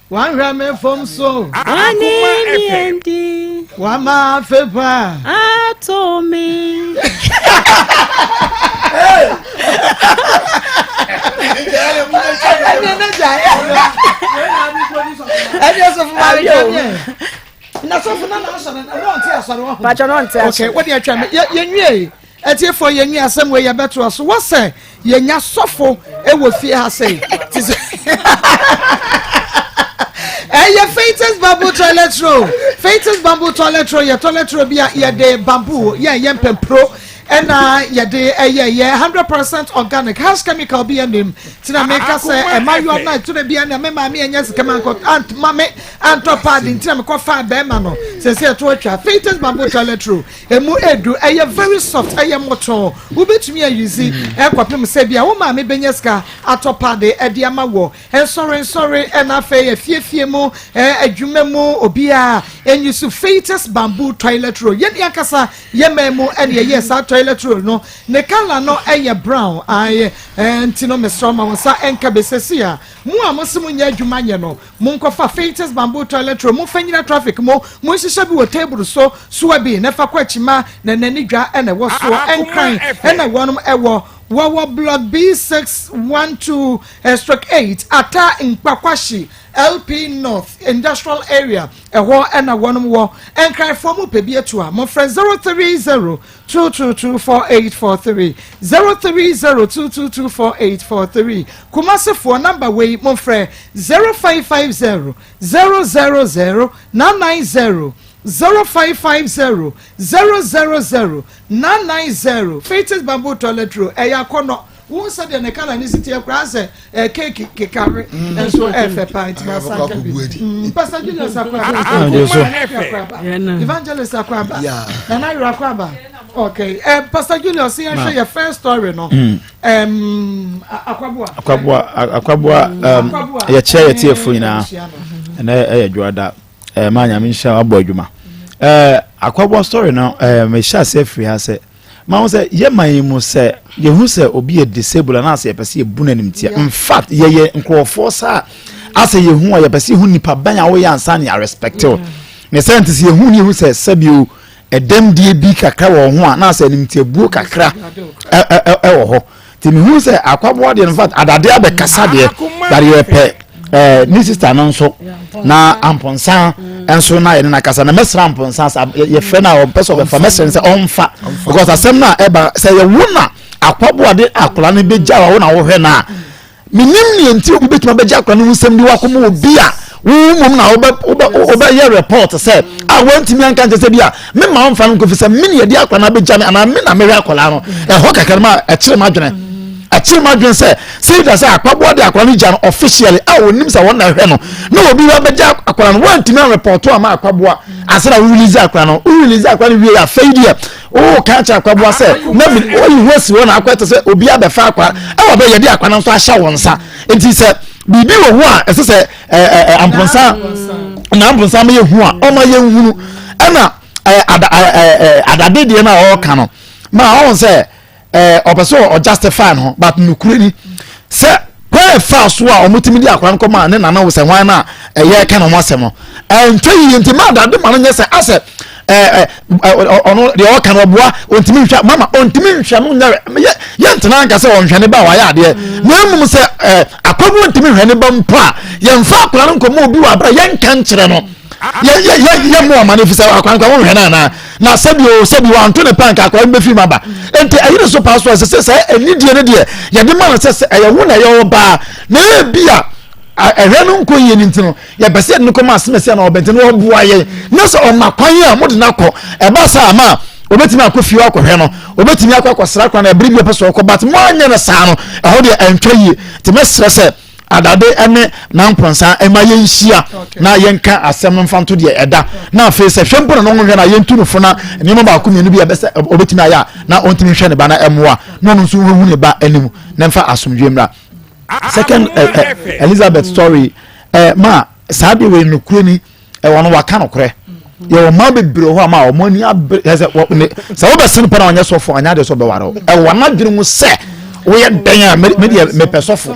One ramen from so. Ani Wama fepa. Atomi. Okay, what do you try? You eti for yenyi asem we ye beto so what say yenya sofo e wo fie ha say your Faith's bamboo toilet roll. Faith's bamboo toilet roll. Your toilet roll be a de bamboo. Yeah, yempen pro. And yeah, de 100% organic. House chemical be a name. Tina make us a mayo night to the be a member me and yes, come on, aunt mammy, and top pad in Tim Coffin Bemano. Says here to a Faith's bamboo toilet roll. A mo edu, a very soft, a motor. Who bet me a easy, a quapim sabia, oh, mammy Benyeska, at top pad, a diamawo. And sorry, and I fay a fiemo, a jumemo, obia, and you su Faith's bamboo toilet roll. Yet yakasa, yememo, and yes, out toilet roll no ne color no eye brown aye ntino mesoma wonsa enka besesia mu amosimu nya adwuma nye no mu nkofa Fates bamboo toilet roll mu fanyina traffic mo hyehyɛ bi wo table so bi na fa kwachima na nani dwa ene wo so enkran ena wonum ewo Wawa block B612/8 ata Nkpakwashi LP North Industrial Area eho ena wonum wo enkran formu pebi etua mo friend 03022248843 03022248843 Kumasi for number way mo friend 0550 000 990 0550 000 990 Fates bamboo toilet roll Akoma who said the Nekala Nicity of Grass cake carry and so pint Pastor Julius Evangelist Akwaba and I Akwaba okay Pastor Julius see share your first story no Akwabwa ya chair tefu ina na juada manya minsha abo adwuma Akwabwa story no me sha se free ha se ma say ye man mu se ye hu se obi e disable na se pese ye bu nanim tia in fact ye nkrofo sa ase ye hu ye pese hu nipa banya wo ya ansa na respect ne sentence ye hu ni hu se sabio edem die bi kakra wo ho a na se nim tia bu kakra wo ho ti me hu se Akwabwa de in fact adade abekasa de bari ye pe ni sister no so na amponsan enso na ye na kasa na mesra amponsan ye fe na o person be fa mesra se onfa because asem na eba se ye wona Akwabwa de akola ne beja wa na wo hwe na minim ni enti obi betuma beja akola ne nsem di wakomo obi a wo mum na oba ye report say wanti mi anka se bia me ma onfa no kofi se me ne ye di akola na beja me ana me na me hwe akola no ho kakara ma ekire ma dwene Achimagin say that say Akwabwa de akwani jan officially onim say won na hwe no na obi wa beja akwani want me report to am Akwabwa asira release akwani we are failure catch Akwabwa say na me o wesi won akwata say obi abefa akwa e be ye de akwani so ahya wonsa enti say bibi wo ho a ese say amponsa na amponsa me ye hu a o ma ye hunu na adade de na o ka no ma on say opeso or justify no but nukuri ni se kwa fa so a omutimi di akwan koma ne nana wo se hwan na ye ka no masem no ntwi yenti ma da de ma no nyese ase ono de o kan oboa ontimi hwa mama ontimi hwa no nya ye ntena nka se onhwane ba wa ya de na mum se Akwabwa ontimi hwane ba mpo a ye mfa akwan no komo obi wa bra ye nka nkire no ye mo manifesta akwan kwa wo hwana na sabi wa antone pank akwa be fi maba enti ayire so pastor se enidie ne de ye de man se ye wo na ye oba na bia ehwe no nko ye nintino ye bese ne ko ma semese na obente no oboa ye na so o makwan a mo de na ko e ba sa ma obetimi akofi wa kohwe no obetimi akosra kwa na ebri bi peso ko but mo anya na sa no e ho de entwa yi ti mesre se adade ene na mponsa ema ye nhia na ye nka asem mfanto de eda na afi se hwempo no nhwe na ye ntunufo na ni mo ba ko mienu bi e bese obetimi aya na ontimi hwe ne ba na emoa no no so hu ne ba animu na mfa asomdwe mra second Elizabeth story ma sabe we no kurani e wono waka no kore ye ma bebre ho ma o mani se wo be sin pa na onye sofo anya de so be waro e wona dwene mu se we dan me pesofo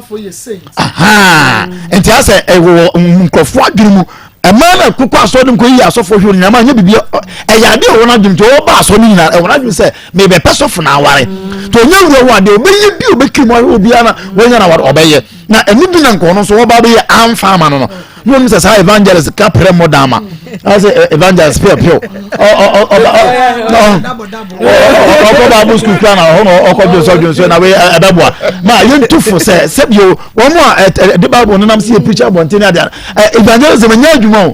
aha enti ase wo nkofo adwene mu e ma na kuko aso dem ko yi asofo hwe nyama nya bibia e ya de wona dwene to ba aso ni na e wona dwene se me be pesofo na aware to nya wuro wa de obeyi bi obekiri mo obi ana wo nya na wa obeye na eni bi na nko no so wo ba be amfa ma no no no say evangelist ka pre modama as evangelist pio no Bible school plan ho ko so na we adabua ma yentufo say sebio wo mo the Bible no nam say preacher bonten ade evangelism nya adwuma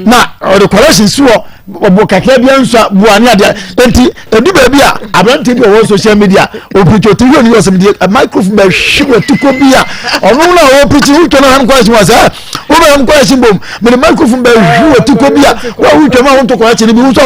na the correction so obo kakra bia nso buane ade enti edu ba bia abrante bi wo social media o preacher to you no some microphone be hwe tuko bia ono na o preacher hu tono han question was o be han question bom me microphone be hwe tuko bia wa hu twema ho to question bi hu so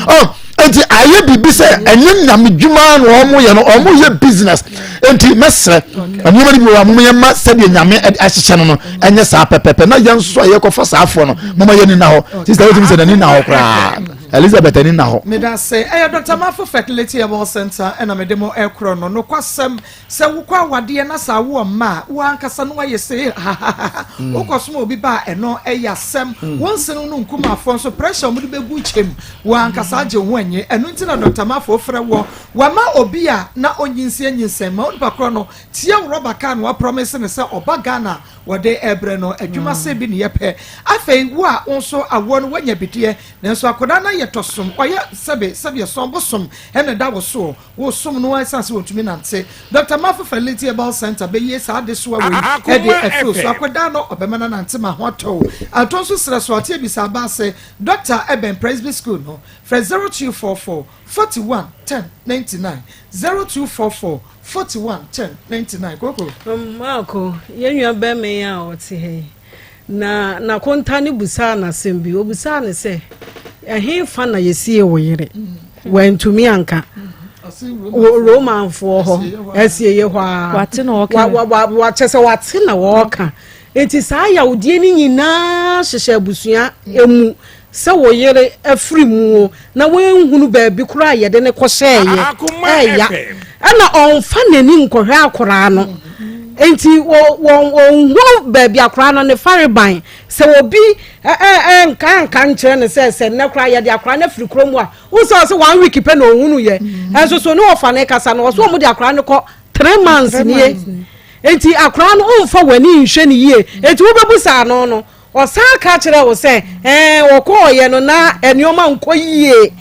oh enti aye bibi se enye nyam dwuma no omo ye no omo ye business enti mesre ani mani bi wa mo ye ma se de nyame ahyeche no enye sa pepepe na ye nso ye ko fa sa afo no mo ma ye ni na ho sister we timi se na ni na ho kra Elizabeth ani na ho me da say Dr. Mafo Fertility Herbal Center and me demo ekro no kwasem se wo kwa wade na sa wo ma wo ankasa no aye say wo koso obi ba eno eyasem won se no nkuma afo so pressure mu de begu chem wo ankasa age ho anye eno ntina Dr. Mafo frɛ wo wa ma obi a na onyinsie nyinsem ma wo bakro no tie wo roba kan wo promise ne se oba Ghana wode ebre no adwuma se bi ne yepɛ afei wo a onso awo no wanya bidie nanso akoda na yetosom oya sebe som bosom ene da wo so wo som no ansanse wontumi nante Dr. Mafo Fertility Herbal Center be yes ade so we e de afu so akoda no obemana nante ma hoto atonso sra so atie bi sa ba se Dr. Eben Presby School no for 0244 41 10 99 0244 41 10 99 koko Marco yenwa be me ya oti he na konta ni busa na sembi obusa ne se ehe fa na yesie wo yere wantumi anka Roman for ho esie ye hwa wate na wo wa chese wate na wo ka enti saa ya odie ni nyina hyehye abusua emu se wo yere afri mu na wenhunu ba bi kura ye de ne kɔhyɛ ye ana onfa nani nkɔhwɛ akora no enti wo ba bi akora no ne fariban se obi nka nkyerɛ ne se ne kora ye de akora na firi krom a wo se 1 week pe na ohunu ye enso so ne ofa ne kasa no so mo de akora ne kɔ 3 months nie enti akora no onfa wani nhwɛ ne yie enti wo bebusa no osa ka kyerɛ wo se wo kɔ ye no na enioma nkɔ yie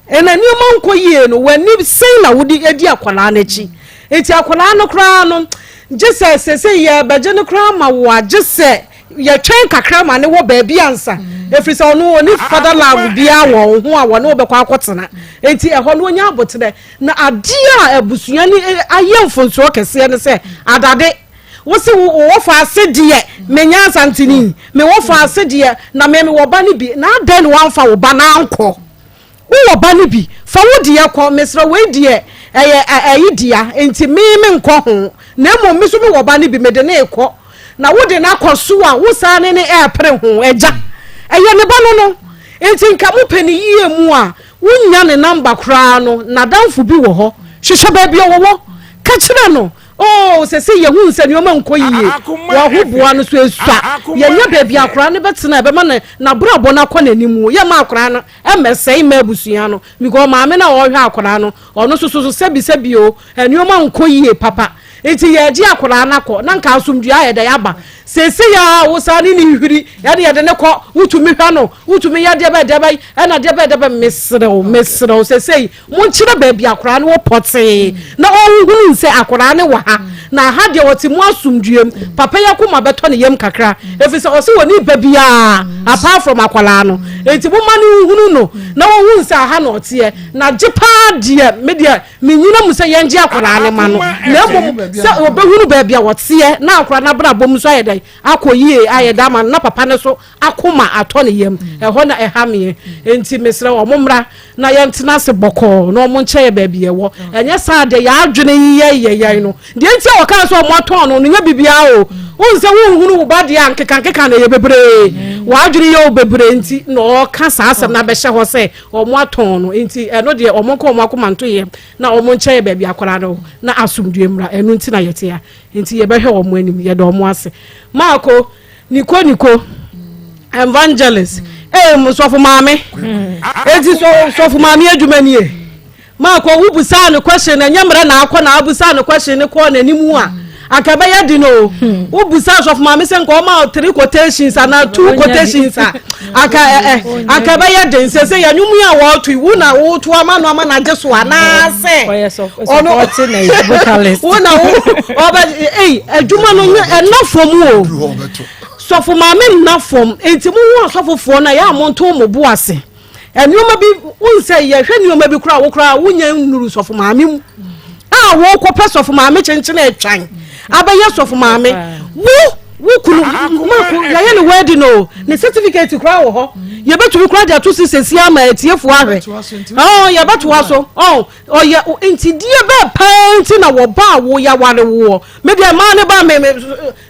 ena enioma nkɔ yie no wani sei na wodi edi akwala na chi enti akwala no kra no gese se ye baje no kra ma wo agese ye twen kakra ma ne wo ba bi ansa efri se ono oni father love bia wo ho a wo ne obekwa akotena enti eho no onya abotere na ade a abusua ni ayemfonso kese ne se adade wo se wo fa asede menya santini me wo fa asede na me wo ba ne bi na adan wo anfa wo ba na anko wo ba ne bi fa wo de yakɔ mesra we de ayidia enti me nkɔ ho na mo me so me wo ba ne bi me de na ekɔ na wo de na akɔso a wo sa ne epre ho agya eye ne ba no enti nka mo pani yie mu a wonya ne number kra no na danfo bi wo ho hwehwɛ ba bi wo ka kyerɛ no oh se yehu nse nyoma nkɔ yie wa ho boa no so esua ye nya ba bi akra ne betena be ma na brabo na kɔ nanimu ye ma akra no emesei ma abusua no because maame na wo hwɛ akra no ɔno so sebi o nyoma nkɔ yie papa enti ye ji akra na kɔ na nka asomdua ye da yaba sese ya wo sa ni hwiri ya de ne kɔ wutumi hwa no wutumi ya de ba na de ba mesrew sese mo nkyere ba bi akra no wo pote na ɔhunu nse akra ne wa na ha de woti mu asomduem papa ya kuma beto ne yem kakra efise ose woni ba bia apart from akwala no enti mo mane hunu no na wo hu nse ha na ote na jepa de media menyina mu se yenje akwala ne ma no na mo se obehunu ba bia wote na akwala na bra bom so ayeda akoyie ayeda ma na papa ne so akoma ato ne yem eho na ehame enti mesre wo momra na yentena se boko na mo nche ba bia wo enye sa de ya adwene yeye no de enti o kan so mo aton no nya bibia o unse wo hunu wo ba de ankeka na ye bebre wa adwene ye o bebre enti no ka sa asem na be hye ho se o mo aton no enti eno de o mo ko mo akoma nto ye na o mo nche ba bia kwara no na asumdue mra eno enti na yete ya enti ye be hwe o mo anim ye do mo ase Marco niko evangelist musofo maame enti sofo maame adwumanie Marco wo busa no question na nyamra na akọ na abusa no question ne ko na nimu a akaba ya di no wo busa sofo maame se nko ma 3 quotations na 2 quotations akaba ya den se ya nyumu ya wo tu wo na wo tu ama no ama na jeso ana se ono na vocalist wo na wo oba adwuma no enafom o sofo maame nafom enti mu wo sofofo na ya monto mo bo ase enioma bi unse ye hwe nioma bi kura wo kura wonya nuru sofo maame mu a wo ko pe sofo maame chenchene atwan abaye sofo maame wo kunu Marco ya ye ne wedding no ne certificate kura wo ho ye betu kura dia to sisi ama etiefo ahwe ye betu aso ye enti die be painti na wo ba wo ya ware wo me dia ma ne ba me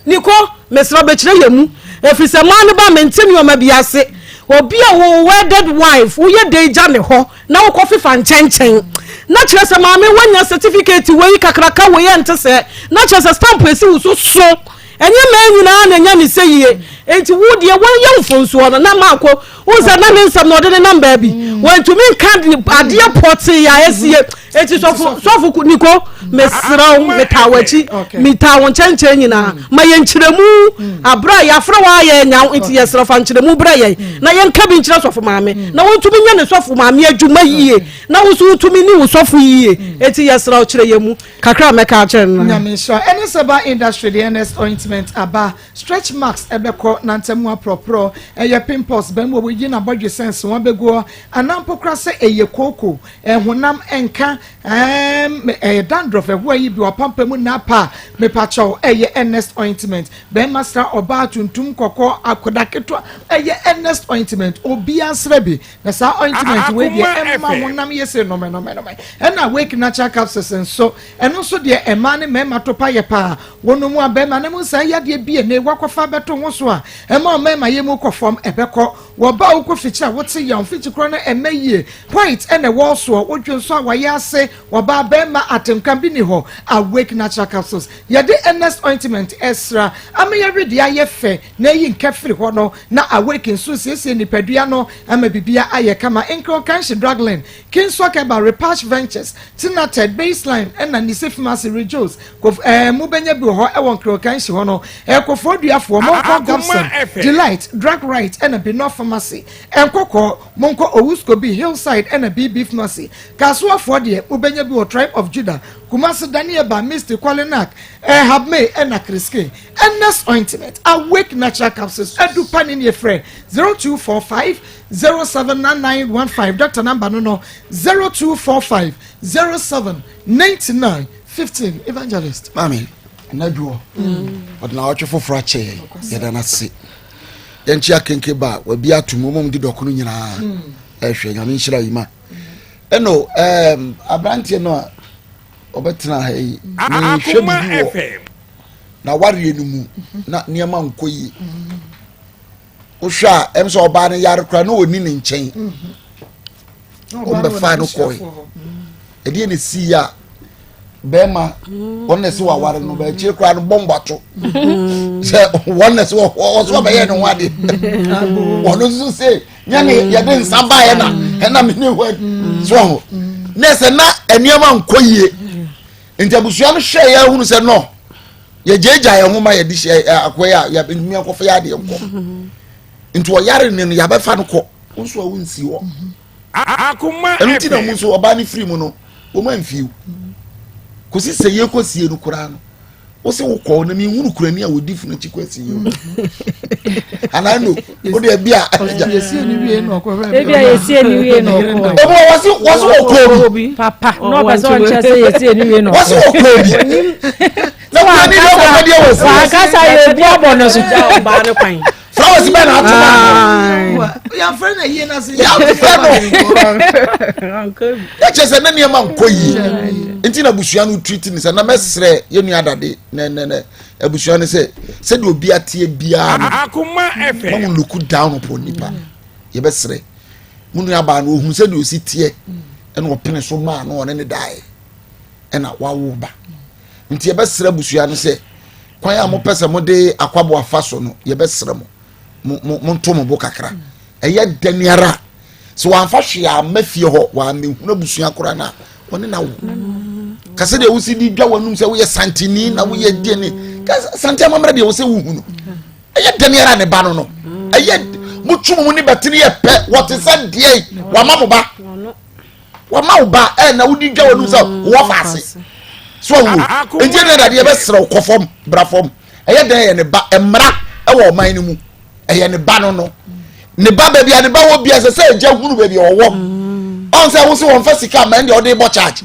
niko mesra be kire yemu efrise ma ne ba me ntemi o ma biase obi a wo wedded wife wo ye deja ne ho na wo kofi fa nchenchen na kire se maame wanya certificate we kakraka we ye ntese na kire se stamp esi wo so enye ma nyina na nya ne seyie enti wo de wo ye mfonso no na maako wo se na ne nsam no de ne number bi wan to me card ade poti ya esie enti sofu niko mesraw metawachi mitawo nchenchen nyina ma ye nchiremu abra ya fra wa ye nya enti ye srafa nchiremu bra ye na ye nka bi nchira sofu maame na wo to me nya ne sofu maame adwuma yie na wo so to me ni wo sofu yie enti ye sraw chire ye mu kakra meka chen na nya me sure any seba industry the NS ointment aba stretch marks ebeko nantemu apropro eye pimples ben wo yi na bodwe sense won bego anampokra se eye koko honam enka dandruff ewo yi bi opampamu na pa me pacho eye NS ointment ben master oba tuntum kokko akodaketo eye NS ointment obi asrebi na sa ointment we bi emma honam yese no me na wake natural capsules so eno so de ema ne mema topa ye pa wonomu abema ne mu sa ya de bi ne wakofa beto ho so a ema mema ye mu kofom ebeko wo ba wo koficha wote ya mfichi kro na emayie point ene wo so wodwe so awaye ase wo ba bema atemka bi ni ho awake natural capsules ye de NS ointment extra ameye redi aye fe na yi nkafiri ho no na awake so siesie ni padua no ama bibia aye kama enko kanshi drugland kinso keba repatch ventures tinated baseline ena ni safe pharmacy rejoice ko mu benya bi ho e won kro kanshi ho no e ko foduafo mo ko Gabson delight drug right ena bi no pharmacy enkoko monko owusko bi hillside ena BB pharmacy kasuafo de ubenya bi o tribe of Judah Kumasi Daniel ba Mr. Kwalenak Habme ena Kriske NS ointment awake natural capsules edu panin ye friend 0245 079915 doctor number no 0245 079915 evangelist mami naduo odna wacho foforo ache yeda na se yenchi akenke ba wa bia tumomom di dokono nyina ehwe nyame nshira yima eno abrantie no obetina ha yi Akoma FM na ware enu na niema nkoyi ohwa emso oba ne yare kra na oni ne nchen be fa no koyi edi ne si ya bema wonne wa ware no ba chi kra no bombato se wonne wo so ba ye no wade wono so se nyane ye de nsamba ye na me ne wa so ne se na eniema nkoyi ntabusua no hwe ya hunu se no ye jeja ye homa ye di akoya ya mi akofa ya de nko nti wo yare ne ya ba fa no ko nso a wonsi wo Akoma enti na mu so oba ni free mu no wo man fiu kosi se ye kosie no kura no wo se wo ko na mi hunu kura ni a wo di fu no chi kosie yo anano wo de bia yesie ni wie no ko Ebia yesie ni wie no ko. obo wo so ko bi Papa, no ba so nche se yesie ni wie no. wo so ko bi na wo ni do ko de wo Wa kasa ye bu abono so ja ba ne kwan. flowers ben atuma ya friend ye na se ya friend ya chese na niema nkoyi enti na busua no treat ni se na mesre ye nu adade ne abusua ne se de obi atie bia no Akoma FM mo look down upon nipa ye besre munu aba no ohun se de osi tie ena opene so ma no one ne dai ena wawo ba nti ye besre abusua no se kwan a mo pese mo de akwabo afaso no ye besre mo ntomo bo kakra eye daniara so wanfa hwe a mafie ho wa mehuna busua kora na woni na wo kase de wusi di dwa wanum se wo ye santini na wo ye die ni santi amamra de wo se wo hunu eye daniara ne ba no eye mutum mu ni batini ye pe what is that die wa mamoba na wo di dwa wanum se wo faase so wo enti ne da de be sere kofom brafom eye dan ye ne ba emra e wo man ni mu eye ne ba no ne ba ba bia ne ba wo bia se eja hunu ba bia owo on se wo se won fa sika man de o de bo charge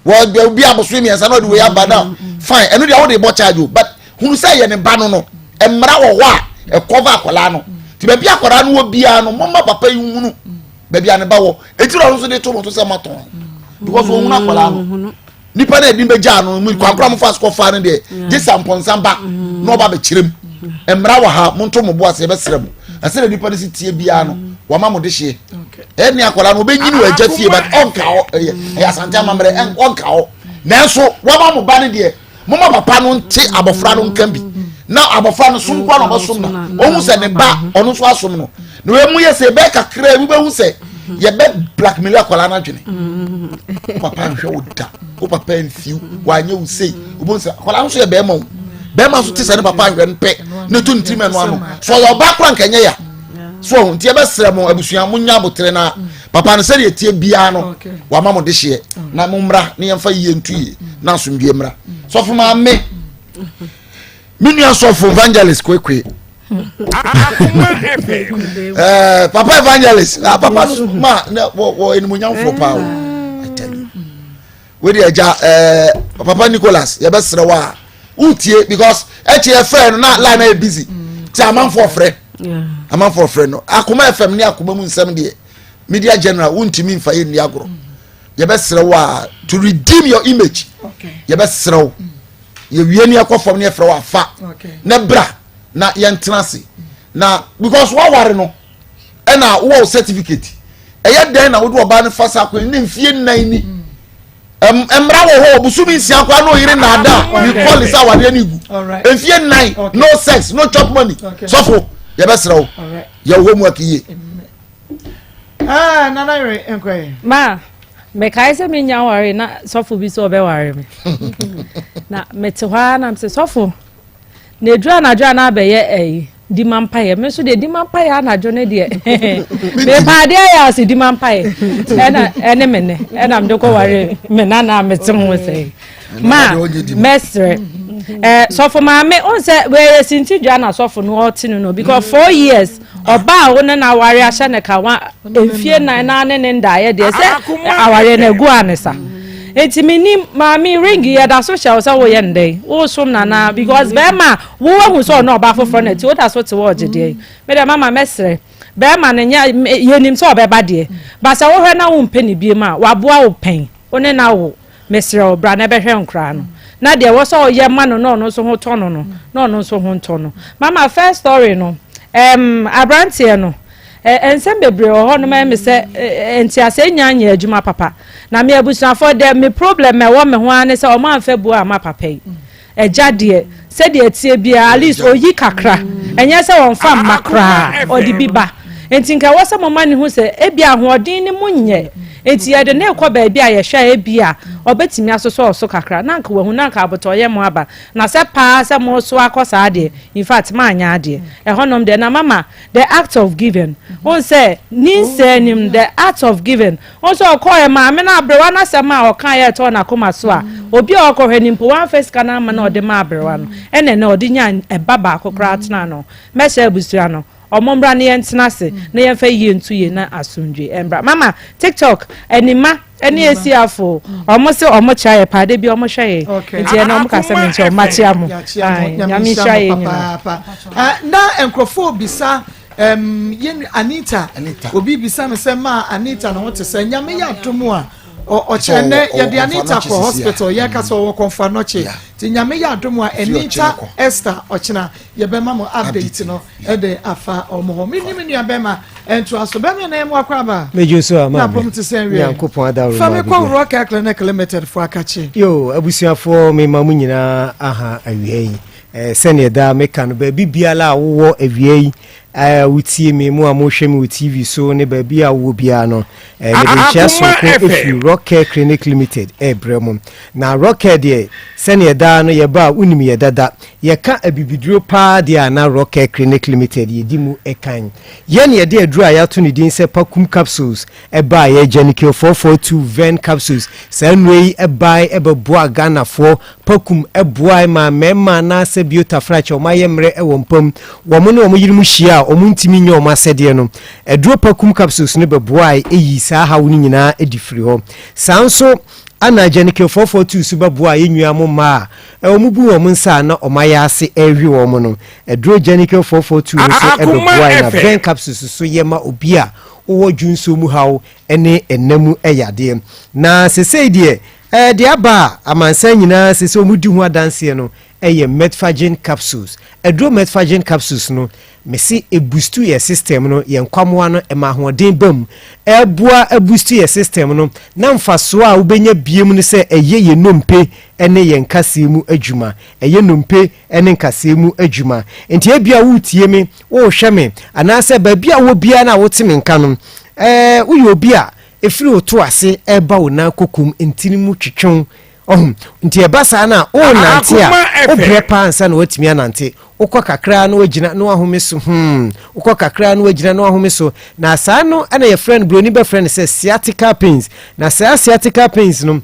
wo bia bo so mi ansa no de we aba na fine eno de wo de bo charge but hunu se ye ne ba no emra wo wa e cover akola no ti ba bia akola no wo bia no mama papa yi hunu ba bia ne ba wo etiro no so de to mo to se maton because wo hunu akola no nipa na edi beja no mu kwankra mo fast ko fa no de je samponsamba no ba be kirem emra wa ha mo nto mo bo ase be serem ase nipa ne si tie bia no wama mo de hye eni akola no benyi ni waja fie but onka o ya sante amamre onka o nanso wama mo ba ne de mama papa no nte abofra no nka bi na abofra no so nkwa no bosom na ohun se ne ba ono so asom no na we mu ye se be kakra bi be hu se ye be blackmail akola na dwene papa nhwe oda o papa nfiu wanye u sei obo se akola so ye be ma bema so tese ne papa nhwe npe ne to ntime no ano so yo ba kra nkenye ya so nti e be sere mo abusua munya botere na papa no se de tie bia no wa ma mo de hye na mo mra ne yemfa yie ntuye na asomdwe mra so fo ma me minua so fo evangelist kwekwe papa evangelist papa ma wo enimunyam fo pa I tell you we dey ja papa Nicholas ye be sere wa utie because eche friend na line na busy ti amam for friend amam for friend no Akoma FM ni Akoma mu nsem de media general untimi mfa ye ni agro ye be sere wa to redeem your image ye be sere wo ye wie ni akofom ne frɛ wa fa na bra na ye ntenase na because wa ware no e na wo certificate e ye den na wo do oba ne fa sa ko ni mfie nan ni emra wo ho busumi nsia kwa no yire na ada we call is our dey nigu mfie nan no sex no chop money so for ye be sere wo ye homework ye nana yire enkwe ma me kai se me nya ware na sofo bi so be ware me na mete hwa na mse sofo na edura na adura na be ye di mampaye me so de di mampaye anajo ne de me pa de ya se di mampaye ene mene ena mde ko ware me na mete ho se ma mestre sofo ma me on se we sinti dua na sofo no otinu no because 4 years oba wo na ware ahye ne ka wa emfie na ne ndaye de se aware na gu anesa enti mini mami ring ya da so sha wo ye ndey wo som na because be ma wo hu so na oba foforo na ti wo da so te wo gede me de mama mesre be ma ne nya yenim so obeba de ba sa wo hwe na wo mpeni bie ma wa boa wo pen one na wo mesre obra na be hwe nkra no na de wo so ye ma no so ho tono no so ho tono mama first story no abrantie no ensem bebre ho no me se enti ase nyanya adwuma papa na me abusafo de me problem me wo me ho ane se o ma anfa bu ama papa yi eja de se de tie bia at least oyi kakra enye se won fa makra odi biba enti nka wo se mama ne hu se ebia hoodin ne munye enti ye de na ekọ ba bia ye hwa ebia obetimi asoso so kakra na nka wahu na nka aboto ye mo aba na se pa se mo so akosa ade in fact ma anya ade honom de na mama the act of giving on say ni say nim the act of giving on so call ma me na abrewa na se ma o kan ye to na koma so a obi o ko hwe nimpo one face kana ma na ode ma abrewa no ene na ode nya baba akokra tena no me sha abusua no omombra ne yentenase na yenfa yie ntuye na asundwe embra mama TikTok enima eni esiafo omo se omo chaye pade bi omo hwaye nti na omo kasa me nche omo chia mo nyame hwaye nyina na enkrofo bisa yen Anita obi bisa me se ma Anita na wote se nyame ya tomo a o chene ya de Anita ko hospital ya ka so wo konfa no che ti nyame ya domo a Anita Esther o chena ye be ma mo update no e de afa omo ho mini nua be ma ento aso be me na emu akwa ba meju so ama na promise say we yankopon adawo fa me ko Rock Clinic Limited for akachi yo abusuafo me ma mu nyina aha awie sene da meka no ba bibiala wo awie yi wutie me mu amohwe me TV so ne ba bia wo bia no me de chia so ko efi Rock Clinic Limited bremum na Rock de sene da no ye ba unim ye dada ye ka abibiduro pa de na Rock Clinic Limited ye dimu ekan ye ne de adura ya to ne din se pakum capsules ba ye Genicure 442 ven capsules sanwei ba beboa Ghana for pakum boa ma mema na se biota fracha o maye mre wompam wo mo ne wo yirimu hia omuntimi nya o masede no eduro pakum capsules ne beboa eyi sa ha woni nyina edifiri ho sanso ana Genicure 442 subabua yenua mo ma omubu wo nsa na omaya ase ehwi wo mo no eduro Genicure 442 so ebeboa na ven capsules so yema obia wo dwunso mu hawo ene enamu eyade na sesei de de aba amansan nyina sese omudi hu adanse no ɛyɛ metfagen capsules aduro metfagen capsules no mesi boostu your system no yɛn kwamoa no ɛma ahoɔden bam ɛboa boostu your system no na mfaso a wobɛnya biem no sɛ ɛyɛ yɛ nompe ɛne yɛn kasee mu adwuma ɛyɛ nompe ɛne kasee mu adwuma enti ebia wotie me wohwɛ me anaasɛ baabi a wo bia na wote me nka no woyɛ obi a efiri oto ase ɛba wo na kokum ntini mu twetwon nti eba saa na o nante a o brepa ansa na watimi anante ukọ kakra na wagina na wahome so ukọ kakra na wagina na wahome so na saa no ana your friend broni be friend say sciatica pains na sciatica pains no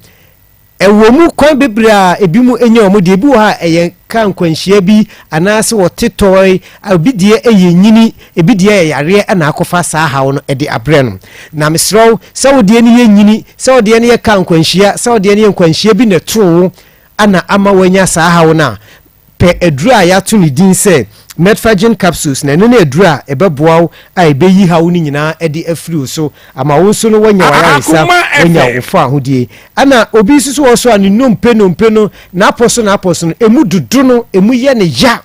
ewo mu kwan bebra ebi mu enya omo de ebi wo ha eye kan kwanhia bi anase wo tetoi obidie eye nyini ebidie yare ana akofa saa hawo no ede abre no na mesro se wo de ne ye nyini se wo de ne ye kan kwanhia se wo de ne ye kwanhia bi ne to ana ama wanya saa hawo na pe edura ya to ni din se metfagen capsules na ne edura ebeboa a ebeyi hawo ni nyina ede afiri so ama wo so no wanya waya isa wanya ofa ahodie ana obi susu wo so ani nompe no na aposo no emu dudu no emu ye ne ya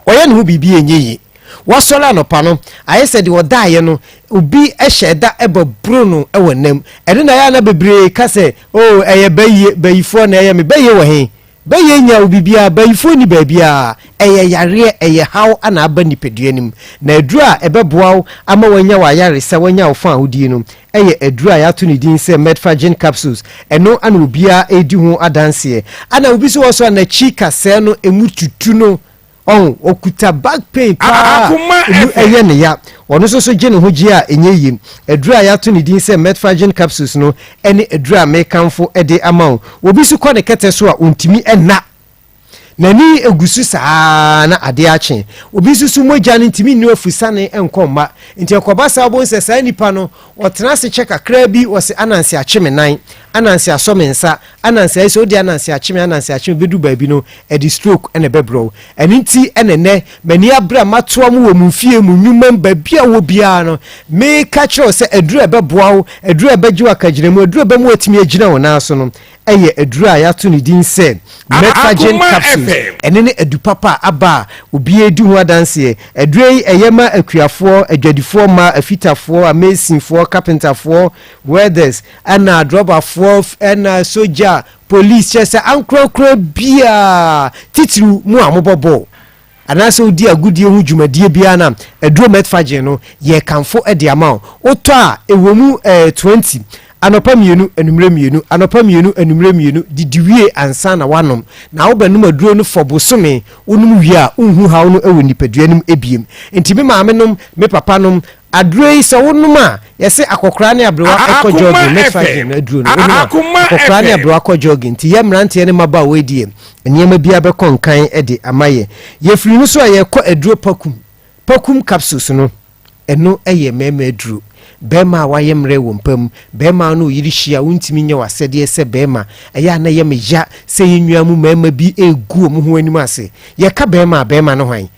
oye ne hu bibi enyeyi wasola no pa no ayese de odaye no obi ehye ebabro no ewonam ene na ya na bebre ka se oh eye bayifo na eye me baye wo he baye nya obibia bayifo ni babia eye yare eye haw ana aba nipeduanim na adura ebeboa ama wanya wa yare se wanya ofan hodie no eye adura ya to ni din se metfagen capsules eno ana obia edi ho adanse ana obi so wo so na chika se no emu tutu no okuta back pain pa eye ne ya ono so gene ho gi a enye yim adura ya to ni din se metfagen capsules no ene adura me kanfo ede amount obi su ko ne kete so a ontimi enna nani egusu saa na ade ache obi susu moja ne ntimi ni ofusane enkomma nti akoba sa bo nse saa nipa no otena se check akra bi wose anansi acheme nan anansi asomensa anansi aso odi anansi acheme bedu baabi no e di stroke ene bebro eni nti enene mani abra matoa mu wo mfie mu nwumam baabi a wo bia no me ka kiro se adura beboa wo adura bejiwa kagire mu adura be mu otimi agina wo na so no eye adura ya to ni din se metfagen capsules enene adupapa aba obi edu ho adanse adura yi eyema akuafo adwadifo ma afitafo amazingfo carpenterfo weathers ana droberfo ana soldier police chese ankrokro bia titru mu amobobo anase odi agudie hu dwumadie bia na aduro metfagen no ye kanfo ede ama oto a ewomu 20 anopa mienu enumre mienu anopa mienu enumre mienu didiwie ansa na wanom na wo banum aduro no fobosome unum wi a unhu hawo no ewo nipaduanim ebiem enti me maamenom me papanom aduro yi so wonum a yese akokora ne abrewa ekojogi metfagen aduro no akokora ne abrewa ekojogi nti ye mrante ne maba wedie eniyema bia be konkan ede amaye ye firi no so a ye kɔ aduro pakum capsules no eno eye meme aduro bema wa yemre wompam bema no yirihia wontimi nya wasede se bema eya na yem ya se yenuamu mema bi egu mu ho anim ase ye ka bema no hwan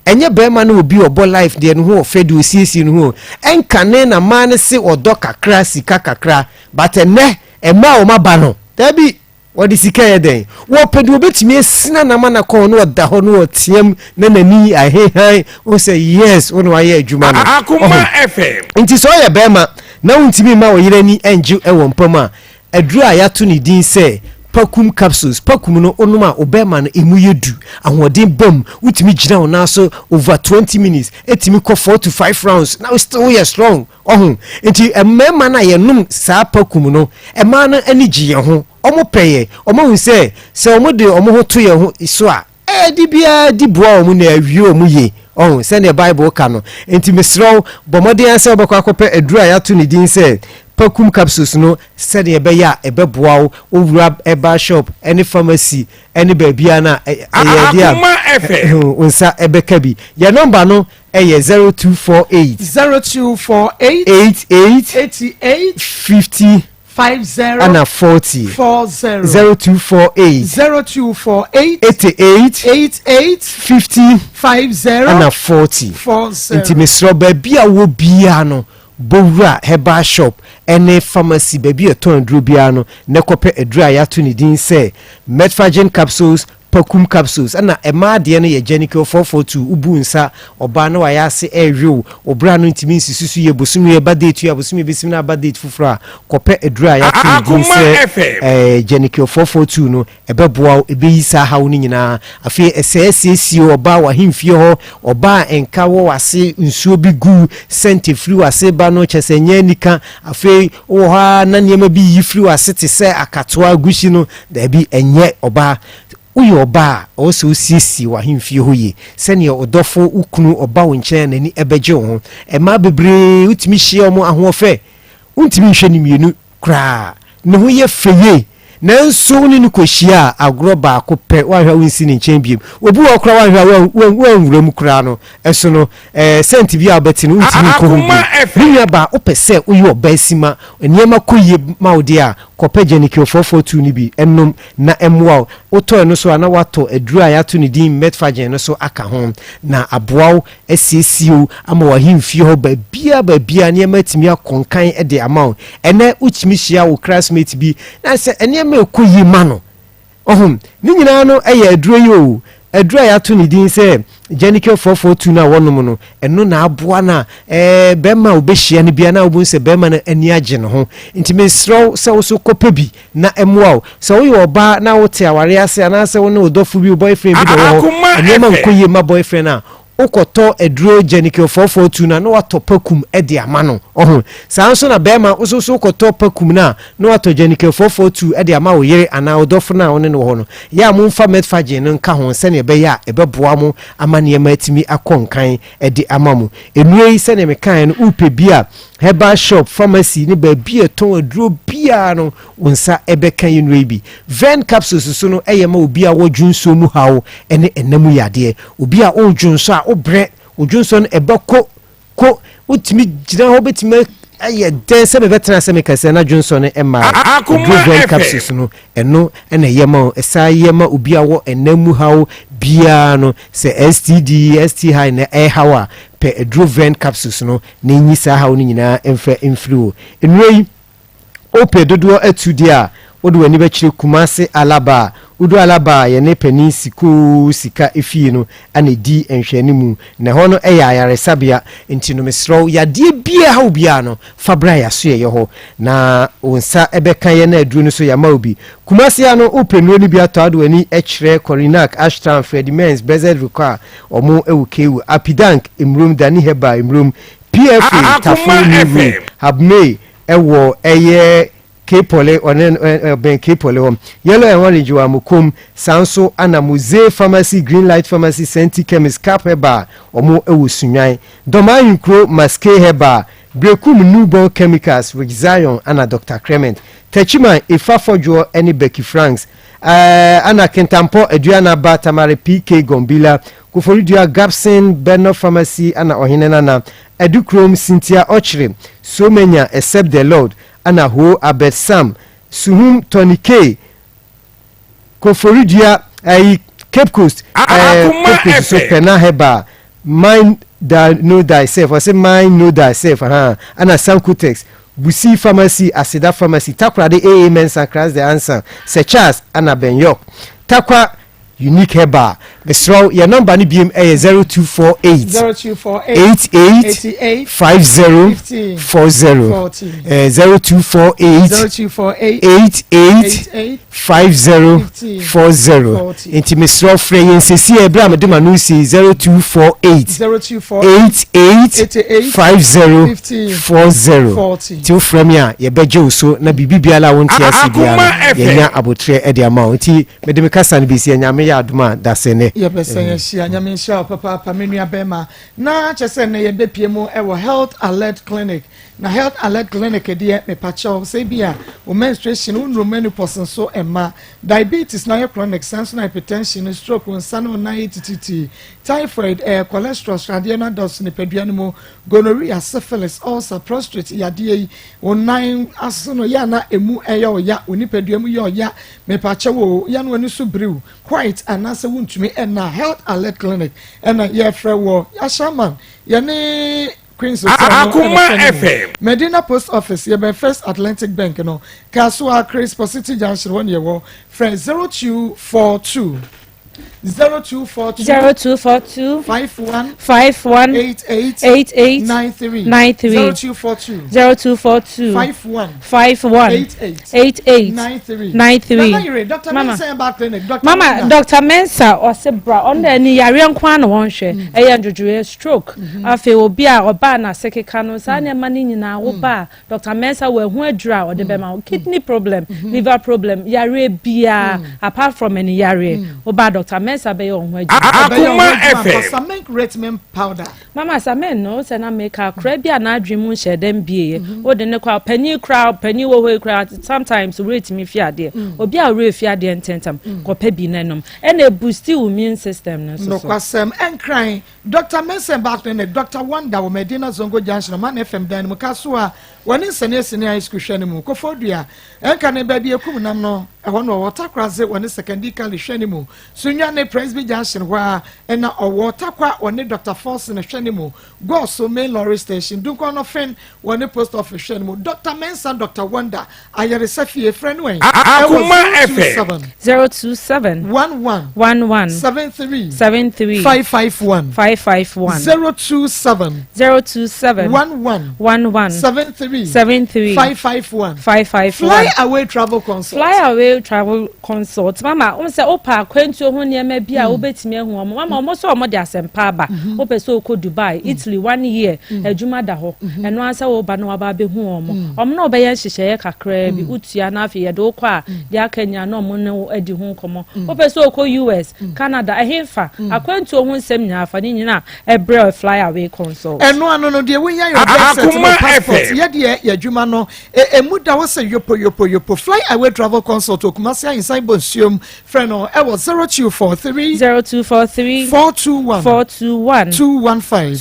enye bema no obi obo life de no ho ofedu osiesie no ho enkane na ma ne se odo kakra sika kakra but ene ema o maba no tabi wodi sika yeden wo pedu obetimi esina na mana ko no oda ho no otiem na nani ahehan o say yes wo no aye adwuma no Akoma FM nti so ye bema na wontimi ma wo yerani enju ewo mpam a adura ya to ni din say pakum capsules pakum no onuma obema no emu yedu ahoden bam wutimi gina wona so over 20 minutes etimi ko 4 to 5 rounds now still we are strong nti emema na ye num saa pakum no ema no ani gi ye ho omo peye omo hu se omo de omo ho to ye ho so a di bia di boa omo na awie omo ye se ne bible ka no enti mesro bomode an se obekwa akopɛ adura ya to ni din se pakum capsules no said ebe ya ebe boa owura eba shop any pharmacy any babia na Akoma FM unsa ebe kabi ya number no 0248 88 50 50 and 40 0248 88 50 and 40 inti mesro babia wo bia no bowura herbal shop any pharmacy baby a ton dro bia no ne kope adura ya to ni din say metfagen capsules pakum capsules ana ema de no ye Genico 442 ubu nsa oba na wa yase ehwe obra no ntimi nsisusu ye bosumi ye badate ya bosumi besim na badate fufura kope edura ya tun Genico 442 no ebeboa ebeyisa hawo ni nyina afi esesi oba wa himfie ho oba enka wo wase nsuo bi gu sente free wase ba no chesenya nika afi wo ha na niema bi yi free wase te se akatoa gushi no da bi enye oba uyo oba o so sisi wa himfie ho ye sene odofo ukunu oba wo nchen nani ebeje ho e ma bebre utimi hie omo ahofe untimi hwe ni mienu kra ne ho ye feye nanso ni kohyia agro ba ko pe wa hwa wonsi ni nchen biem obi wo kra wa hwa wanwuram kra no eso no senti bi abeti no untimi ko ho bi ba opese uyo oba sima eniema koye maudia kope Genico 442 ni bi ennom na emwa oto no so ana wato adura ya to ni din metfagen no so aka ho na aboaw asiesio ama wahimfie ho babia niema timi akonkan e de amaw ene uchimi hia wo classmate bi na se eniema ekoyi ma no ohum ni nyina no eye adura yo adura ya to ni din se Genico 442 na wonom no eno na aboa na bema obehia ne bia na obun se bema na ani age ne ho ntime sro se wo so kopa bi na emwa se wo yo ba na wo te aware ase na se wo ne odofu bi boyfriend bi do ho eniema nkoye ma boyfriend na ukoto edro Genico 442 na no wato pakum edi amano ohun sanso na bema ususu ukoto pakum na no wato Genico 442 edi ama wo yere ana odofo na woni no ho no ya mumfa metfagen no nka ho sene be ya ebeboa mu amane matimi akonkan edi amamu enue sene mekan no upe bia herbal shop pharmacy ni ba bia ton adro bia no unsa ebekan enue bi ven capsules so no eyema obi a wodwunso mu hawo ene enamu yade obi a wodwunso a obre wodwunso no ebeko ko utimi gina ho betime aye den se bebetra se mekase na dwunso no emma ven capsules no eno ene yema esa yema obi a wo enamu hawo bia no se STD ST high na hawa pe edroven capsules no na nyisa hawo ni nyina emfa emfrio enwei ope dodo atudia wodo ani bechire Kumase Alaba udu Alaba ye ne pani sika efie no ane di enhwani mu na ho no ayare sabia enti no mesro yade bia ha obia no fabra ya so ye ho na onsa ebeka ye na aduru no so ya ma obi Kumase ano openu ni bia tado ani echre Corinac Ashton Fredimens Bezed Require omo ewukewu Apidank imrum dani heba imrum PFA Tafuni Habme ewo eye Kepole onen ben Kepole hom yellow and orange wa mukum sanso ana Muze Pharmacy Green Light Pharmacy Senti Chemist Cap Heba omo ewusunwan Domain Kro Maske Heba Brekum Newborn Chemicals with Zion ana Dr. Clement Techima Ifafojo any Becky Franks ana Kentampo Eduana Batamare PK Gombila Kuforidia Gapson Benno Pharmacy ana Ohinena na Edukrom Cynthia Ochre so many except the Lord ana ho Abetsam Suhum Tony K Koforidia Cape Coast so pena heba mind that know thyself or say mind know thyself ana Sankutex Busi Pharmacy Asida Pharmacy takwa de Men's and Christ the answer se Charles ana Benyok takwa unique heba Mr. your number ni biem 0248 88 50 40 0248 88 50 40 inti Mr. Frey nsesi ebra me de manu si 0248 88 50 40 ti frame ya ye beje uso na bibibia la wonti asibia ye nya abotre e de ama nti me de me kasa no bisi nya ya aduma da sene ye besen hia nyame hia papa menua bema na chese ne ye bepie mu e wo health alert clinic na health alert clinic de me pacho say bia o menstruation unro menopause so ema diabetes na chronic sensory hypertension stroke nsano na TTT typhoid cholesterol stradiana dos ne peduane mu gonorrhea syphilis ulcer prostate yade onan asono ya na emu eyo ya oni peduamu yo ya me pacho wo ya no ani so brew quite anase wuntumi na health alert clinic na ye frɛ wo ashaman ye ne Queen's Akoma FM Medina Post Office ye be First Atlantic Bank no Kasua Chris City Junction one ye wo frɛ 0242 0242 0242 51 51 88 88 93 0242 0242 51 51 88 93 Dr. Mama Mensa back clinic Mama Dr. Mensa or Sebra on the ni yare nkwa na won hwe e ndwodwe stroke afi obi a oba na sekeka no sa na mani nyina wo ba Dr. Mensa we hu adura o de be ma kidney problem liver problem yare bia apart from any yare oba Dr. Mensa be on hu adura Akoma FM Samen Greatman powder Mama Samen no se na make a cra bia na adwemu hye dem bie o de ne kwa pani wo ho kra sometimes rate me fiade obi a re fiade ententam ko pa bi nanom e na boost immune system no so no kwasem enkran Dr. Mensa back then Dr. Wanda wo Medina Zongo Junction Man FM dan mu kaso a woni sene high school hwene mu ko fodua enka ne ba bi ekum nam no ehwo no water kraze woni secondary hwene mu sunya ne Presby Junction wa na water kwa woni Dr. Force ne hwene mu go so main lorry station dunko no fen woni post office hwene mu Dr. Mensa Dr. Wanda ayere safie friend wen Akoma FM 027 11 73 551 027 11 73 551 Fly away travel consult Mama say opa kwentu ho ne ma bia obetimi ehu omo mama omo so omo de asempa ba opeso ko Dubai Italy 1 year adwuma da ho eno ansa wo ba no aba be hu omo no obeya hyehyeye kakra bi utua na afi ye de okwa de akanya no omo ne adi hu komo opeso ko US Canada ehemfa akwentu ho nsem nya afa ni nyina ebre fly away consult eno ano no de wonya your passport ye de adwuma no emuda wo se yopo fly away travel consult okumasi inside bonsium friend no e was 0243 421 215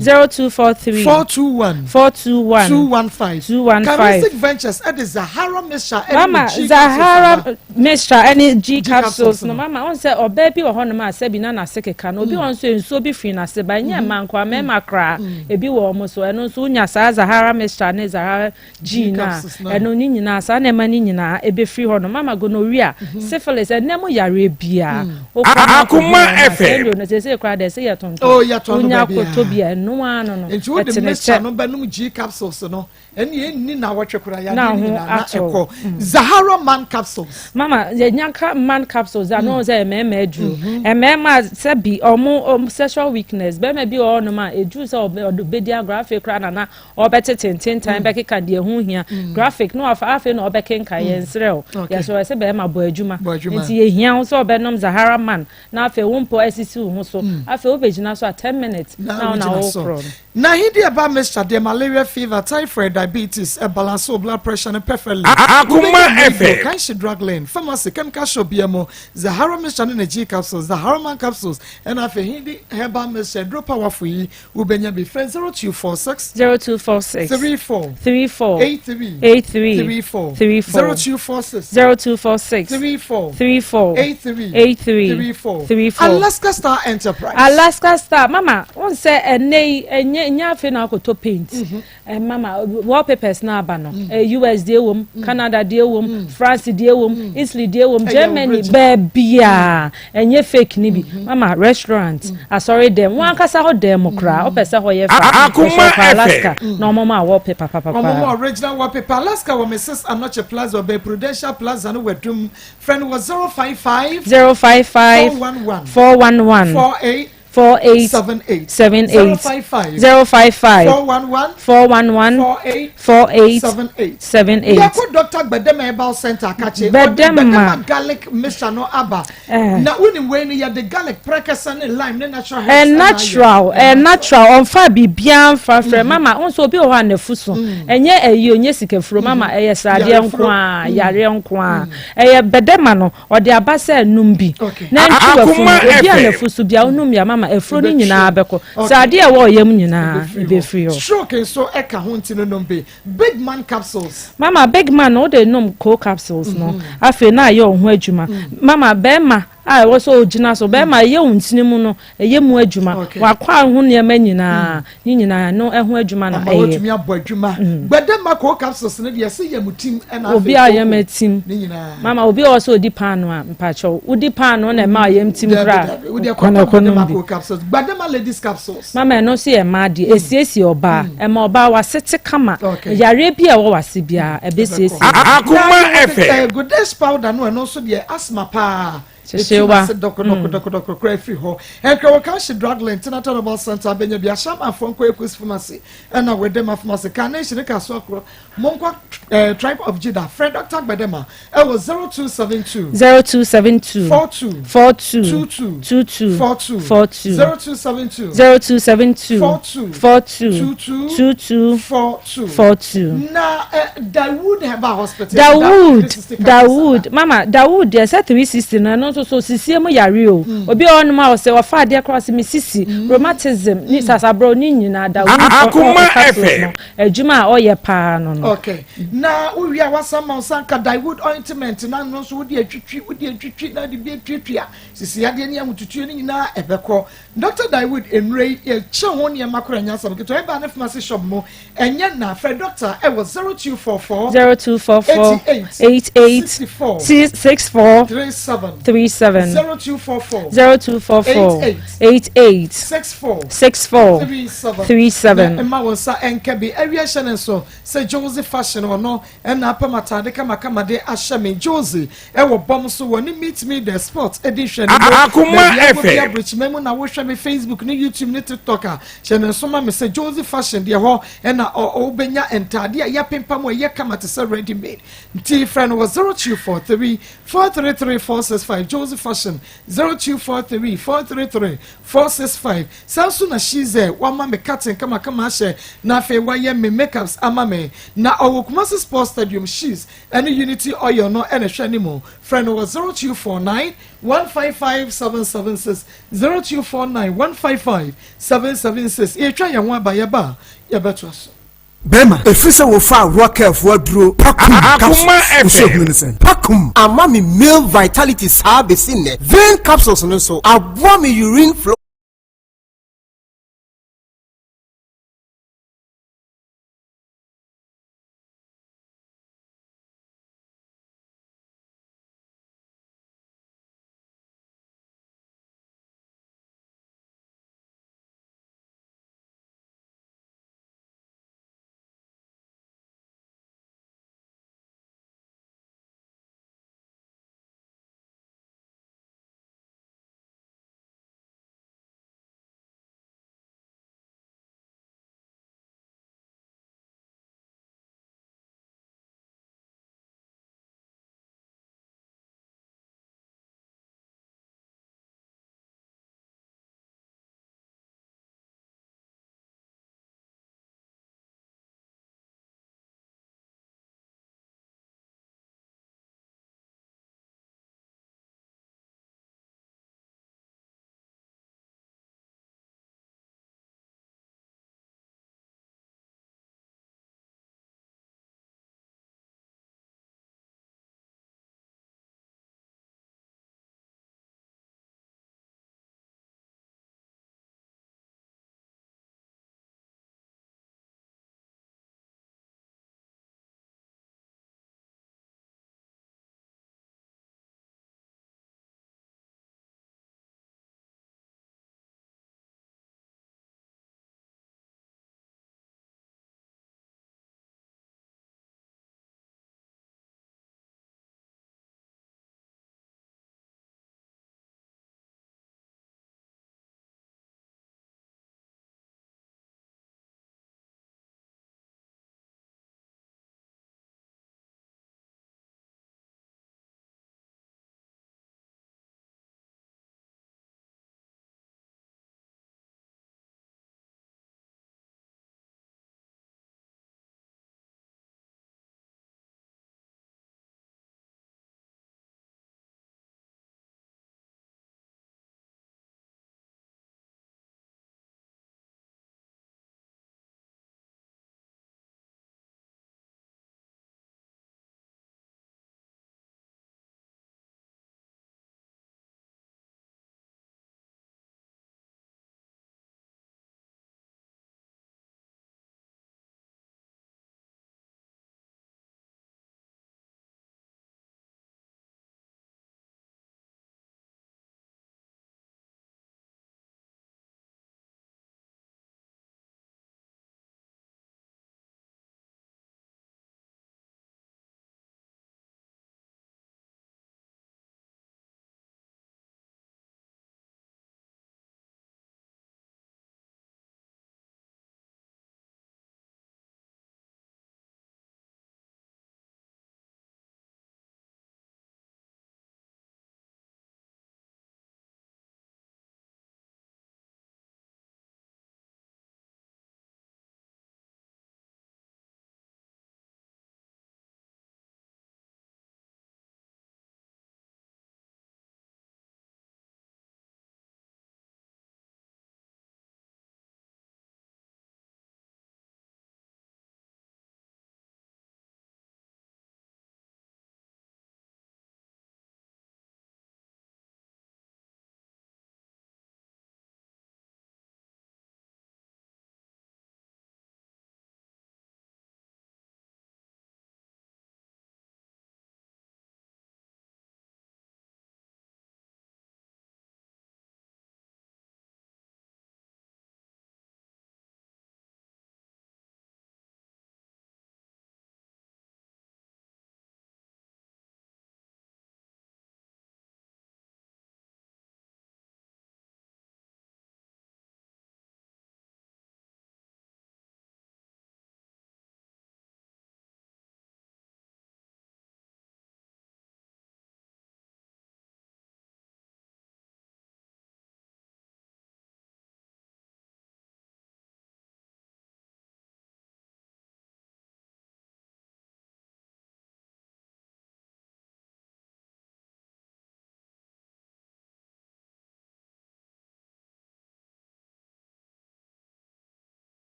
0243 421 Carisic Ventures at the Zahara Mixture Mama Zahara Mixture any G capsules no mama on say oba bi wo ho no ma sabi na na sekeka no obi won so enso bi free na se ba nya mankwa mema kra ebi wo mo so eno so nya sa Zahara Mixture ne Zahara G na eno ni nyina sa na ma ni nyina ebe free ho no mama gonorrhea syphilis enemu yare bia Akoma FM no se se kra de se ye tonto oh ya tonto nya kotobia eno ano no enti wo de mixture no ba num G capsules no eni ni na wotwekura ya ni na eko Zahara man capsules mama ye nyanka man capsules no say mema adru mema se bi omo sexual weakness be ma bi o no ma edu se obedia graphic kra na obeteten time be keka de hu hia graphic no afa no obekenka ye nsrew ya so se be ma bo adwuma enti ye hia so obenom Zahara man na afa wompo asisi hu so afa obegina so 10 minutes na okro na hidi aba mixture de malaria fever typhoid diabetes balance blood pressure and perfectly Akoma FM kan she drug lane pharmacy chemical shop biamo Zahara mixture na G capsules Zahara man capsules and afa hidi herbal mixture drop powerful yi ubenya be friend 0246 34 83 34 0246 34 83 Alaska Star Enterprise mama won say enya afi na akoto paint mama wallpapers na aba no US dey wom Canada dey wom France dey wom Italy dey wom Germany babia enye fake ni bi mama restaurant asori dem wan kasa ho dem kra opese ho ye Alaska no mama wallpaper papa mama original wallpaper Alaska wo Mrs. Anoche Plaza be Prudential Plaza no wedum friend was 055 411 4878 055 411 4878 ya ko Dr. Bedem Herbal Center kache Bedem garlic mixture no aba na uni we ni ya the garlic precursor and lime ne natural on fa bibia fa frɛ mama on so obi o ha na fuso enye eyi onye sikafuro mama eye sade nko a yare nko a eye Bedem no ode abasa num bi na ntu wafu obi a na fuso bia onum ya mama efro ni nyina abeko sade e wo yam nyina ebe free stroke so eka ho ntino nombe big man capsules mama big man no dey nom co capsules no afi na ye ohun adwuma mama bema a wo so ogina so be ma ye wuntini mu no eye mu adwuma wa kwa ho ne ma nyina ni nyina no ho adwuma na eye wotumi abo adwuma gbadema ko capsules ne de se ye mutim na obi a ye matim mama obi o so odi pano a mpacho odi pano na ma ye mtim kra gbadema ko capsules gbadema ladies capsules mama no so ye ma de esiesi oba e ma oba wa sete kama yare bi e wo wase bia e be siesi Akoma efe good day powder no so de asthma pa Shewa Dr. Crayfree ho. And Kawakashi Drug Lane, Tinatable Center, Benya Biashama, Fonko Equus Pharmacy, and our Dema Pharmacy, Carnation, Casocro, Monqua Tribe of Judah, Friend Dr. Badema, it was 0272 42 0272 42 Now, Dawood Heba Hospital. Dawood, Mama, Dawood, there's a 360 no so sisi mu yare o obi on ma o se wa fa de cross mi sisi rheumatism ni sasabro ni nyina da Akoma efe adwuma o ye pa no no okay na we are wasama sanka Dawood ointment na no so wodi atwitwi na de bi atwitwa sisi ade ni amututu ni nyina ebekọ Dr. Dawood enrei ye che ho ne makora nya sam keto e ba na pharmacy shop mo enye na fe doctor e was 0244 88 64 37 88 64 37 Emma was enkebi area channel so say Josie fashion or no and apamata de kama de ashame Josie e wo bom so woni meet me the sports edition Akoma efe bridge memo na wo hwe me Facebook ni YouTube ni TikTok channel so ma me say Josie fashion de ho and na obenya entade ya pempa mo ye kama to say ready made nti friend was 0243 433 465 Josie fashion 0243 433 465 Samsung na shize wama me cutting kama she na fe waye me makeups ama me na Kumasi Sports Stadium shoes any Unity oil no any anymore friend was 0249 155 776 0249 155 776 e twa yan wa ba ye ba ye beto so Bema, efisa wo fa rocker for duro Akoma efe Pakum ama me male vitality sa be sinne vein capsules no so abwa me urine flow